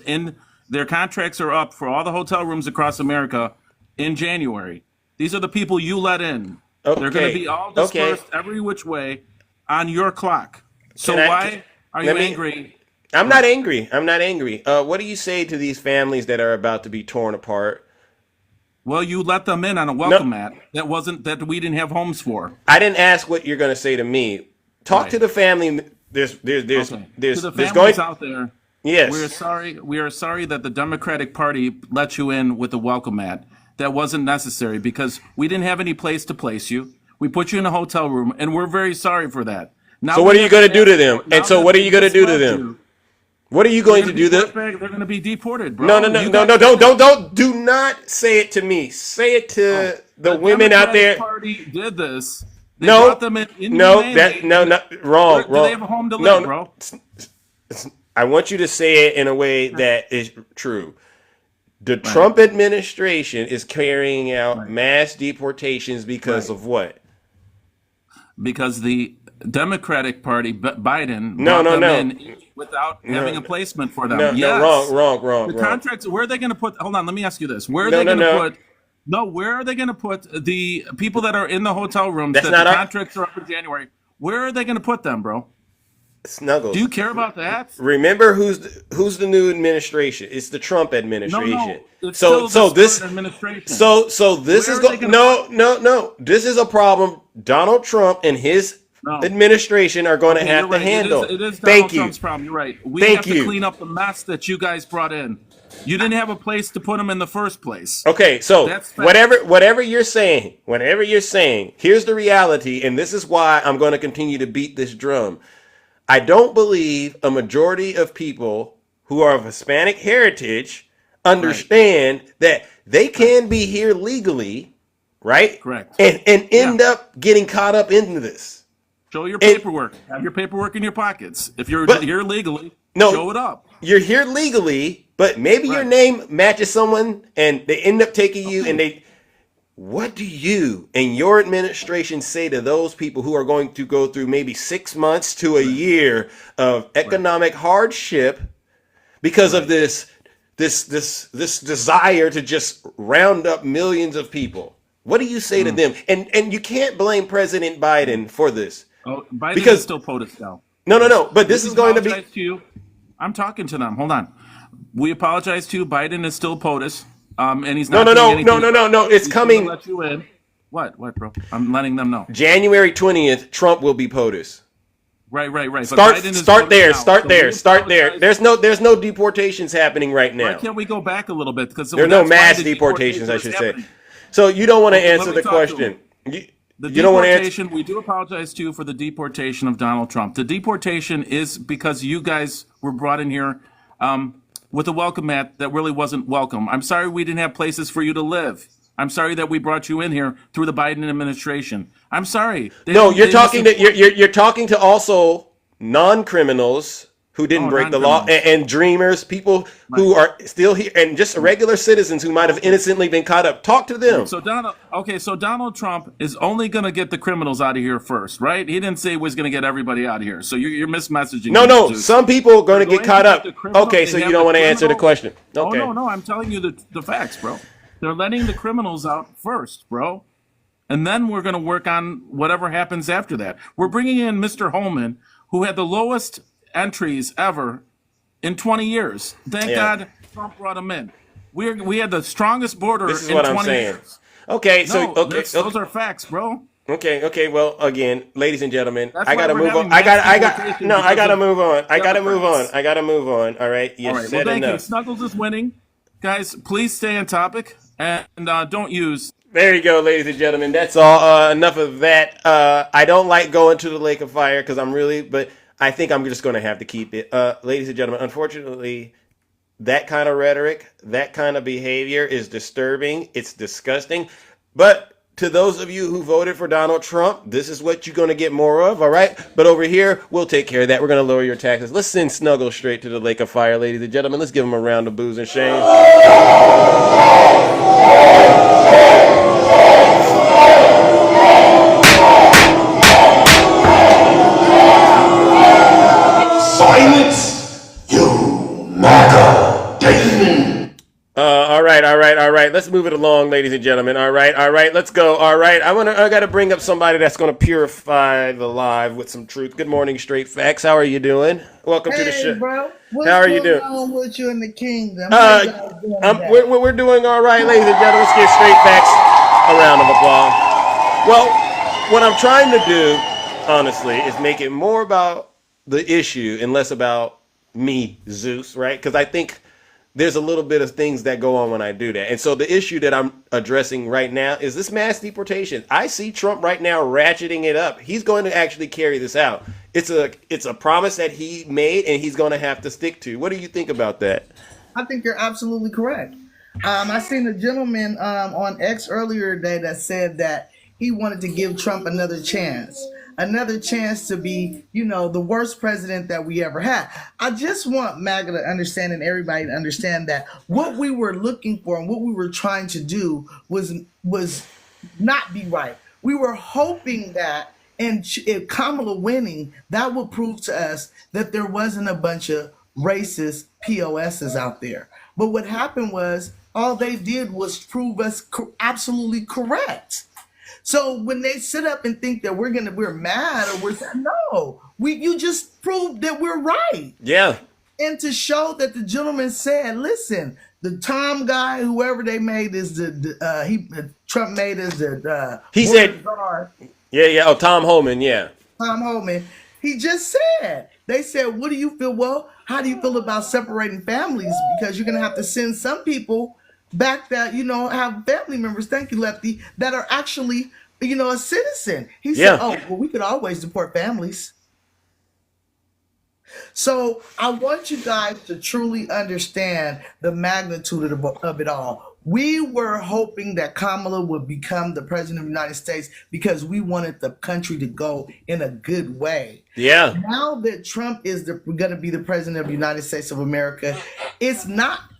Their contracts are up for all the hotel rooms across America in January. These are the people you let in. Okay. They're going to be all dispersed every which way on your clock. So why are you angry? I'm not angry. I'm not angry. What do you say to these families that are about to be torn apart? Well, you let them in on a welcome mat that we didn't have homes for. I didn't ask what you're going to say to me. Talk to the family. There's to the families going out there. Yes. We are sorry that the Democratic Party let you in with a welcome mat. That wasn't necessary because we didn't have any place to place you. We put you in a hotel room, and we're very sorry for that. Now, so what are you going to do to them? And so what are you going to do to them? What are you going to do? They're going to be deported, bro. No. Do not say it to me. Say it to the women out there. The Democratic Party did this. They No, brought them in wrong. Do they have a home to live, bro? I want you to say it in a way that is true. The Trump administration is carrying out mass deportations because of what? Because the Democratic Party, Biden, No. in without having a placement for them. Wrong. The contracts. Where are they going to put? Hold on. Let me ask you this. Where are they going to put? No. Where are they going to put the people that are in the hotel rooms that the contracts are up in January? Where are they going to put them, bro? Snuggles. Do you care about that? Remember who's the new administration? It's the Trump administration. No. It's still the administration. So this is no. This is a problem Donald Trump and his administration are going to have to handle. It is Thank Donald you. Trump's problem. You're right. We have to clean up the mess that you guys brought in. You didn't have a place to put them in the first place. Okay, so whatever you're saying, here's the reality, and this is why I'm going to continue to beat this drum. I don't believe a majority of people who are of Hispanic heritage understand that they can be here legally, right? Correct. And end up getting caught up into this. Show your paperwork. Have your paperwork in your pockets. If you're here legally, show it up. You're here legally, but maybe your name matches someone and they end up taking you and they... What do you and your administration say to those people who are going to go through maybe 6 months to a year of economic hardship because of this desire to just round up millions of people? What do you say to them? And you can't blame President Biden for this. Oh, Biden is still POTUS now. No. But this is going to be... I'm talking to them. Hold on. We apologize to you. Biden is still POTUS. And he's No. It's coming. Let you in. What, bro? I'm letting them know. January 20th, Trump will be POTUS. Right. Start there. There's no deportations happening right now. Why can't we go back a little bit? Because there are no mass deportations, I should say. So you don't want to answer the question. The deportation, we do apologize to you for the deportation of Donald Trump. The deportation is because you guys were brought in here with a welcome mat that really wasn't welcome. I'm sorry we didn't have places for you to live. I'm sorry that we brought you in here through the Biden administration. I'm sorry. You're talking to also non-criminals who didn't break the law and dreamers, people who are still here, and just regular citizens who might have innocently been caught up. Talk to them. So Donald Trump is only going to get the criminals out of here first, right? He didn't say he was going to get everybody out of here. So you're mismessaging. No. Some people are going to get caught up. Okay, so you don't want to answer the question. Okay. Oh, no. I'm telling you the facts, bro. They're letting the criminals out first, bro. And then we're going to work on whatever happens after that. We're bringing in Mr. Holman, who had the lowest entries ever in 20 years. Thank God Trump brought him in. We had the strongest border this is in what 20 I'm saying. years. Okay, those are facts, bro. Okay. Well, again, ladies and gentlemen, I gotta move on. I gotta move on. All right. You said thank enough. you. Snuggles is winning. Guys, please stay on topic and don't use. There you go, ladies and gentlemen. That's all. Enough of that. I don't like going to the lake of fire because but I think I'm just going to have to keep it. Ladies and gentlemen, unfortunately, that kind of rhetoric, that kind of behavior is disturbing. It's disgusting. But to those of you who voted for Donald Trump, this is what you're going to get more of, all right? But over here, we'll take care of that. We're going to lower your taxes. Let's send Snuggle straight to the lake of fire, ladies and gentlemen. Let's give him a round of booze and shame. Silence, you MAGA demon. All right. Let's move it along, ladies and gentlemen. All right. Let's go. All right. I got to bring up somebody that's going to purify the live with some truth. Good morning, Straight Facts. How are you doing? Welcome to the show. Bro. How are you doing? What's going on with you in the kingdom? We're doing all right, ladies and gentlemen. Let's give Straight Facts a round of applause. Well, what I'm trying to do, honestly, is make it more about the issue and less about me, Zeus, right? Because I think there's a little bit of things that go on when I do that. And so the issue that I'm addressing right now is this mass deportation. I see Trump right now ratcheting it up. He's going to actually carry this out. It's a promise that he made and he's going to have to stick to. What do you think about that? I think you're absolutely correct. I seen a gentleman on X earlier today that said that he wanted to give Trump another chance to be, the worst president that we ever had. I just want MAGA to understand and everybody to understand that what we were looking for and what we were trying to do was not be right. We were hoping that, and if Kamala winning, that would prove to us that there wasn't a bunch of racist POSs out there. But what happened was all they did was prove us absolutely correct. So when they sit up and think that we're mad or you just proved that we're right. Yeah. And to show that the gentleman said, listen, the Tom guy, whoever they made is Trump made as the he said guard. Yeah. Oh, Tom Homan. Yeah. Tom Homan. He just said, they said, what do you feel? Well, how do you feel about separating families? Because you're going to have to send some people back that, have family members, thank you, Lefty, that are actually, a citizen. He said, we could always deport families. So I want you guys to truly understand the magnitude of it all. We were hoping that Kamala would become the president of the United States because we wanted the country to go in a good way. Yeah. Now that Trump is going to be the president of the United States of America,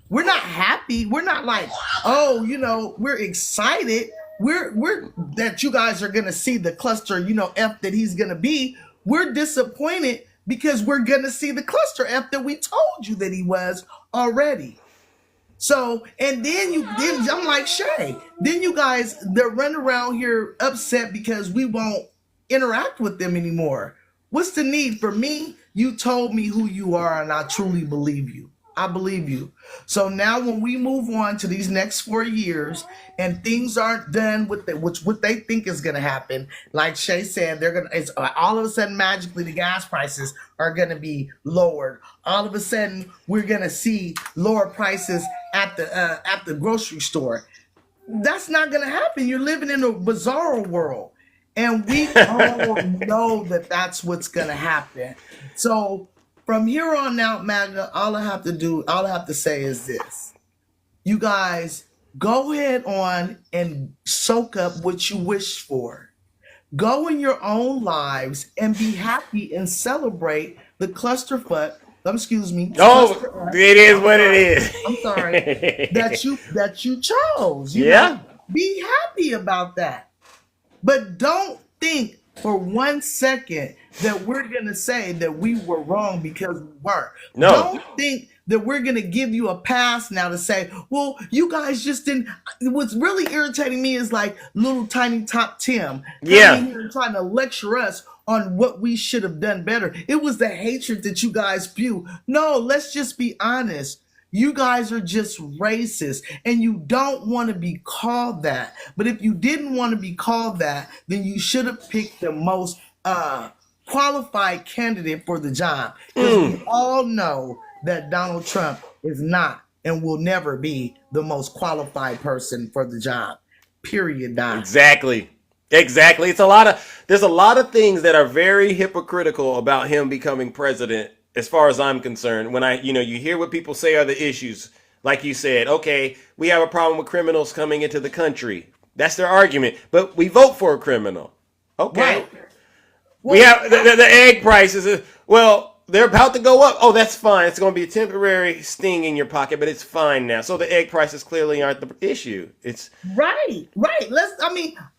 we're not happy. We're not like, we're excited. We're that you guys are going to see the cluster, F that he's going to be. We're disappointed because we're going to see the cluster F that we told you that he was already. So, and then I'm like, Shay, then you guys, they're running around here upset because we won't interact with them anymore. What's the need? For me, you told me who you are and I truly believe you. I believe you. So now when we move on to these next 4 years and things aren't done with what they think is going to happen, like Shay said, it's all of a sudden magically the gas prices are going to be lowered. All of a sudden we're going to see lower prices at the grocery store. That's not going to happen. You're living in a bizarre world. And we all know that that's what's going to happen. So from here on out, MAGA, all I have to say is this. You guys, go ahead on and soak up what you wish for. Go in your own lives and be happy and celebrate the clusterfuck. Excuse me. Oh, it is what it is. I'm sorry. that you chose. Be happy about that. But don't think for 1 second that we're going to say that we were wrong because we weren't. No. Don't think that we're going to give you a pass now to say, well, you guys just didn't. What's really irritating me is like little tiny Top Tim coming here and trying to lecture us on what we should have done better. It was the hatred that you guys spew. No, let's just be honest. You guys are just racist and you don't want to be called that. But if you didn't want to be called that, then you should have picked the most qualified candidate for the job. Because we all know that Donald Trump is not and will never be the most qualified person for the job. Period. Exactly. There's a lot of things that are very hypocritical about him becoming president. As far as I'm concerned, when you hear what people say are the issues, like you said, okay, we have a problem with criminals coming into the country. That's their argument. But we vote for a criminal. Okay. Right. We have the egg prices. Well, they're about to go up. Oh, that's fine. It's going to be a temporary sting in your pocket, but it's fine now. So the egg prices clearly aren't the issue. It's right.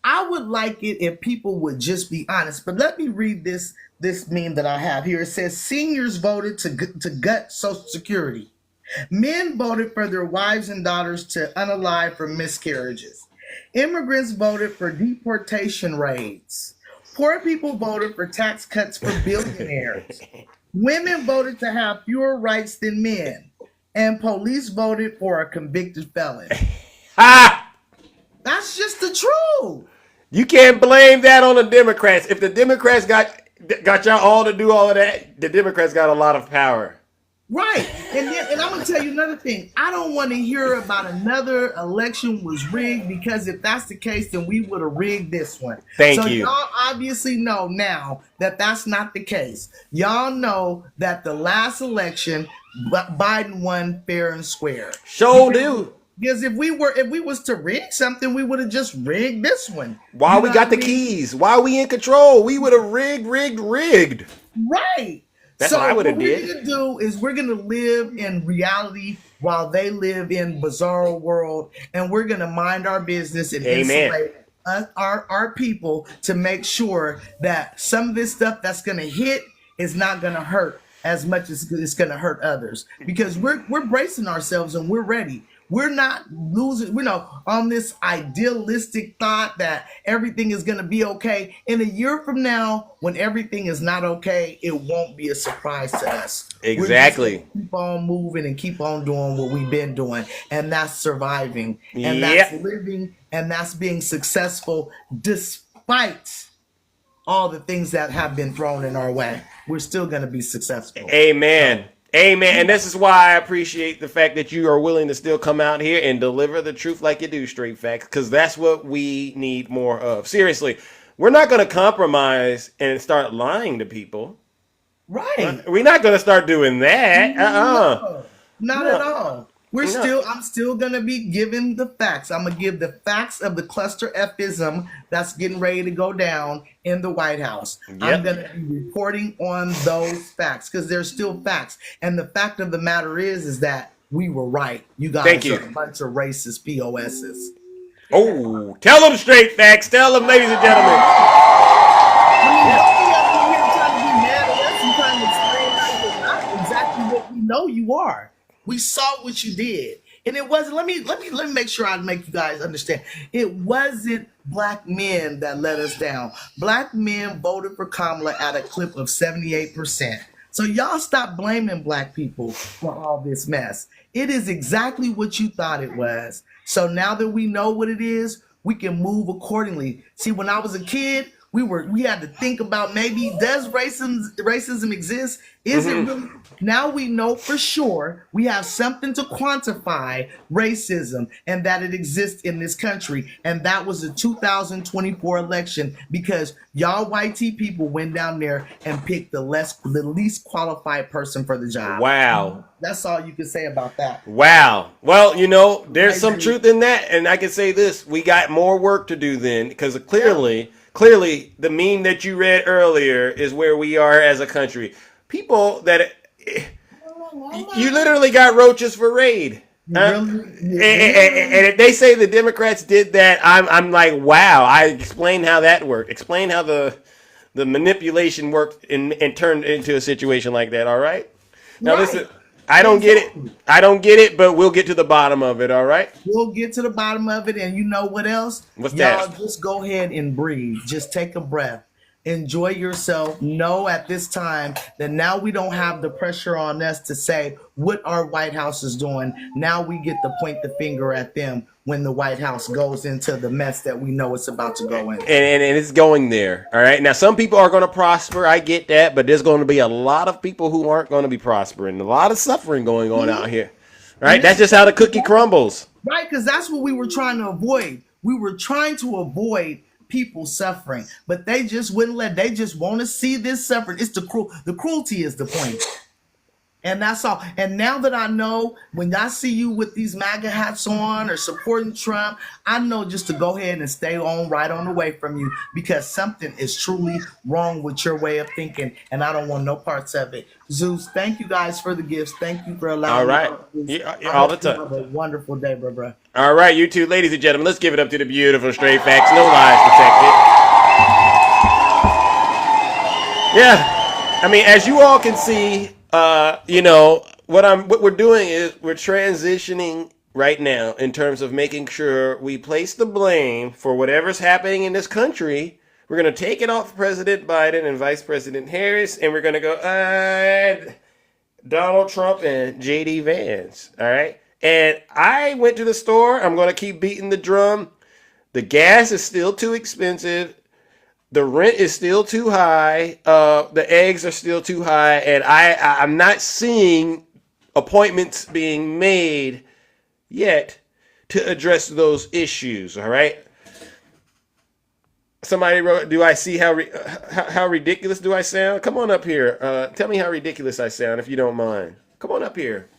I would like it if people would just be honest. But let me read this meme that I have here. It says seniors voted to gut Social Security. Men voted for their wives and daughters to unalive from miscarriages. Immigrants voted for deportation raids. Poor people voted for tax cuts for billionaires. Women voted to have fewer rights than men. And police voted for a convicted felon. That's just the truth. You can't blame that on the Democrats. If the Democrats got y'all all to do all of that, the Democrats got a lot of power. Right. And I'm going to tell you another thing. I don't want to hear about another election was rigged, because if that's the case, then we would have rigged this one. Thank so you. Y'all obviously know now that that's not the case. Y'all know that the last election, Biden won fair and square. Sure do. Because if we was to rig something, we would have just rigged this one. Why we got the keys? Why we in control? We would have rigged. Right. That's what I would have did. What we're going to do is we're going to live in reality while they live in bizarro world, and we're going to mind our business and insulate our people to make sure that some of this stuff that's going to hit is not going to hurt as much as it's going to hurt others, because we're bracing ourselves and we're ready. We're not losing, on this idealistic thought that everything is going to be okay. In a year from now, when everything is not okay, it won't be a surprise to us. Exactly. We're just gonna keep on moving and keep on doing what we've been doing, and that's surviving, and that's living, and that's being successful despite all the things that have been thrown in our way. We're still going to be successful. Amen. Amen. And this is why I appreciate the fact that you are willing to still come out here and deliver the truth like you do, straight facts, because that's what we need more of. Seriously, we're not going to compromise and start lying to people. Right. We're not going to start doing that. No, not at all. I'm still going to be giving the facts. I'm going to give the facts of the cluster F-ism that's getting ready to go down in the White House. Yep. I'm going to be reporting on those facts because they're still facts. And the fact of the matter is that we were right. You guys are a bunch of racist POSs. Oh, tell them straight facts. Tell them, ladies and gentlemen. Exactly what we know you are. We saw what you did. And it wasn't, let me make sure I make you guys understand. It wasn't black men that let us down. Black men voted for Kamala at a clip of 78%. So y'all stop blaming black people for all this mess. It is exactly what you thought it was. So now that we know what it is, we can move accordingly. See, when I was a kid, we had to think about, maybe does racism exist? Is it really? Now we know for sure. We have something to quantify racism and that it exists in this country. And that was the 2024 election, because y'all white people went down there and picked the least qualified person for the job. Wow. That's all you can say about that. Wow. Well, there's some truth in that. And I can say this, we got more work to do then, because clearly, the meme that you read earlier is where we are as a country. People that you literally got roaches for raid. And if they say the Democrats did that, I'm like, wow. I explain how that worked. Explain how the manipulation worked and turned into a situation like that. All right. Now listen. I don't get it, but we'll get to the bottom of it, all right? We'll get to the bottom of it, and you know what else? What's Y'all that? Just go ahead and breathe. Just take a breath. Enjoy yourself. Know at this time that now we don't have the pressure on us to say what our White House is doing. Now we get to point the finger at them when the White House goes into the mess that we know it's about to go in. And it's going there, all right? Now, some people are going to prosper. I get that. But there's going to be a lot of people who aren't going to be prospering. A lot of suffering going on out here, right? That's just how the cookie crumbles. Right, because that's what we were trying to avoid. We were trying to avoid people suffering, but they just wouldn't let. They just want to see this suffering. It's the cruelty is the point. And that's all. And now that I know, when I see you with these MAGA hats on or supporting Trump, I know just to go ahead and stay on right on away from you, because something is truly wrong with your way of thinking, and I don't want no parts of it. Zeus, thank you guys for the gifts. Thank you for allowing me. All the time. Have a wonderful day, bro. All right, you two, ladies and gentlemen, let's give it up to the beautiful straight facts, no lies protected. Yeah, I mean, as you all can see, what we're doing is we're transitioning right now in terms of making sure we place the blame for whatever's happening in this country. We're going to take it off President Biden and Vice President Harris, and we're going to go Donald Trump and J.D. Vance. All right. And I went to the store. I'm going to keep beating the drum. The gas is still too expensive. The rent is still too high. The eggs are still too high. And I'm not seeing appointments being made yet to address those issues. All right. Somebody wrote, do I see how ridiculous do I sound? Come on up here. Tell me how ridiculous I sound, if you don't mind. Come on up here.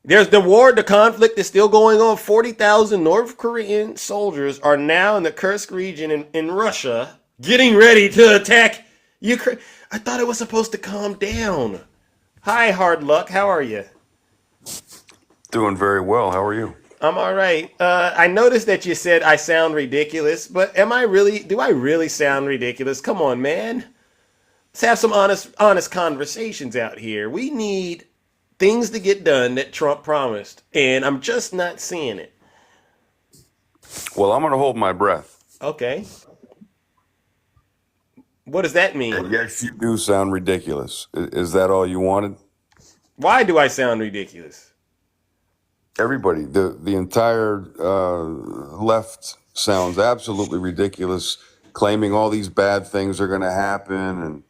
There's the conflict is still going on. 40,000 North Korean soldiers are now in the Kursk region in Russia, getting ready to attack Ukraine. I thought it was supposed to calm down. Hi, Hard Luck. How are you? Doing very well. How are you? I'm all right. I noticed that you said I sound ridiculous, but do I really sound ridiculous? Come on, man. Let's have some honest conversations out here. We need things to get done that Trump promised, and I'm just not seeing it. Well, I'm going to hold my breath. Okay. What does that mean? And yes, you do sound ridiculous. Is that all you wanted? Why do I sound ridiculous? Everybody, the entire left sounds absolutely ridiculous, claiming all these bad things are going to happen, and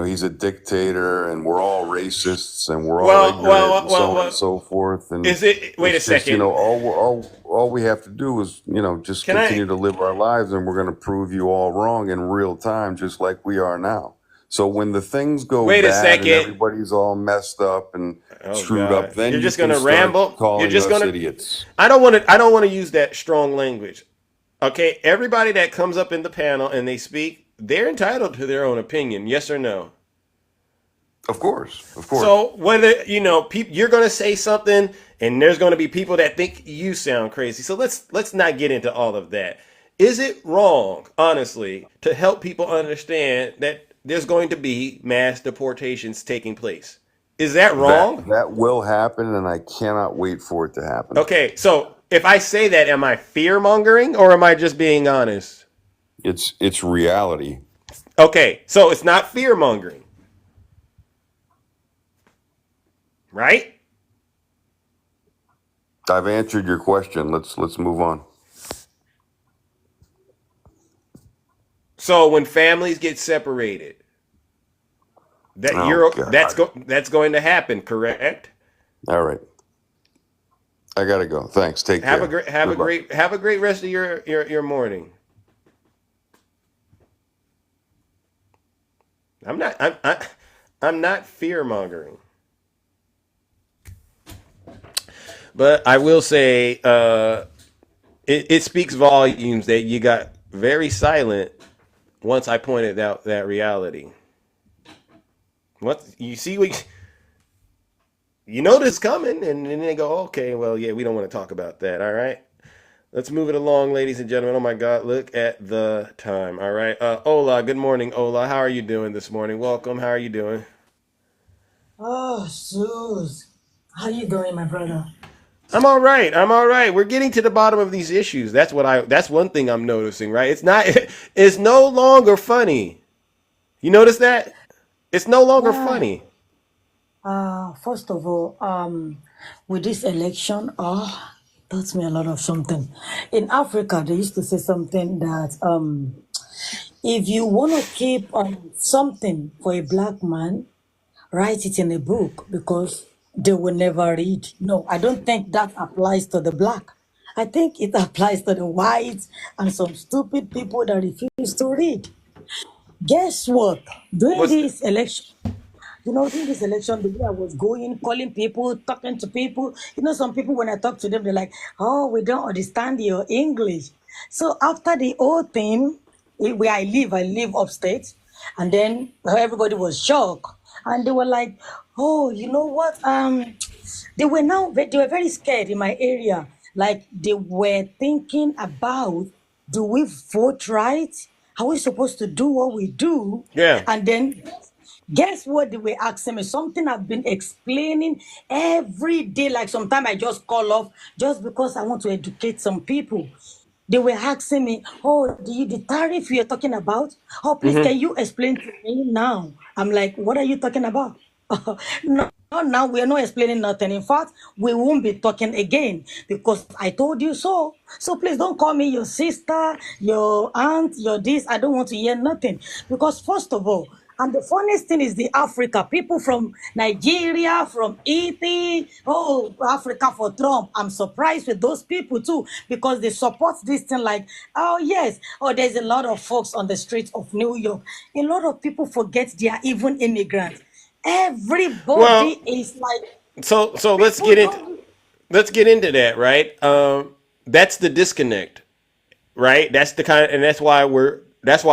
he's a dictator, and we're all racists, and we're all ignorant, and so on and so forth. And is it? Wait a second. All we have to do is just continue to live our lives, and we're going to prove you all wrong in real time, just like we are now. So when the things go bad and everybody's all messed up and screwed up, then you're just going to ramble. You're just going to idiots. I don't want to use that strong language. Okay, everybody that comes up in the panel and they speak, they're entitled to their own opinion. Yes or no? Of course. So whether you're going to say something, and there's going to be people that think you sound crazy. So let's not get into all of that. Is it wrong, honestly, to help people understand that there's going to be mass deportations taking place? Is that wrong? That will happen, and I cannot wait for it to happen. Okay, so if I say that, am I fear-mongering, or am I just being honest? It's reality. Okay, so it's not fear-mongering. Right? I've answered your question. Let's move on. So when families get separated, that's going to happen, correct? All right. I gotta go. Thanks. Take care. Have a great rest of your morning. I'm not fear mongering, but I will say it speaks volumes that you got very silent once I pointed out that reality. What you see, you know this coming, and then they go, okay, well, yeah, we don't want to talk about that. All right, let's move it along, ladies and gentlemen. Oh my God, look at the time. All right, Ola, good morning, Ola. How are you doing this morning? Welcome. How are you doing? Oh, Zeus, how you doing, my brother? I'm all right. We're getting to the bottom of these issues. That's one thing I'm noticing, right? It's no longer funny. You notice that? It's no longer funny. First of all, with this election, it taught me a lot of something. In Africa, they used to say something that if you want to keep something for a black man, write it in a book, because they will never read. No, I don't think that applies to the black. I think it applies to the whites and some stupid people that refuse to read. Guess what? During this election, during this election, the way I was going, calling people, talking to people, some people, when I talk to them, they're like, oh, we don't understand your English. So after the whole thing, where I live upstate, and then everybody was shocked. And they were like, oh, you know what? They were very scared in my area. Like they were thinking about, do we vote right? Are we supposed to do what we do? Yeah. And then guess what they were asking me? Something I've been explaining every day. Like sometimes I just call off just because I want to educate some people. They were asking me, oh, the tariff you're talking about? Oh, please, Mhm. can you explain to me now? I'm like, what are you talking about? No, now we are not explaining nothing. In fact, we won't be talking again because I told you so. So please don't call me your sister, your aunt, your this. I don't want to hear nothing. Because first of all, and the funniest thing is the Africa, people from Nigeria, from Italy, oh, Africa for Trump. I'm surprised with those people too, because they support this thing like, oh yes, oh, there's a lot of folks on the streets of New York. A lot of people forget they are even immigrants. Everybody Well, is like, so let's people get into don't. that, right? That's the disconnect, right? That's the kind, and that's why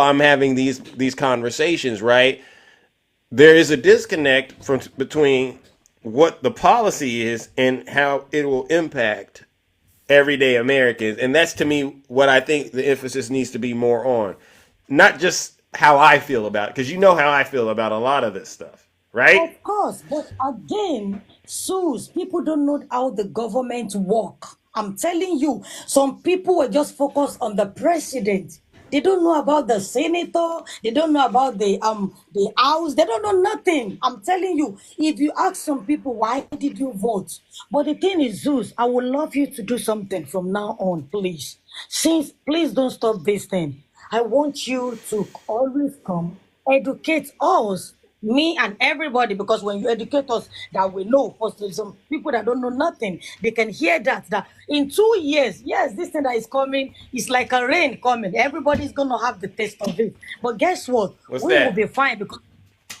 I'm having these conversations, right? There is a disconnect between what the policy is and how it will impact everyday Americans, and that's to me what I think the emphasis needs to be more on, not just how I feel about it, because you know how I feel about a lot of this stuff, right? Of course, but again, Sus, people don't know how the government work. I'm telling you, some people were just focused on the president. They don't know about the senator. They don't know about the house. They don't know nothing. I'm telling you. If you ask some people why did you vote, but the thing is, Zeus, I would love you to do something from now on, please. Since please don't stop this thing. I want you to always come educate us, me and everybody, because when you educate us, that we know. Because there's some people that don't know nothing, they can hear that in 2 years, yes, this thing that is coming is like a rain coming. Everybody's gonna have the taste of it. But guess what? What's We will that? be fine because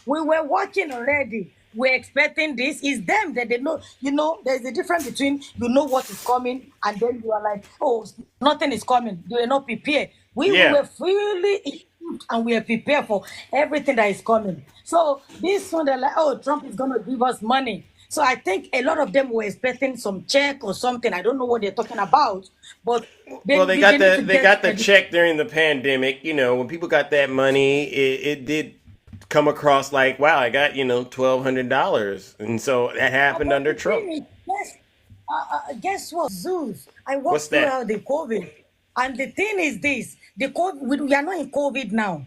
we were watching already. We're expecting this. It's them that they know. There's a difference between you know what is coming and then you are like, oh, nothing is coming. You are not prepared. We Yeah. were fully equipped and we are prepared for everything that is coming. So this one, they're like, oh, Trump is going to give us money. So I think a lot of them were expecting some check or something. I don't know what they're talking about, but Well, they need to they get got the check during the pandemic. When people got that money, it did come across like, wow, I got $1,200, and so that happened But under the Trump. thing is, guess what, Zeus? I What's walked that? throughout the COVID. And the thing is this, the COVID, we are not in COVID now.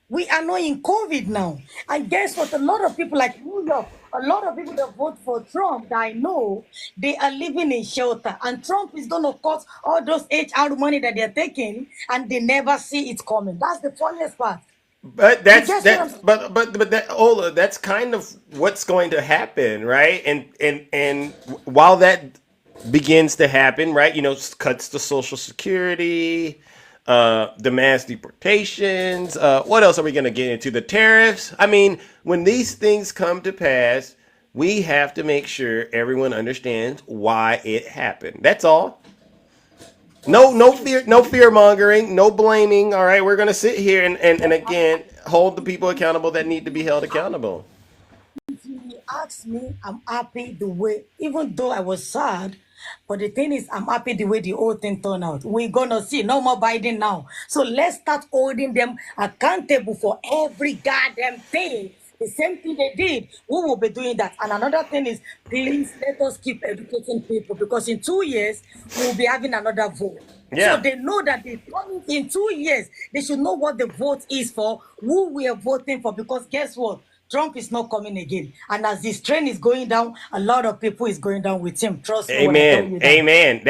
We are not in COVID now. And guess what? A lot of people like New York, a lot of people that vote for Trump that I know, they are living in shelter. And Trump is going to cut all those HR money that they're taking and they never see it coming. That's the funniest part. But You that's guess what I'm that. saying? But that, Ola, that's kind of what's going to happen, right? And while that begins to happen, right? Cuts to Social Security, the mass deportations. What else are we going to get into? The tariffs. I mean, when these things come to pass, we have to make sure everyone understands why it happened. That's all. No fear mongering, no blaming. All right, we're gonna sit here and again hold the people accountable that need to be held accountable. If you ask me, I'm happy the way, even though I was sad, but the thing is, I'm happy the way the whole thing turned out. We're gonna see no more Biden now. So let's start holding them accountable for every goddamn thing. The same thing they did. We will be doing that. And another thing is, please let us keep educating people because in 2 years, we'll be having another vote. So Yeah. they know that in 2 years, they should know what the vote is for, who we are voting for. Because guess what? Trump is not coming again. And as this train is going down, a lot of people is going down with him. Trust me when I tell Amen. you that. Amen.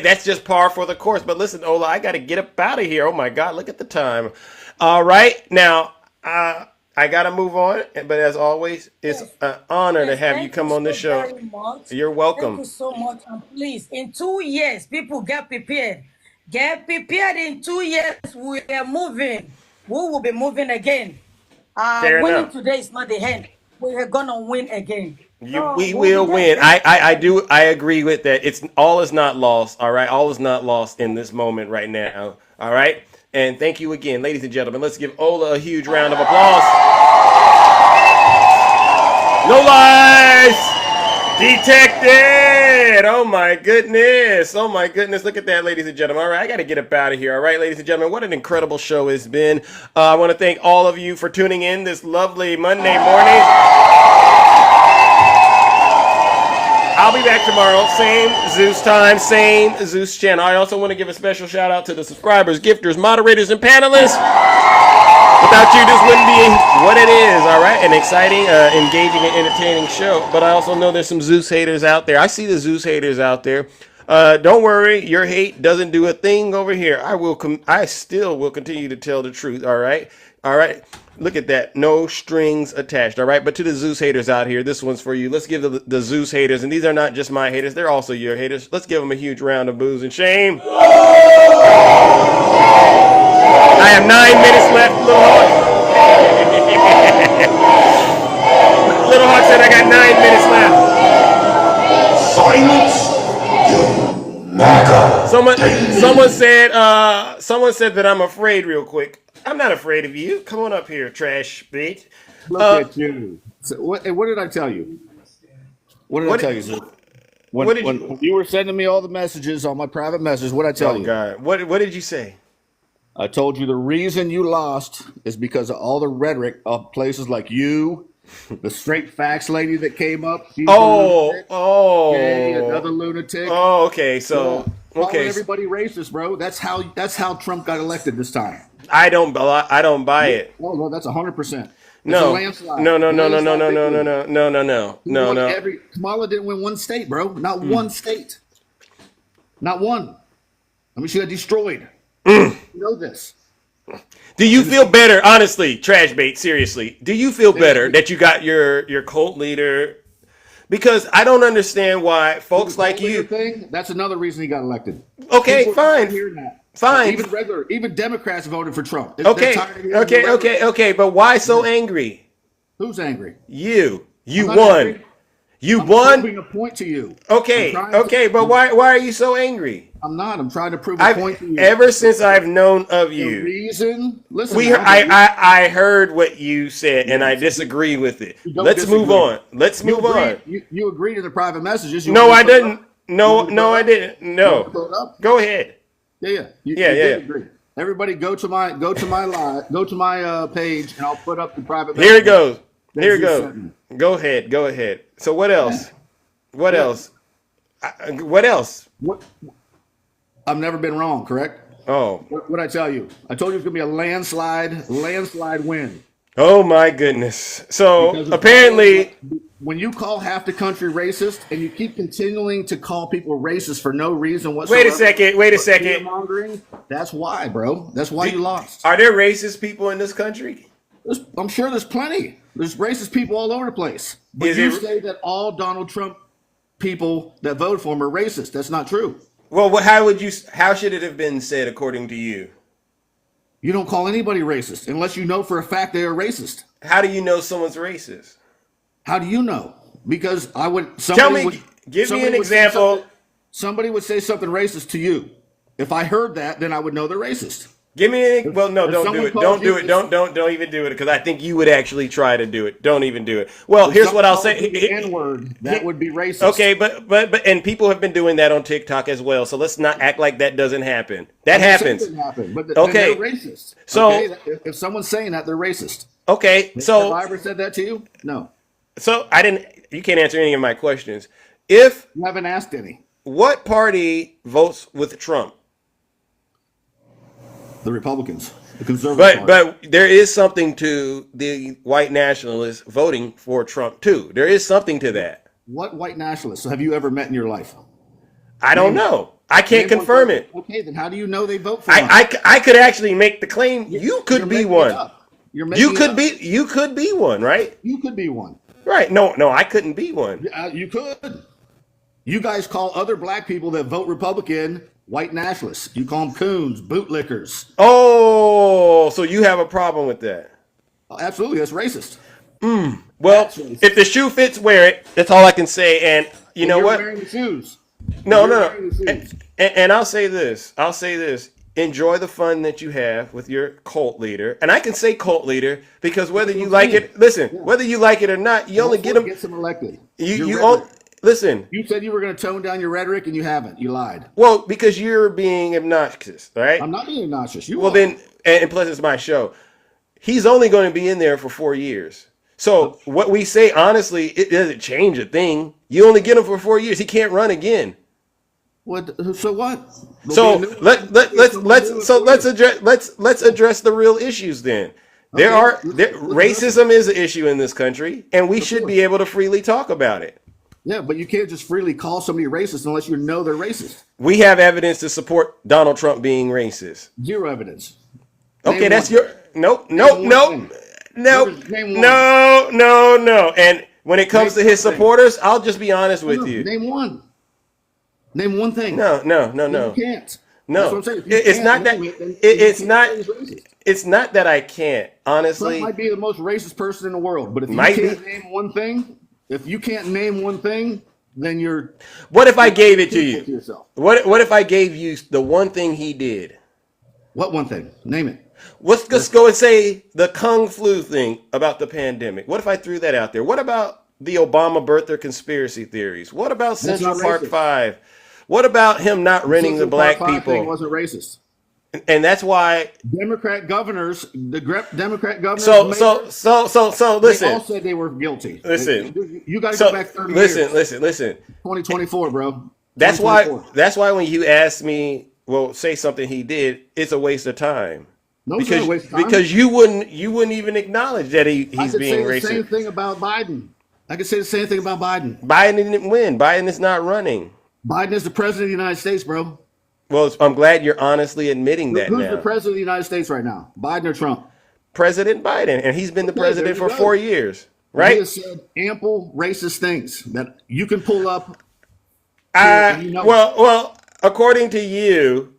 That's just par for the course. But listen, Ola, I got to get up out of here. Oh my God, look at the time. All right, now I got to move on. But as always, it's Yes. an honor to Yes, have you thank you come on the so show. very much. You're Thank you welcome. so much. And please, in 2 years, people get prepared. Get prepared in 2 years. We are moving. We will be moving again. Fair Winning enough. today is not the end. we're gonna win again. So We we'll will be win. there. I agree with that. It's all is not lost. All right, all is not lost in this moment right now. All right, and thank you again, ladies and gentlemen. Let's give Ola a huge round of applause. No lies detected. Oh my goodness. Oh my goodness. Look at that, ladies and gentlemen. All right, I got to get up out of here. All right, ladies and gentlemen, what an incredible show it's been. I want to thank all of you for tuning in this lovely Monday morning. I'll be back tomorrow, same Zeus time, same Zeus channel. I also want to give a special shout out to the subscribers, gifters, moderators, and panelists. Without you, this wouldn't be what it is, all right? An exciting, engaging, and entertaining show. But I also know there's some Zeus haters out there. I see the Zeus haters out there. Don't worry, your hate doesn't do a thing over here. I still will continue to tell the truth, all right? All right? Look at that. No strings attached, all right? But to the Zeus haters out here, this one's for you. Let's give the Zeus haters, and these are not just my haters, they're also your haters. Let's give them a huge round of boos and shame. I have 9 minutes left, Little Hawk. Little Hawk said I got 9 minutes left. Silence. Someone said that I'm afraid real quick. I'm not afraid of you. Come on up here, trash bitch. Look at you. So what did I tell you? What did I tell you, sir? When you were sending me all the messages on my private message, what did I tell you? Oh, God. What did you say? I told you the reason you lost is because of all the rhetoric of places like you, the straight facts lady that came up. Another lunatic. Oh, okay. So, calling everybody racist, bro. That's how Trump got elected this time. I don't buy it. Oh, well, that's 100%. No. Kamala didn't win one state, bro. Not one state. Not one. I mean, she got destroyed. You know this. Do you feel better, honestly, trash bait, seriously? Do you feel better that you got your cult leader? Because I don't understand why folks like you. That's another reason he got elected. Okay, fine. Fine. Even Democrats voted for Trump. Okay. But why so angry? Who's angry? You won. Angry. You won. I'm proving a point to you. Okay. But why are you so angry? I'm not. I'm trying to prove a point to you. Ever since I've known of you, I heard what you said, and I disagree with it. Let's move on. You agreed in the private messages. No, I didn't. No, I didn't. No. Go ahead. Yeah. You did agree. Everybody, go to my page, and I'll put up the private messages. Here it goes. Go ahead. So what else? What else? I've never been wrong, correct? Oh. What I tell you? I told you it's going to be a landslide win. Oh, my goodness. So, apparently... When you call half the country racist, and you keep continuing to call people racist for no reason whatsoever... Wait a second. That's why, bro. That's why you lost. Are there racist people in this country? I'm sure there's plenty. There's racist people all over the place. But you say that all Donald Trump people that voted for him are racist. That's not true. Well, how should it have been said according to you? You don't call anybody racist unless you know for a fact they are racist. How do you know someone's racist? How do you know? Because give me an example. Somebody would say something racist to you. If I heard that, then I would know they're racist. Don't do it. Don't do it. Don't even do it, because I think you would actually try to do it. Don't even do it. Well, here's what I'll say. The N-word, that would be racist. Okay, but and people have been doing that on TikTok as well. So let's not act like that doesn't happen. That happens. It happen, but okay, they're racist. So if someone's saying that, they're racist. Okay, so have I ever said that to you? No. So I didn't. You can't answer any of my questions. If you haven't asked any, what party votes with Trump? The Republicans, the conservative. But there is something to the white nationalists voting for Trump too. There is something to that. What white nationalists have you ever met in your life? I don't know. I can't confirm it. Okay, then how do you know they vote for him? I could actually make the claim you could be one. You could be one, right? You could be one. Right. No, I couldn't be one. You could. You guys call other black people that vote Republican white nationalists. You call them coons, bootlickers. Oh, so you have a problem with that? Oh, absolutely. That's racist. Well, if the shoe fits, wear it. That's all I can say. And you know You're what? wearing the shoes. No, You're no, wearing the no. shoes. And I'll say this. Enjoy the fun that you have with your cult leader. And I can say cult leader because whether you like it, listen, whether you like it or not, you only get them. Gets them elected. You all listen. You said you were going to tone down your rhetoric, and you haven't. You lied. Well, because you're being obnoxious, right? I'm not being obnoxious. You well, are. then, and plus it's my show. He's only going to be in there for 4 years. So what we say, honestly, it doesn't change a thing. You only get him for 4 years. He can't run again. What? So what? So let's address the real issues then. Racism is an issue in this country, and we should be able to freely talk about it. Yeah, but you can't just freely call somebody racist unless you know they're racist. We have evidence to support Donald Trump being racist. Zero evidence. Okay, that's your nope. And when it comes to his supporters, I'll just be honest with you. Name one. Name one thing. No. You can't. No, That's what I'm saying. it's not that. It's not that I can't. Honestly, Trump might be the most racist person in the world, but if you can't name one thing, then you're. What if I gave it to you? What if I gave you the one thing he did? What one thing? Name it. Let's go and say the Kung Flu thing about the pandemic. What if I threw that out there? What about the Obama birther conspiracy theories? What about Central Park 5? What about him not renting the black people? Thing wasn't racist. And that's why Democrat governors, Democrat governors. So listen. They all said they were guilty. Listen, you got to go back 30 years. Listen. 2024, bro. That's why when you ask me, well, say something he did, it's a waste of time. No, it's not a waste of time. Because you wouldn't even acknowledge that he's being racist. I could say the same thing about Biden. Biden didn't win. Biden is not running. Biden is the president of the United States, bro. Well, I'm glad you're honestly admitting that now. Who's the president of the United States right now? Biden or Trump? President Biden, and he's been the president for 4 years, right? He has said ample racist things that you can pull up. Well, according to you,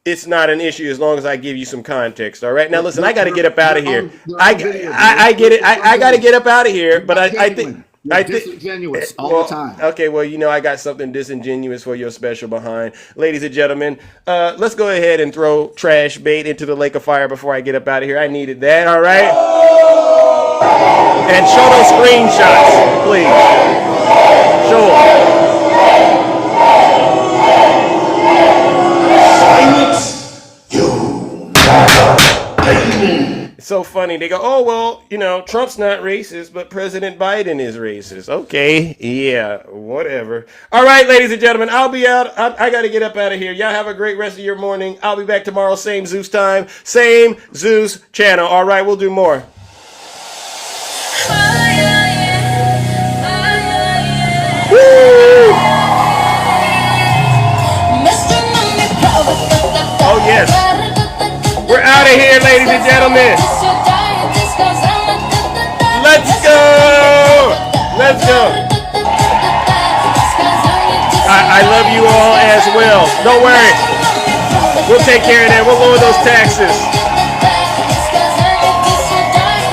it's not an issue as long as I give you some context. All right. Now, listen, I got to get up out of here. I get it. I got to get up out of here. But I think. Disingenuous all the time. Okay, well, I got something disingenuous for your special behind. Ladies and gentlemen, let's go ahead and throw trash bait into the lake of fire before I get up out of here. I needed that, all right? And show those screenshots, please. Show them. It's so funny. They go, oh, well, Trump's not racist, but President Biden is racist. Okay. Yeah, whatever. All right, ladies and gentlemen, I'll be out. I got to get up out of here. Y'all have a great rest of your morning. I'll be back tomorrow. Same Zeus time, same Zeus channel. All right, we'll do more. Woo! Oh, yes. We're out of here, ladies and gentlemen. Let's go. Let's go. I love you all as well. Don't worry. We'll take care of that. We'll lower those taxes.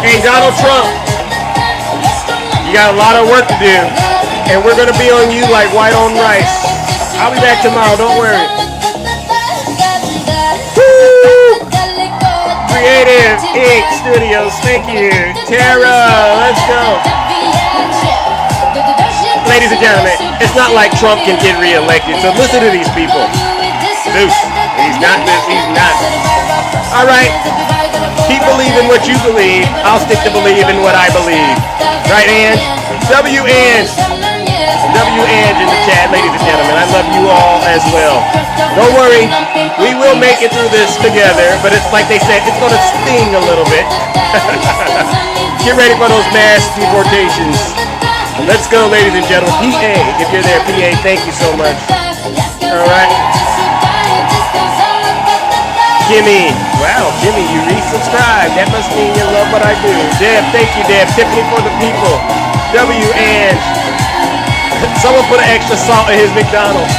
Hey, Donald Trump, you got a lot of work to do. And we're going to be on you like white on rice. I'll be back tomorrow. Don't worry. Creative Ink Studios, thank you. Tara, let's go. Ladies and gentlemen, it's not like Trump can get reelected, so listen to these people. Zeus, he's not. All right, keep believing what you believe. I'll stick to believing what I believe. Right, Ange? W-Ange in the chat, ladies and gentlemen. I love you all as well. Don't worry, we will make it through this together, but it's like they said, it's going to sting a little bit. Get ready for those mass deportations. Let's go, ladies and gentlemen. PA, if you're there, PA, thank you so much. All right. Jimmy, wow, Jimmy, you resubscribed. That must mean you love what I do. Deb, thank you, Deb. Tiffany for the people. W-Ange. Someone put an extra salt in his McDonald's.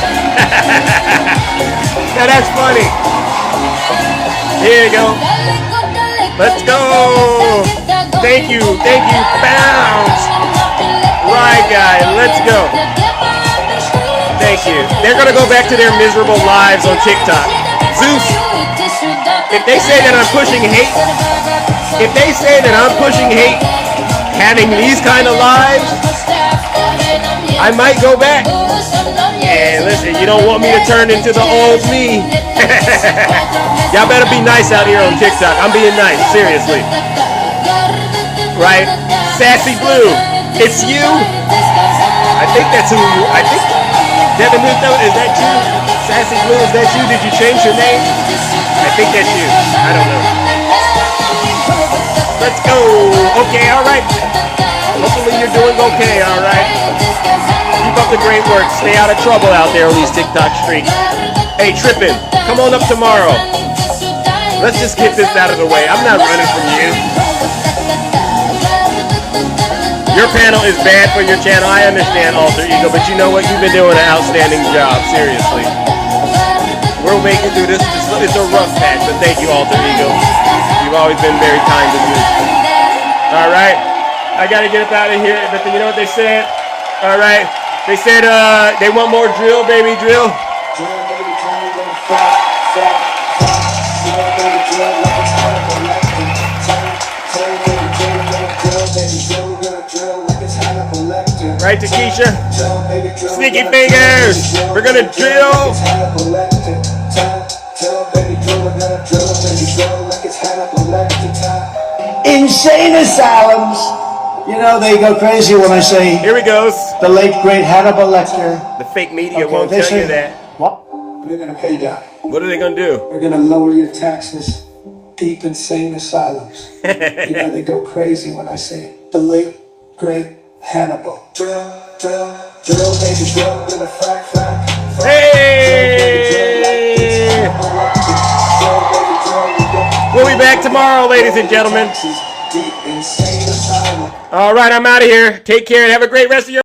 Now that's funny. Here you go. Let's go. Thank you, Bounce. Right, guy, let's go. Thank you. They're gonna go back to their miserable lives on TikTok. Zeus, if they say that I'm pushing hate, having these kind of lives, I might go back. Yeah, listen, you don't want me to turn into the old me. Y'all better be nice out here on TikTok. I'm being nice, seriously. Right? Sassy Blue, it's you? I think that's who you, I think, Devin Newton, is that you? Sassy Blue, is that you? Did you change your name? I think that's you. I don't know. Let's go. Okay, all right. Hopefully you're doing okay, all right? Keep up the great work. Stay out of trouble out there on these TikTok streets. Hey, Trippin', come on up tomorrow. Let's just get this out of the way. I'm not running from you. Your panel is bad for your channel. I understand, Alter Ego, but you know what? You've been doing an outstanding job, seriously. We'll make it through this. It's a rough patch, but thank you, Alter Ego. You've always been very kind to me. All right. I got to get up out of here, but you know what they said? All right. They said they want more drill, baby, drill. Right to Keisha. Sneaky fingers. We're gonna drill. Insane asylums. You know, they go crazy when I say. Here he goes. The late great Hannibal Lecter. The fake media won't tell you that. What? They're gonna pay you. What are they gonna do? They're gonna lower your taxes. Deep insane asylums. You know, they go crazy when I say the late great Hannibal. Drill, drill, drill, baby, drill, gonna frack, frack. Hey! We'll be back tomorrow, ladies and gentlemen. All right, I'm out of here. Take care and have a great rest of your